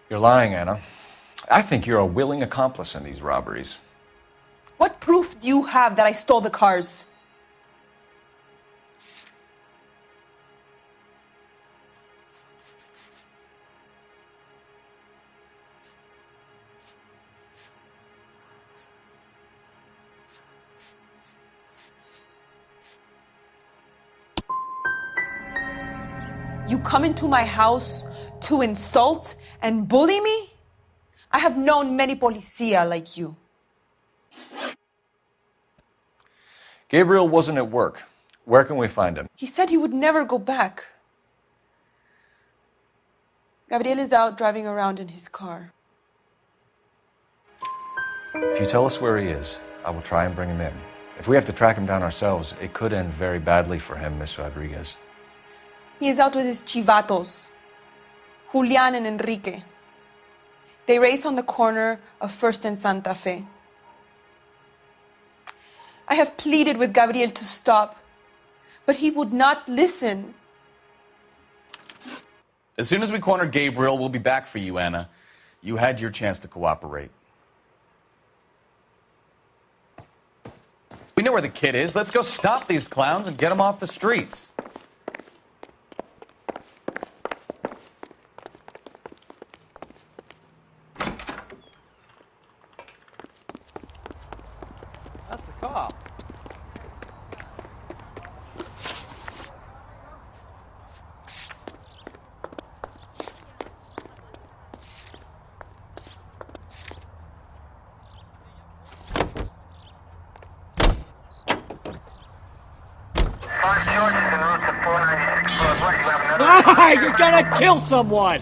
You're lying, Anna. I think you're a willing accomplice in these robberies. What proof do you have that I stole the cars? You come into my house to insult and bully me? I have known many policia like you. Gabriel wasn't at work. Where can we find him? He said he would never go back. Gabriel is out driving around in his car. If you tell us where he is, I will try and bring him in. If we have to track him down ourselves, it could end very badly for him, Miss Rodriguez. He is out with his chivatos, Julian and Enrique. They race on the corner of First and Santa Fe. I have pleaded with Gabriel to stop, but he would not listen. As soon as we corner Gabriel, we'll be back for you, Anna. You had your chance to cooperate. We know where the kid is. Let's go stop these clowns and get them off the streets. That's the cop. Ah, you're gonna kill someone!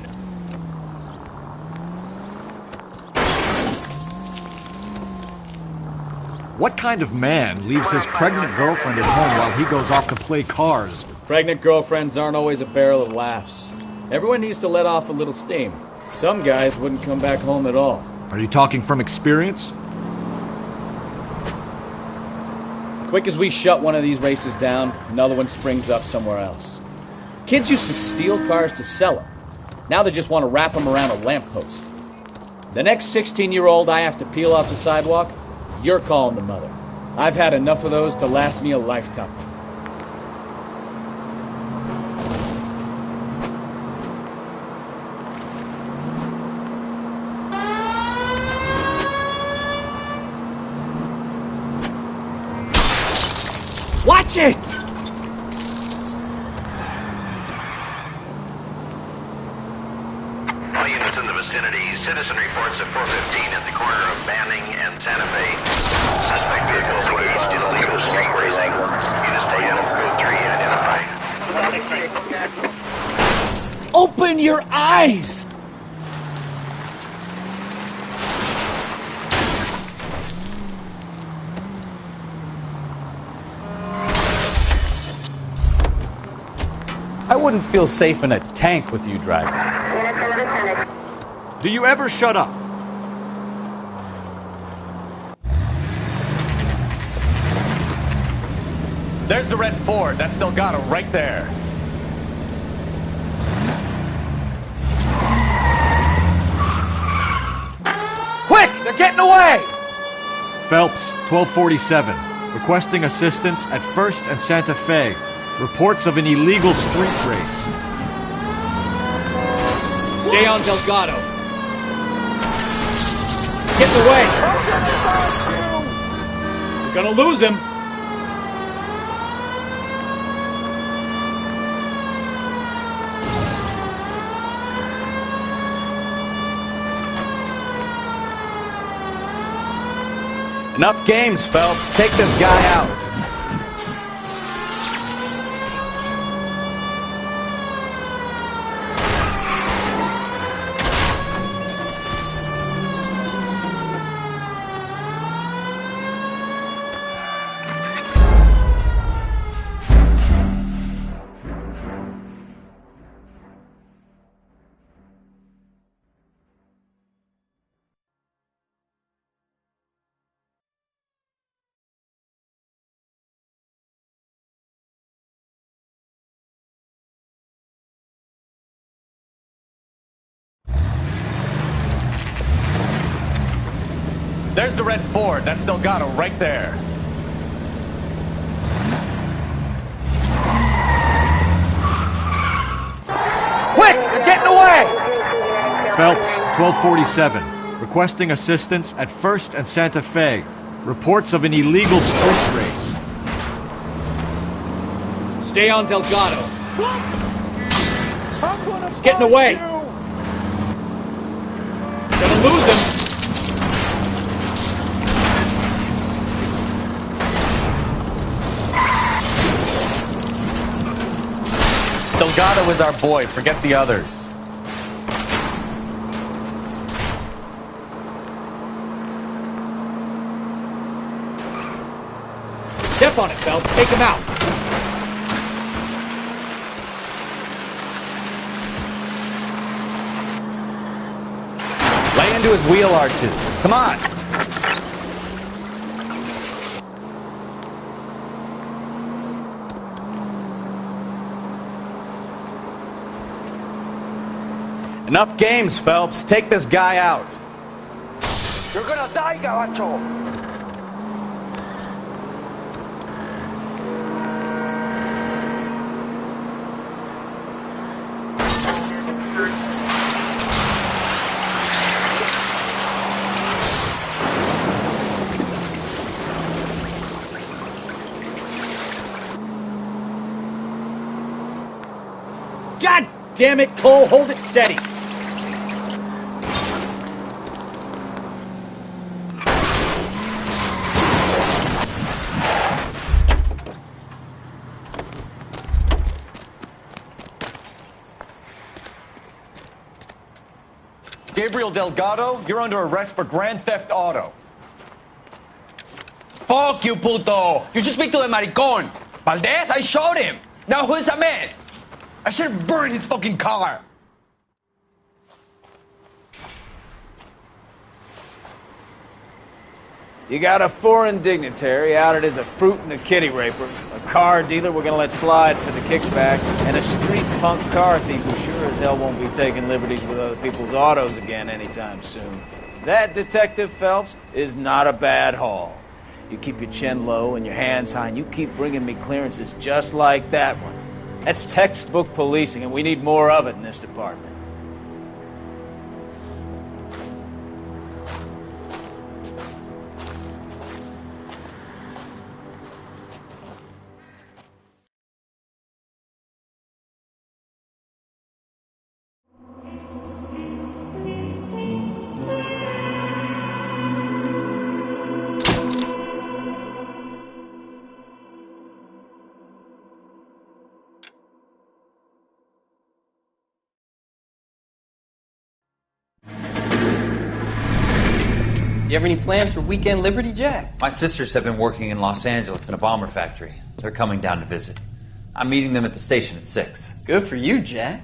What kind of man leaves his pregnant girlfriend at home while he goes off to play cars? Pregnant girlfriends aren't always a barrel of laughs. Everyone needs to let off a little steam. Some guys wouldn't come back home at all. Are you talking from experience? Quick as we shut one of these races down, another one springs up somewhere else. Kids used to steal cars to sell them. Now they just want to wrap them around a lamppost. The next 16-year-old I have to peel off the sidewalk, you're calling the mother. I've had enough of those to last me a lifetime. Watch it! All units in the vicinity. Citizen reports at 415 at the corner of Banning and Santa Fe. Suspect vehicles engaged in illegal street racing. Units stay out of code 3 identified. Open your eyes! I wouldn't feel safe in a tank with you driving. Do you ever shut up? There's the red Ford. That's Delgado right there. Quick! They're getting away! Phelps, 1247. Requesting assistance at First and Santa Fe. Reports of an illegal street race. Stay on Delgado. Get in the way! You're gonna lose him! Enough games, Phelps. Take this guy out. There's the red Ford. That's Delgado right there. Quick! They're getting away! Phelps, 1247. Requesting assistance at 1st and Santa Fe. Reports of an illegal street race. Stay on Delgado. He's getting away. Gonna lose him. Delgado is our boy. Forget the others. Step on it, Phelps. Take him out. Lay into his wheel arches. Come on. Enough games, Phelps. Take this guy out. You're gonna die, Gabacho! God damn it, Cole! Hold it steady! Gabriel Delgado, you're under arrest for grand theft auto. Fuck you, puto! You should speak to the maricón! Valdez, I shot him! Now who's a man? I should have burned his fucking car! You got a foreign dignitary outed as a fruit and a kitty raper, a car dealer we're gonna let slide for the kickbacks, and a street punk car thief who sure as hell won't be taking liberties with other people's autos again anytime soon. That, Detective Phelps, is not a bad haul. You keep your chin low and your hands high, and you keep bringing me clearances just like that one. That's textbook policing, and we need more of it in this department. You have any plans for Weekend Liberty, Jack? My sisters have been working in Los Angeles in a bomber factory. They're coming down to visit. I'm meeting them at the station at 6. Good for you, Jack.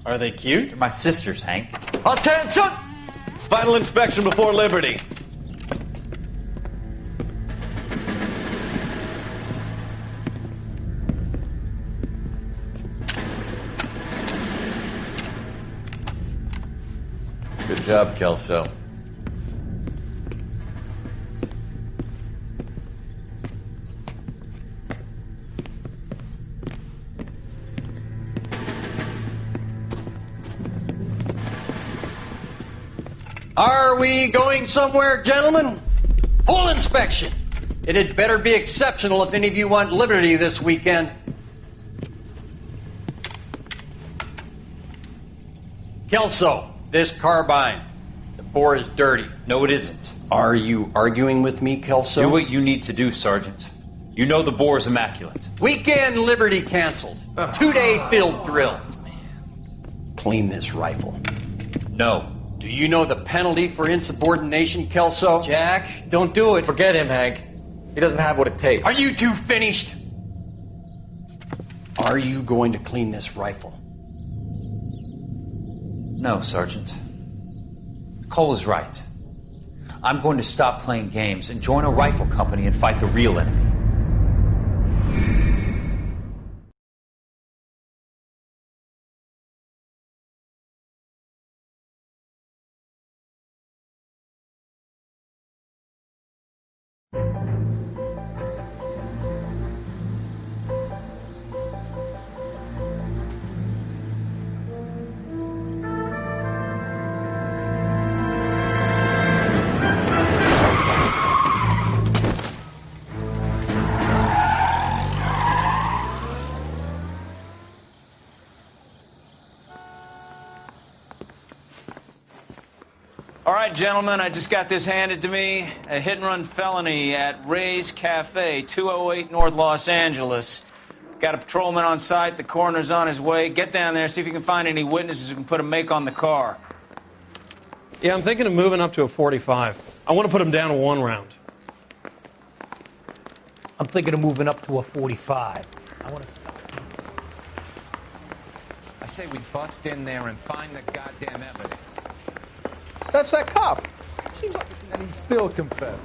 Are they cute? They're my sisters, Hank. Attention! Final inspection before Liberty. Good job, Kelso. Are we going somewhere, gentlemen? Full inspection. It had better be exceptional if any of you want liberty this weekend. Kelso, this carbine. The bore is dirty. No, it isn't. Are you arguing with me, Kelso? Do what you need to do, Sergeant. You know the bore is immaculate. Weekend liberty canceled. 2-day field drill. Clean this rifle. No. Do you know the penalty for insubordination, Kelso? Jack, don't do it. Forget him, Hank. He doesn't have what it takes. Are you two finished? Are you going to clean this rifle? No, Sergeant. Cole is right. I'm going to stop playing games and join a rifle company and fight the real enemy. All right, gentlemen, I just got this handed to me. A hit-and-run felony at Ray's Cafe, 208 North Los Angeles. Got a patrolman on site. The coroner's on his way. Get down there, see if you can find any witnesses who can put a make on the car. Yeah, I'm thinking of moving up to a 45. I want to put him down to 1 round. I'm thinking of moving up to a 45. I want to stop. I say we bust in there and find the goddamn evidence. That's that cop. Seems like... And he still confessed.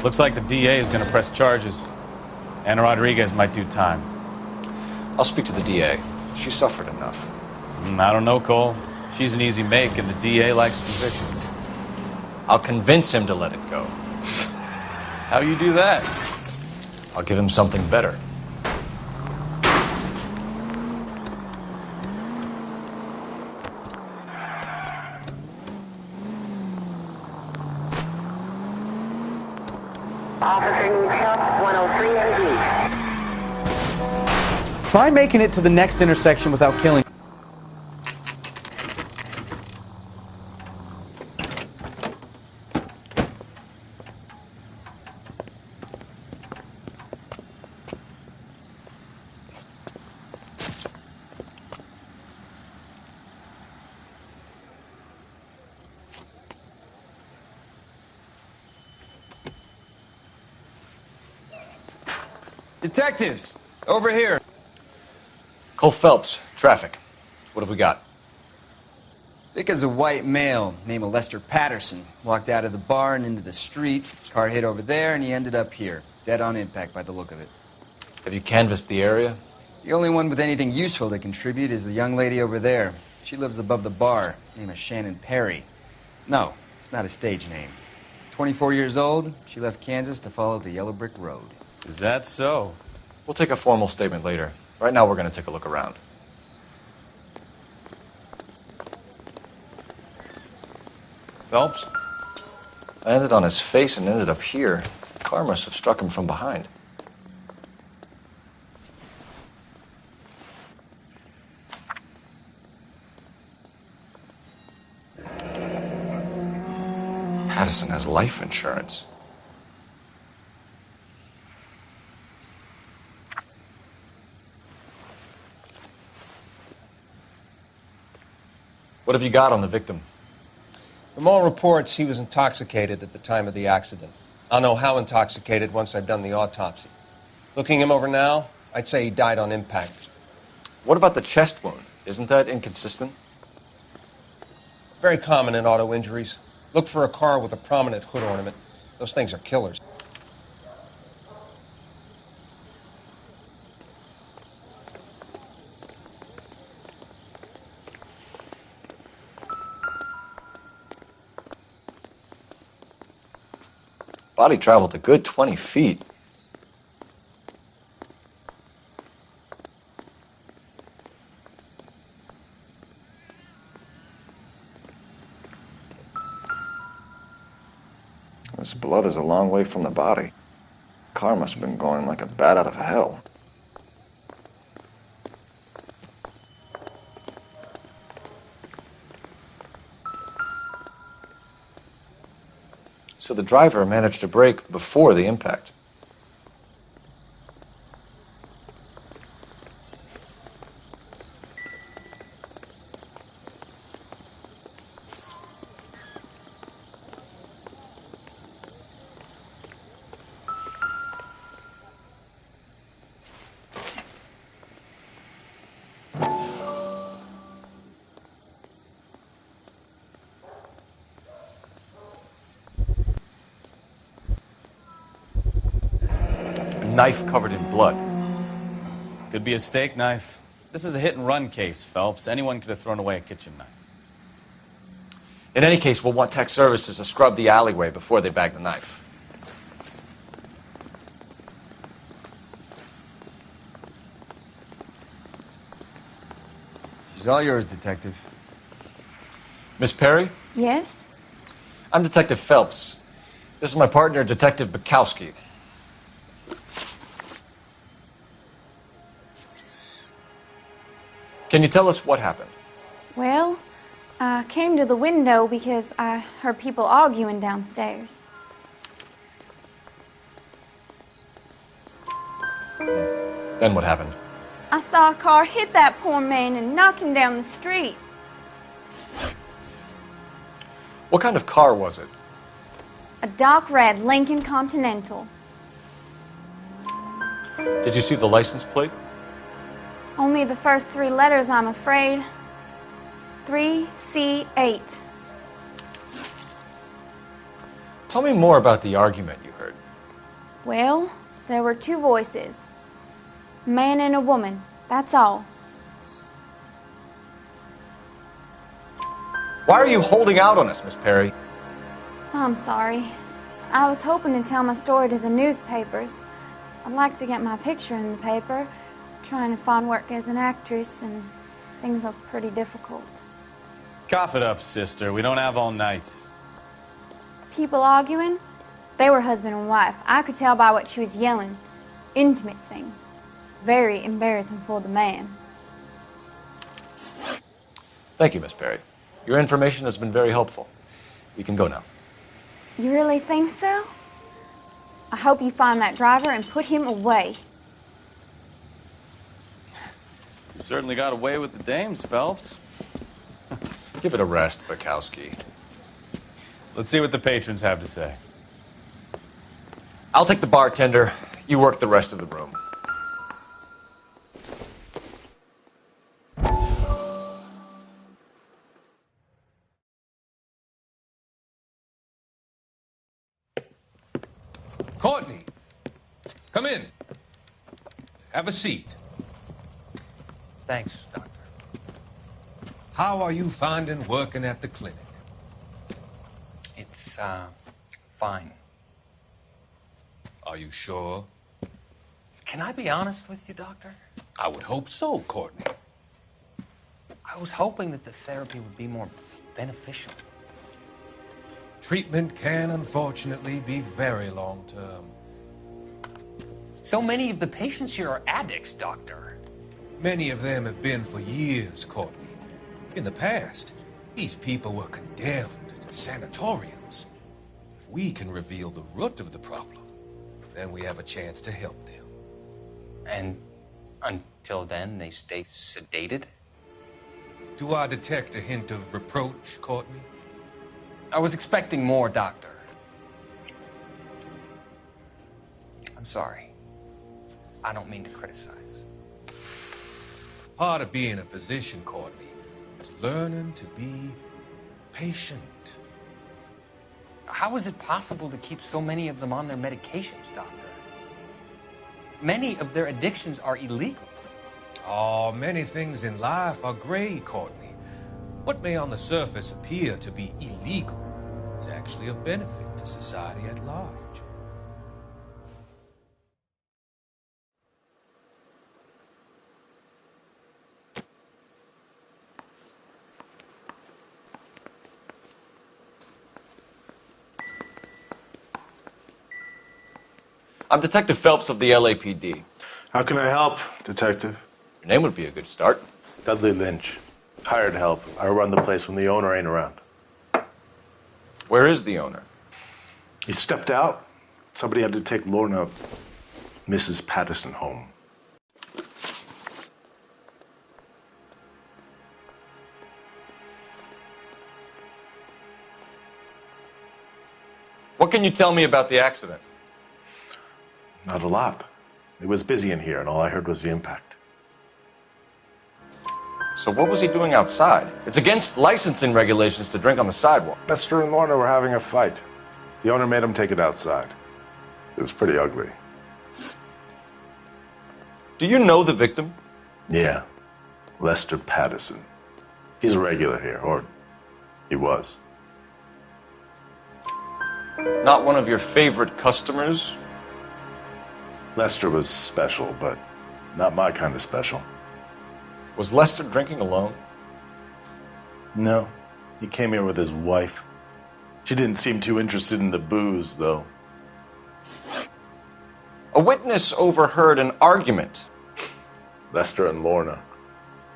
Looks like the DA is going to press charges. Anna Rodriguez might do time. I'll speak to the DA. She suffered enough. I don't know, Cole. She's an easy make, and the DA likes convictions. I'll convince him to let it go. How you do that? I'll give him something better. Officer Help 103 AD. Try making it to the next intersection without killing. Detectives, over here. Cole Phelps, traffic. What have we got? Vic is a white male named Lester Patterson. Walked out of the bar and into the street. Car hit over there, and he ended up here. Dead on impact by the look of it. Have you canvassed the area? The only one with anything useful to contribute is the young lady over there. She lives above the bar. Name is Shannon Perry. No, it's not a stage name. 24 years old, she left Kansas to follow the Yellow Brick Road. Is that so? We'll take a formal statement later. Right now, we're going to take a look around. Phelps? I landed on his face and ended up here. The car must have struck him from behind. Patterson has life insurance. What have you got on the victim? From all reports, he was intoxicated at the time of the accident. I'll know how intoxicated once I've done the autopsy. Looking him over now, I'd say he died on impact. What about the chest wound? Isn't that inconsistent? Very common in auto injuries. Look for a car with a prominent hood ornament. Those things are killers. Body traveled a good 20 feet. This blood is a long way from the body. Car must have been going like a bat out of hell. So the driver managed to brake before the impact. Knife covered in blood. Could be a steak knife. This is a hit-and-run case, Phelps. Anyone could have thrown away a kitchen knife. In any case, we'll want tech services to scrub the alleyway before they bag the knife. She's all yours, Detective. Miss Perry? Yes? I'm Detective Phelps. This is my partner, Detective Bukowski. Can you tell us what happened? Well, I came to the window because I heard people arguing downstairs. Then what happened? I saw a car hit that poor man and knock him down the street. What kind of car was it? A dark red Lincoln Continental. Did you see the license plate? Only the first 3 letters, I'm afraid. 3C8. Tell me more about the argument you heard. Well, there were 2 voices. A man and a woman, that's all. Why are you holding out on us, Miss Perry? I'm sorry. I was hoping to tell my story to the newspapers. I'd like to get my picture in the paper. Trying to find work as an actress, and things are pretty difficult. Cough it up, sister. We don't have all night. People arguing? They were husband and wife. I could tell by what she was yelling. Intimate things. Very embarrassing for the man. Thank you, Miss Perry. Your information has been very helpful. You can go now. You really think so? I hope you find that driver and put him away. You certainly got away with the dames, Phelps. Give it a rest, Bukowski. Let's see what the patrons have to say. I'll take the bartender. You work the rest of the room. Courtney, come in. Have a seat. Thanks, Doctor. How are you finding working at the clinic? It's, fine. Are you sure? Can I be honest with you, Doctor? I would hope so, Courtney. I was hoping that the therapy would be more beneficial. Treatment can, unfortunately, be very long-term. So many of the patients here are addicts, Doctor. Many of them have been for years, Courtney. In the past, these people were condemned to sanatoriums. If we can reveal the root of the problem, then we have a chance to help them. And until then, they stay sedated? Do I detect a hint of reproach, Courtney? I was expecting more, Doctor. I'm sorry. I don't mean to criticize. Part of being a physician, Courtney, is learning to be patient. How is it possible to keep so many of them on their medications, Doctor? Many of their addictions are illegal. Oh, many things in life are gray, Courtney. What may on the surface appear to be illegal is actually of benefit to society at large. I'm Detective Phelps of the LAPD. How can I help, Detective? Your name would be a good start. Dudley Lynch. Hired help. I run the place when the owner ain't around. Where is the owner? He stepped out. Somebody had to take Lorna, Mrs. Patterson, home. What can you tell me about the accident? Not a lot. It was busy in here, and all I heard was the impact. So what was he doing outside? It's against licensing regulations to drink on the sidewalk. Lester and Lorna were having a fight. The owner made him take it outside. It was pretty ugly. Do you know the victim? Yeah. Lester Patterson. He's a regular here, or he was. Not one of your favorite customers? Lester was special, but not my kind of special. Was Lester drinking alone? No. He came here with his wife. She didn't seem too interested in the booze, though. A witness overheard an argument. Lester and Lorna.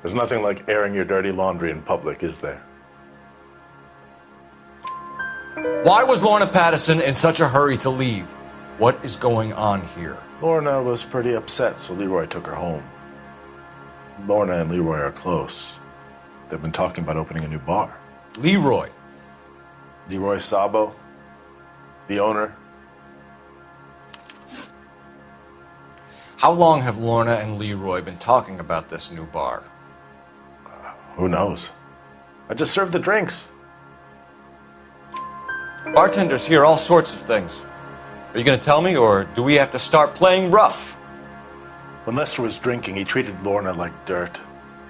There's nothing like airing your dirty laundry in public, is there? Why was Lorna Patterson in such a hurry to leave? What is going on here? Lorna was pretty upset, so Leroy took her home. Lorna and Leroy are close. They've been talking about opening a new bar. Leroy? Leroy Sabo, the owner. How long have Lorna and Leroy been talking about this new bar? Who knows? I just served the drinks. Bartenders hear all sorts of things. Are you going to tell me, or do we have to start playing rough? When Lester was drinking, he treated Lorna like dirt.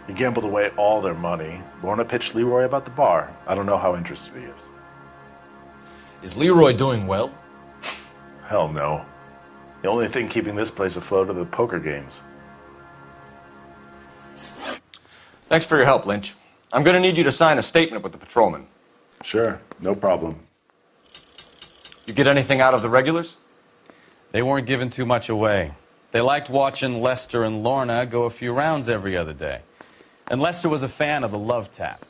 He gambled away all their money. Lorna pitched Leroy about the bar. I don't know how interested he is. Is Leroy doing well? Hell no. The only thing keeping this place afloat are the poker games. Thanks for your help, Lynch. I'm going to need you to sign a statement with the patrolman. Sure, no problem. You get anything out of the regulars? They weren't giving too much away. They liked watching Lester and Lorna go a few rounds every other day. And Lester was a fan of the love tap.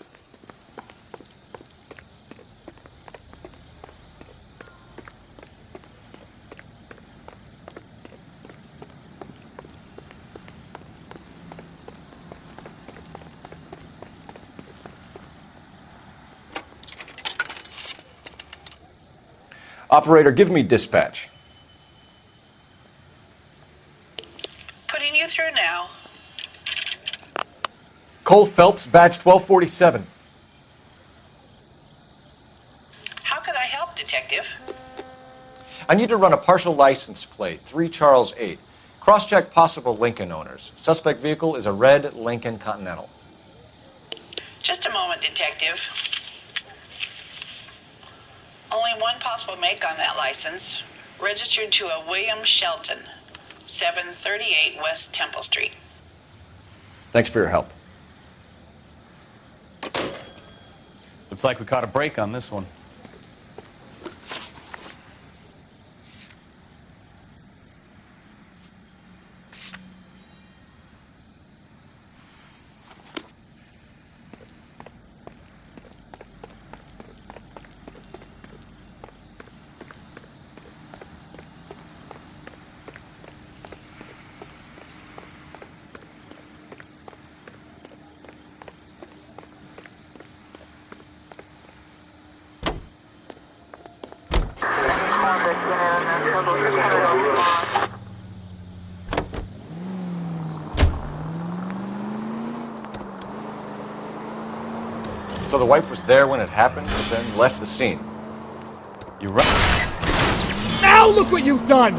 Operator, give me dispatch. Putting you through now. Cole Phelps, badge 1247. How could I help, Detective? I need to run a partial license plate, 3 Charles 8. Cross-check possible Lincoln owners. Suspect vehicle is a red Lincoln Continental. Just a moment, Detective. Only one possible make on that license. Registered to a William Shelton, 738 West Temple Street. Thanks for your help. Looks like we caught a break on this one. So the wife was there when it happened, but then left the scene. You're right. Now look what you've done!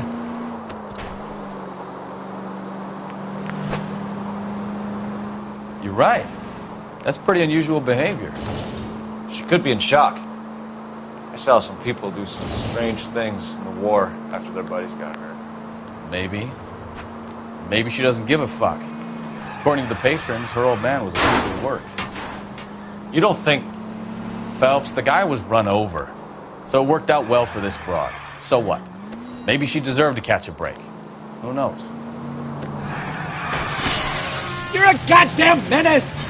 You're right. That's pretty unusual behavior. She could be in shock. I saw some people do some strange things in the war after their buddies got hurt. Maybe. Maybe she doesn't give a fuck. According to the patrons, her old man was a piece of work. You don't think... Phelps, the guy was run over. So it worked out well for this broad. So what? Maybe she deserved to catch a break. Who knows? You're a goddamn menace!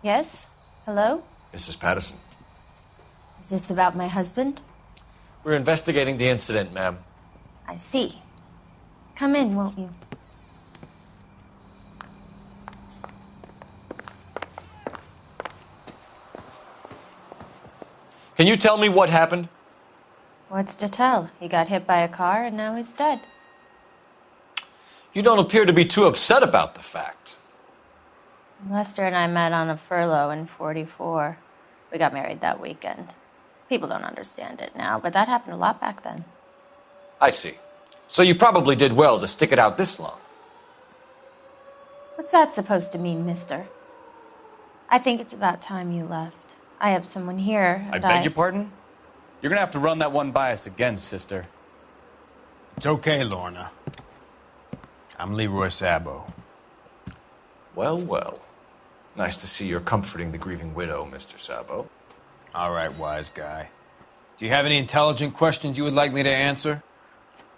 Yes? Hello? Mrs. Patterson. Is this about my husband? We're investigating the incident, ma'am. I see. Come in, won't you? Can you tell me what happened? What's to tell? He got hit by a car and now he's dead. You don't appear to be too upset about the fact. Lester and I met on a furlough in '44. We got married that weekend. People don't understand it now, but that happened a lot back then. I see. So you probably did well to stick it out this long. What's that supposed to mean, mister? I think it's about time you left. I have someone here, I and beg your pardon? You're gonna have to run that one by us again, sister. It's okay, Lorna. I'm Leroy Sabo. Well, well. Nice to see you're comforting the grieving widow, Mr. Sabo. All right, wise guy. Do you have any intelligent questions you would like me to answer?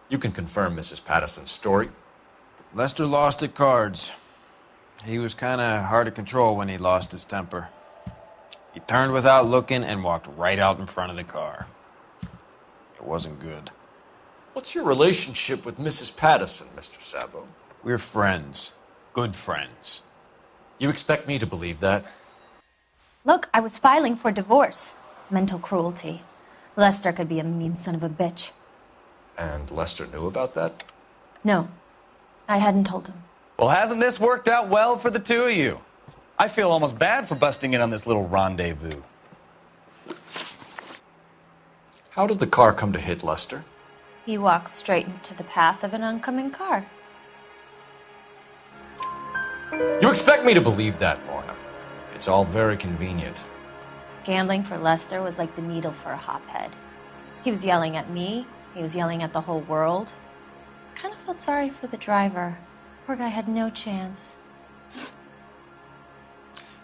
You can confirm Mrs. Patterson's story. Lester lost at cards. He was kind of hard to control when he lost his temper. He turned without looking and walked right out in front of the car. It wasn't good. What's your relationship with Mrs. Patterson, Mr. Sabo? We're friends. Good friends. You expect me to believe that? Look, I was filing for divorce. Mental cruelty. Lester could be a mean son of a bitch. And Lester knew about that? No, I hadn't told him. Well, hasn't this worked out well for the two of you? I feel almost bad for busting in on this little rendezvous. How did the car come to hit Lester? He walked straight into the path of an oncoming car. You expect me to believe that, Lorna? It's all very convenient. Gambling for Lester was like the needle for a hophead. He was yelling at me. He was yelling at the whole world. I kind of felt sorry for the driver. Poor guy had no chance.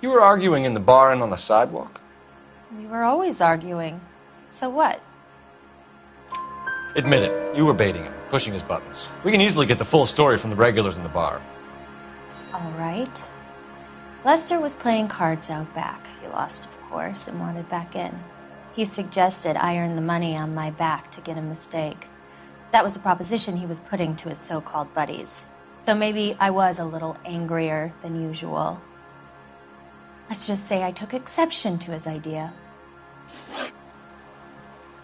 You were arguing in the bar and on the sidewalk? We were always arguing. So what? Admit it. You were baiting him, pushing his buttons. We can easily get the full story from the regulars in the bar. All right. Lester was playing cards out back. He lost, of course, and wanted back in. He suggested I earn the money on my back to get a mistake. That was the proposition he was putting to his so-called buddies. So maybe I was a little angrier than usual. Let's just say I took exception to his idea.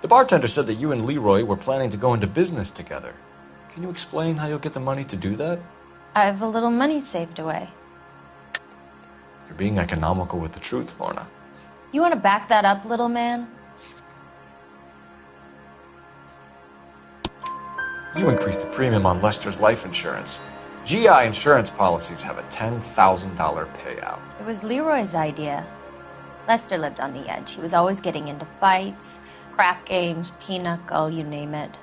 The bartender said that you and Leroy were planning to go into business together. Can you explain how you'll get the money to do that? I have a little money saved away. You're being economical with the truth, Lorna. You want to back that up, little man? You increased the premium on Lester's life insurance. GI insurance policies have a $10,000 payout. It was Leroy's idea. Lester lived on the edge. He was always getting into fights, crap games, pinochle, you name it.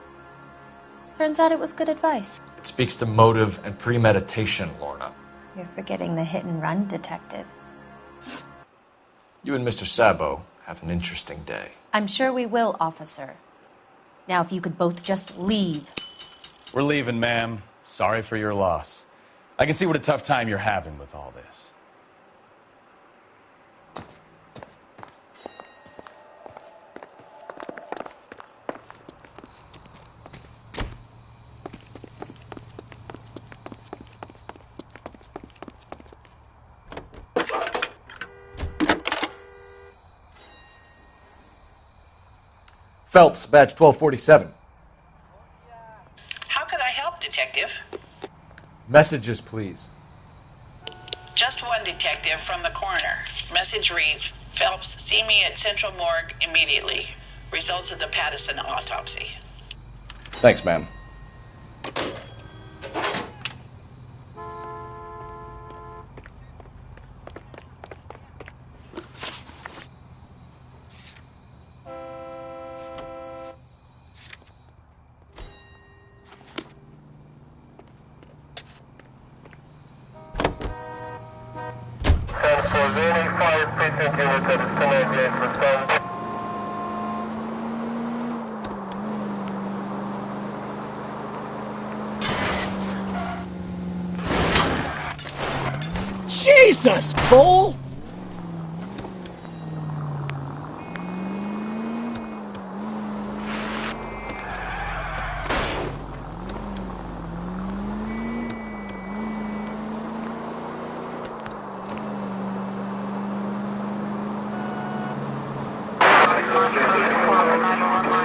Turns out it was good advice. It speaks to motive and premeditation, Lorna. You're forgetting the hit-and-run detective. You and Mr. Sabo have an interesting day. I'm sure we will, officer. Now, if you could both just leave. We're leaving, ma'am. Sorry for your loss. I can see what a tough time you're having with all this. Phelps, badge 1247. How can I help, Detective? Messages, please. Just one detective from the coroner. Message reads, Phelps, see me at Central Morgue immediately. Results of the Patterson autopsy. Thanks, ma'am. Jesus, Cole!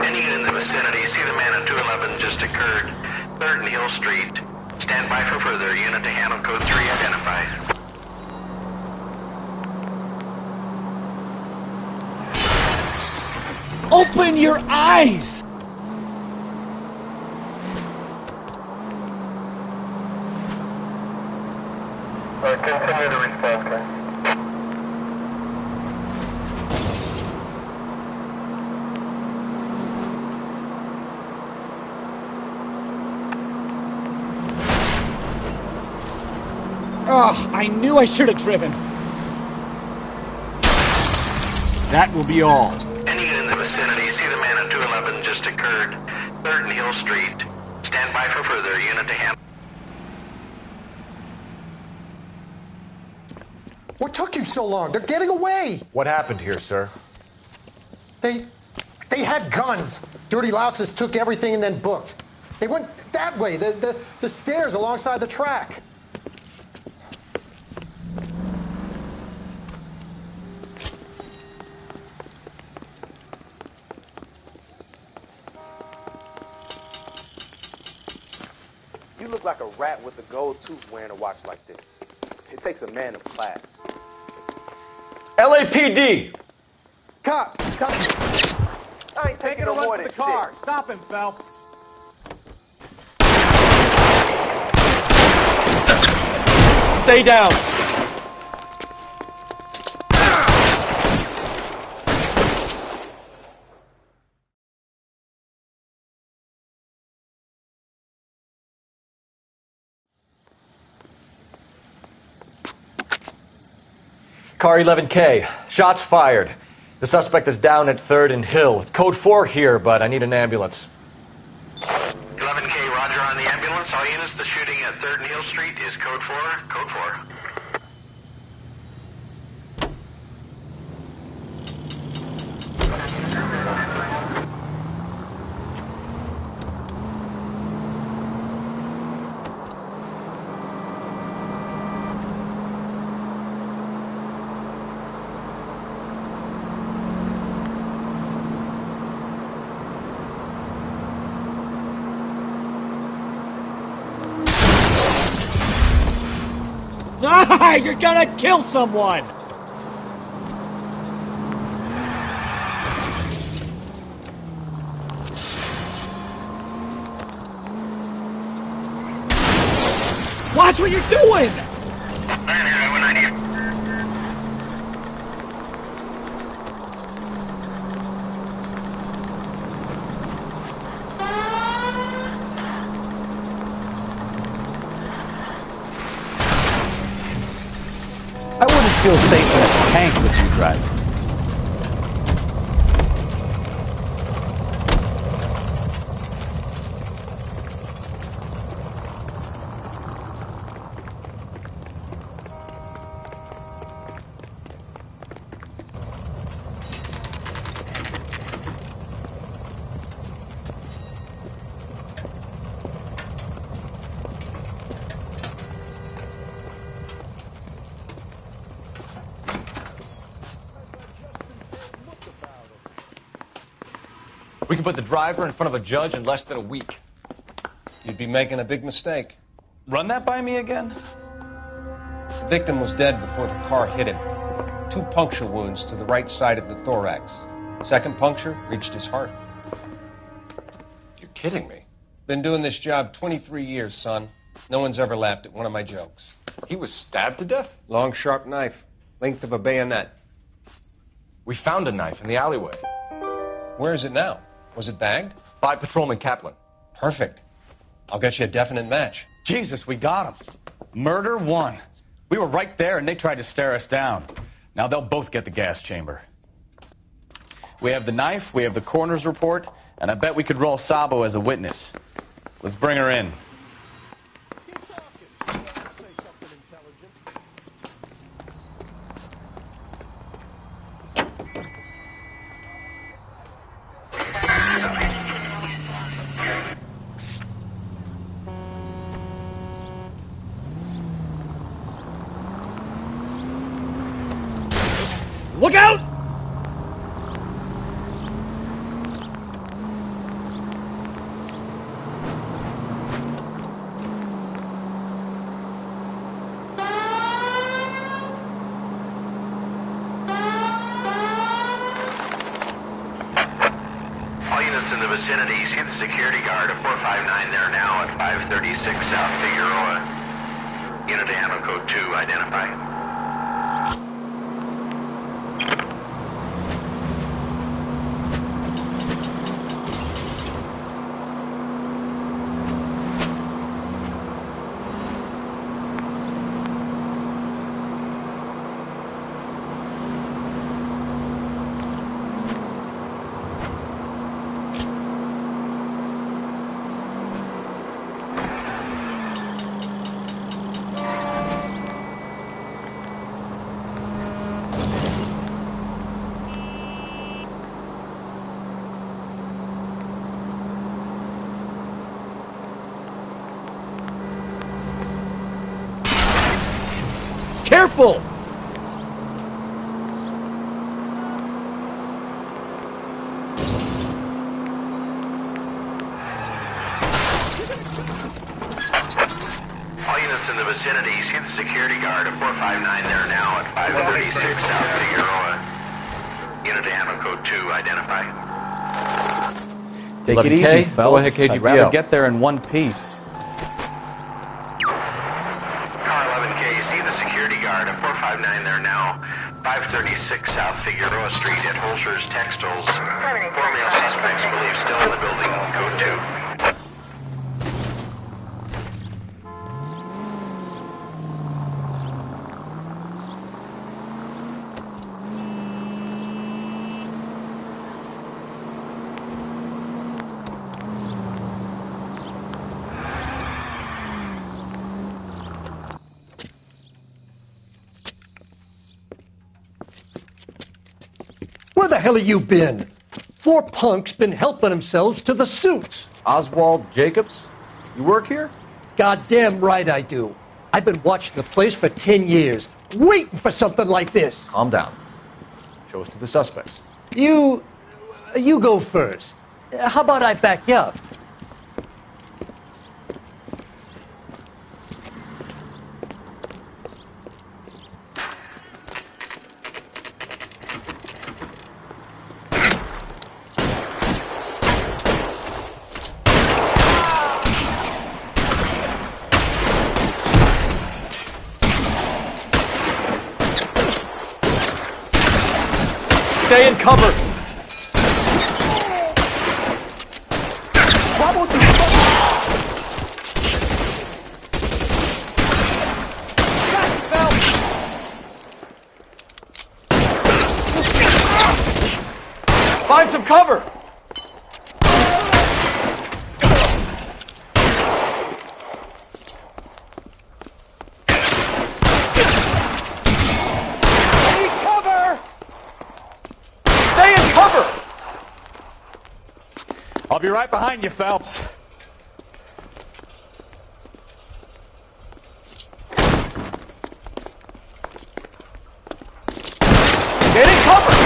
Any in the vicinity, see the man at 211 just occurred. 3rd and Hill Street. Stand by for further. Unit to handle code 3 identified. Open your eyes! Continue to respond, guys. Oh, I knew I should have driven. That will be all. Any in the vicinity, see the man at 211 just occurred. 3rd and Hill Street. Stand by for further. Unit to handle. What took you so long? They're getting away. What happened here, sir? They had guns. Dirty louses took everything and then booked. They went that way, the stairs alongside the track. You look like a rat with a gold tooth wearing a watch like this. It takes a man of class. LAPD! Cops, stop. I ain't taking no more of this shit. Stop him, Phelps. Stay down. Car 11K. Shots fired. The suspect is down at 3rd and Hill. It's code 4 here, but I need an ambulance. 11K, roger on the ambulance. All units, the shooting at 3rd and Hill Street is code 4. Code 4. Ah, you're gonna kill someone! Watch what you're doing! I wouldn't feel safe in a tank with you driving. We can put the driver in front of a judge in less than a week. You'd be making a big mistake. Run that by me again? The victim was dead before the car hit him. 2 puncture wounds to the right side of the thorax. Second puncture reached his heart. You're kidding me. Been doing this job 23 years, son. No one's ever laughed at one of my jokes. He was stabbed to death? Long, sharp knife. Length of a bayonet. We found a knife in the alleyway. Where is it now? Was it bagged? By Patrolman Kaplan. Perfect. I'll get you a definite match. Jesus, we got him. Murder 1. We were right there and they tried to stare us down. Now they'll both get the gas chamber. We have the knife, we have the coroner's report, and I bet we could roll Sabo as a witness. Let's bring her in. Look out! All units in the vicinity, see the security guard of 459 there now at 536 South Figueroa. Unit to handle code 2, identify. Careful! All units in the vicinity, see the security guard of 459 there now at 536 South Figueroa. Unit to handle code 2, identify. Take it easy, Phelps. Go ahead, KGPL. I'd rather get there in one piece. Car 11K, see the security guard of 459 there now, 536 South Figueroa Street at Holscher's Textiles. 4 male suspects believed still in the building, code 2. Where the hell have you been? 4 punks been helping themselves to the suits. Oswald Jacobs? You work here? Goddamn right I do. I've been watching the place for 10 years, waiting for something like this. Calm down. Show us to the suspects. You go first. How about I back you up? Stay in cover! Find some cover! I'll be right behind you, Phelps. Get in cover!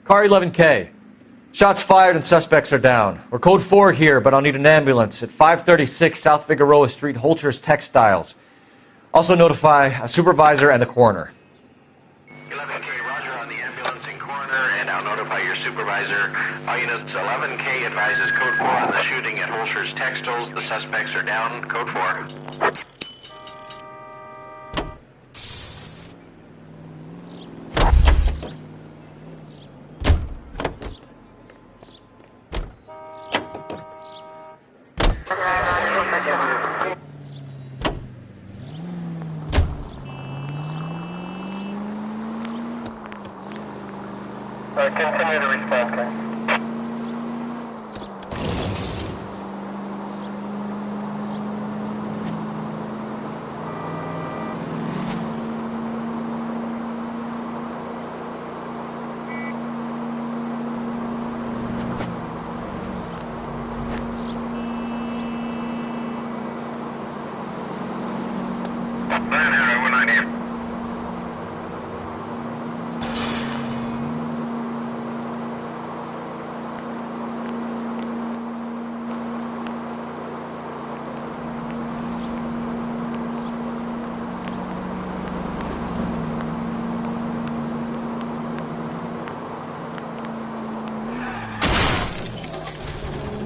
Car 11K. Shots fired and suspects are down. We're code 4 here, but I'll need an ambulance at 536 South Figueroa Street, Holscher's Textiles. Also notify a supervisor and the coroner. 11K, roger on the ambulance and coroner, and I'll notify your supervisor. advisor. All units 11K advises code 4 on the shooting at Holscher's Textiles. The suspects are down. Code 4. Continue to respond, guys.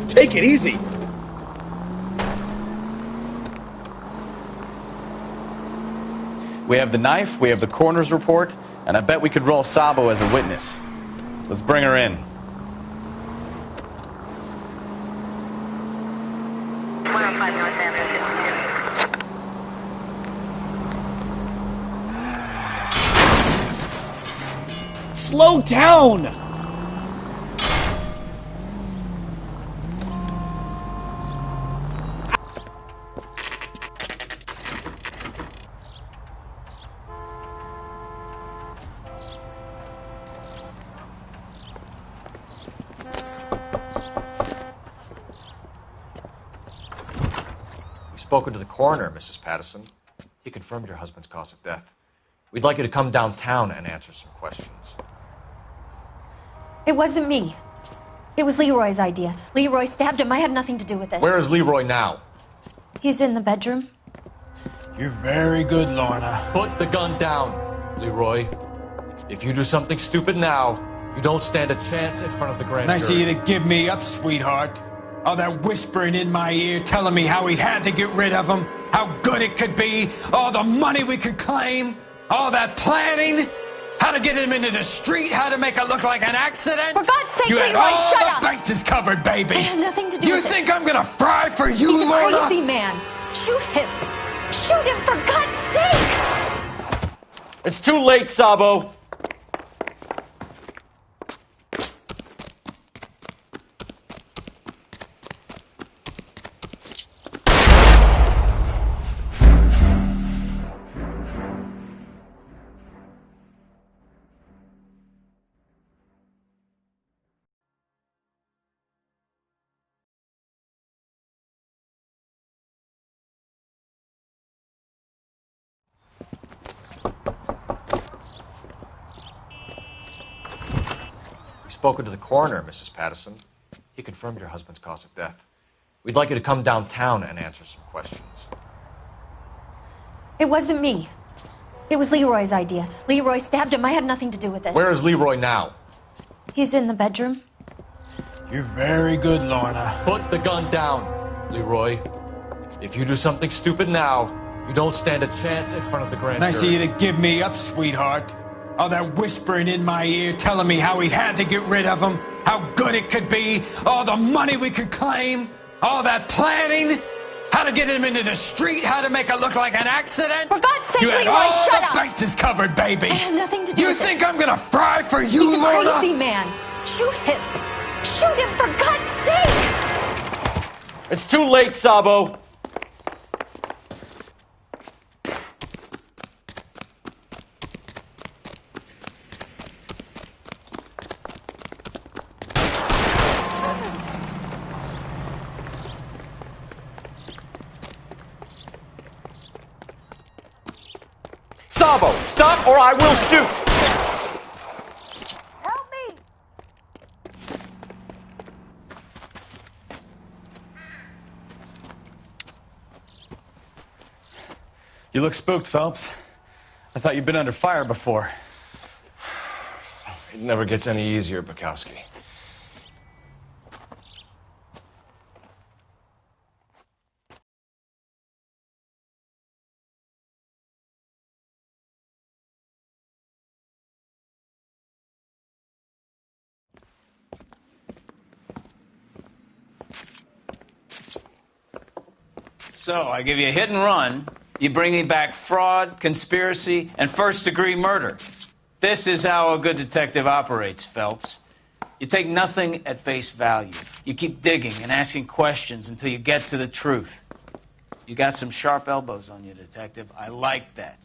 Take it easy. We have the knife, we have the coroner's report, and I bet we could roll Sabo as a witness. Let's bring her in. Slow down! Spoken to the coroner, Mrs. Patterson. He confirmed your husband's cause of death. We'd like you to come downtown and answer some questions. It wasn't me. It was Leroy's idea. Leroy stabbed him. I had nothing to do with it. Where is Leroy now? He's in the bedroom. You're very good, Lorna. Put the gun down, Leroy. If you do something stupid now, you don't stand a chance in front of the grand Nice of jury. you to give me up, sweetheart. All that whispering in my ear telling me how we had to get rid of him, how good it could be, all the money we could claim, all that planning, how to get him into the street, how to make it look like an accident. For God's sake, you had Leroy, all shut the up! bases covered, baby. I had nothing to do You with it. think I'm gonna fry for you, He's Lorna? a crazy man. Shoot him. Shoot him, for God's sake! It's too late, Sabo. Spoken to the coroner, Mrs. Patterson. He confirmed your husband's cause of death. We'd like you to come downtown and answer some questions. It wasn't me. It was Leroy's idea. Leroy stabbed him. I had nothing to do with it. Where is Leroy now? He's in the bedroom. You're very good, Lorna. Put the gun down, Leroy. If you do something stupid now, you don't stand a chance in front of the grand Nice of jury. you to give me up, sweetheart. All that whispering in my ear telling me how we had to get rid of him, how good it could be, all the money we could claim, all that planning, how to get him into the street, how to make it look like an accident. For God's sake, you had Leroy, all shut the up! bases covered, baby. I had nothing to do You with it. think I'm gonna fry for you, He's a Lorna? crazy man. Shoot him. Shoot him, for God's sake! It's too late, Sabo. Sabo, stop or I will shoot! Help me! You look spooked, Phelps. I thought you'd been under fire before. It never gets any easier, Bukowski. So, I give you a hit and run. You bring me back fraud, conspiracy, and first-degree murder. This is how a good detective operates, Phelps. You take nothing at face value. You keep digging and asking questions until you get to the truth. You got some sharp elbows on you, detective. I like that.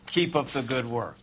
Keep up the good work.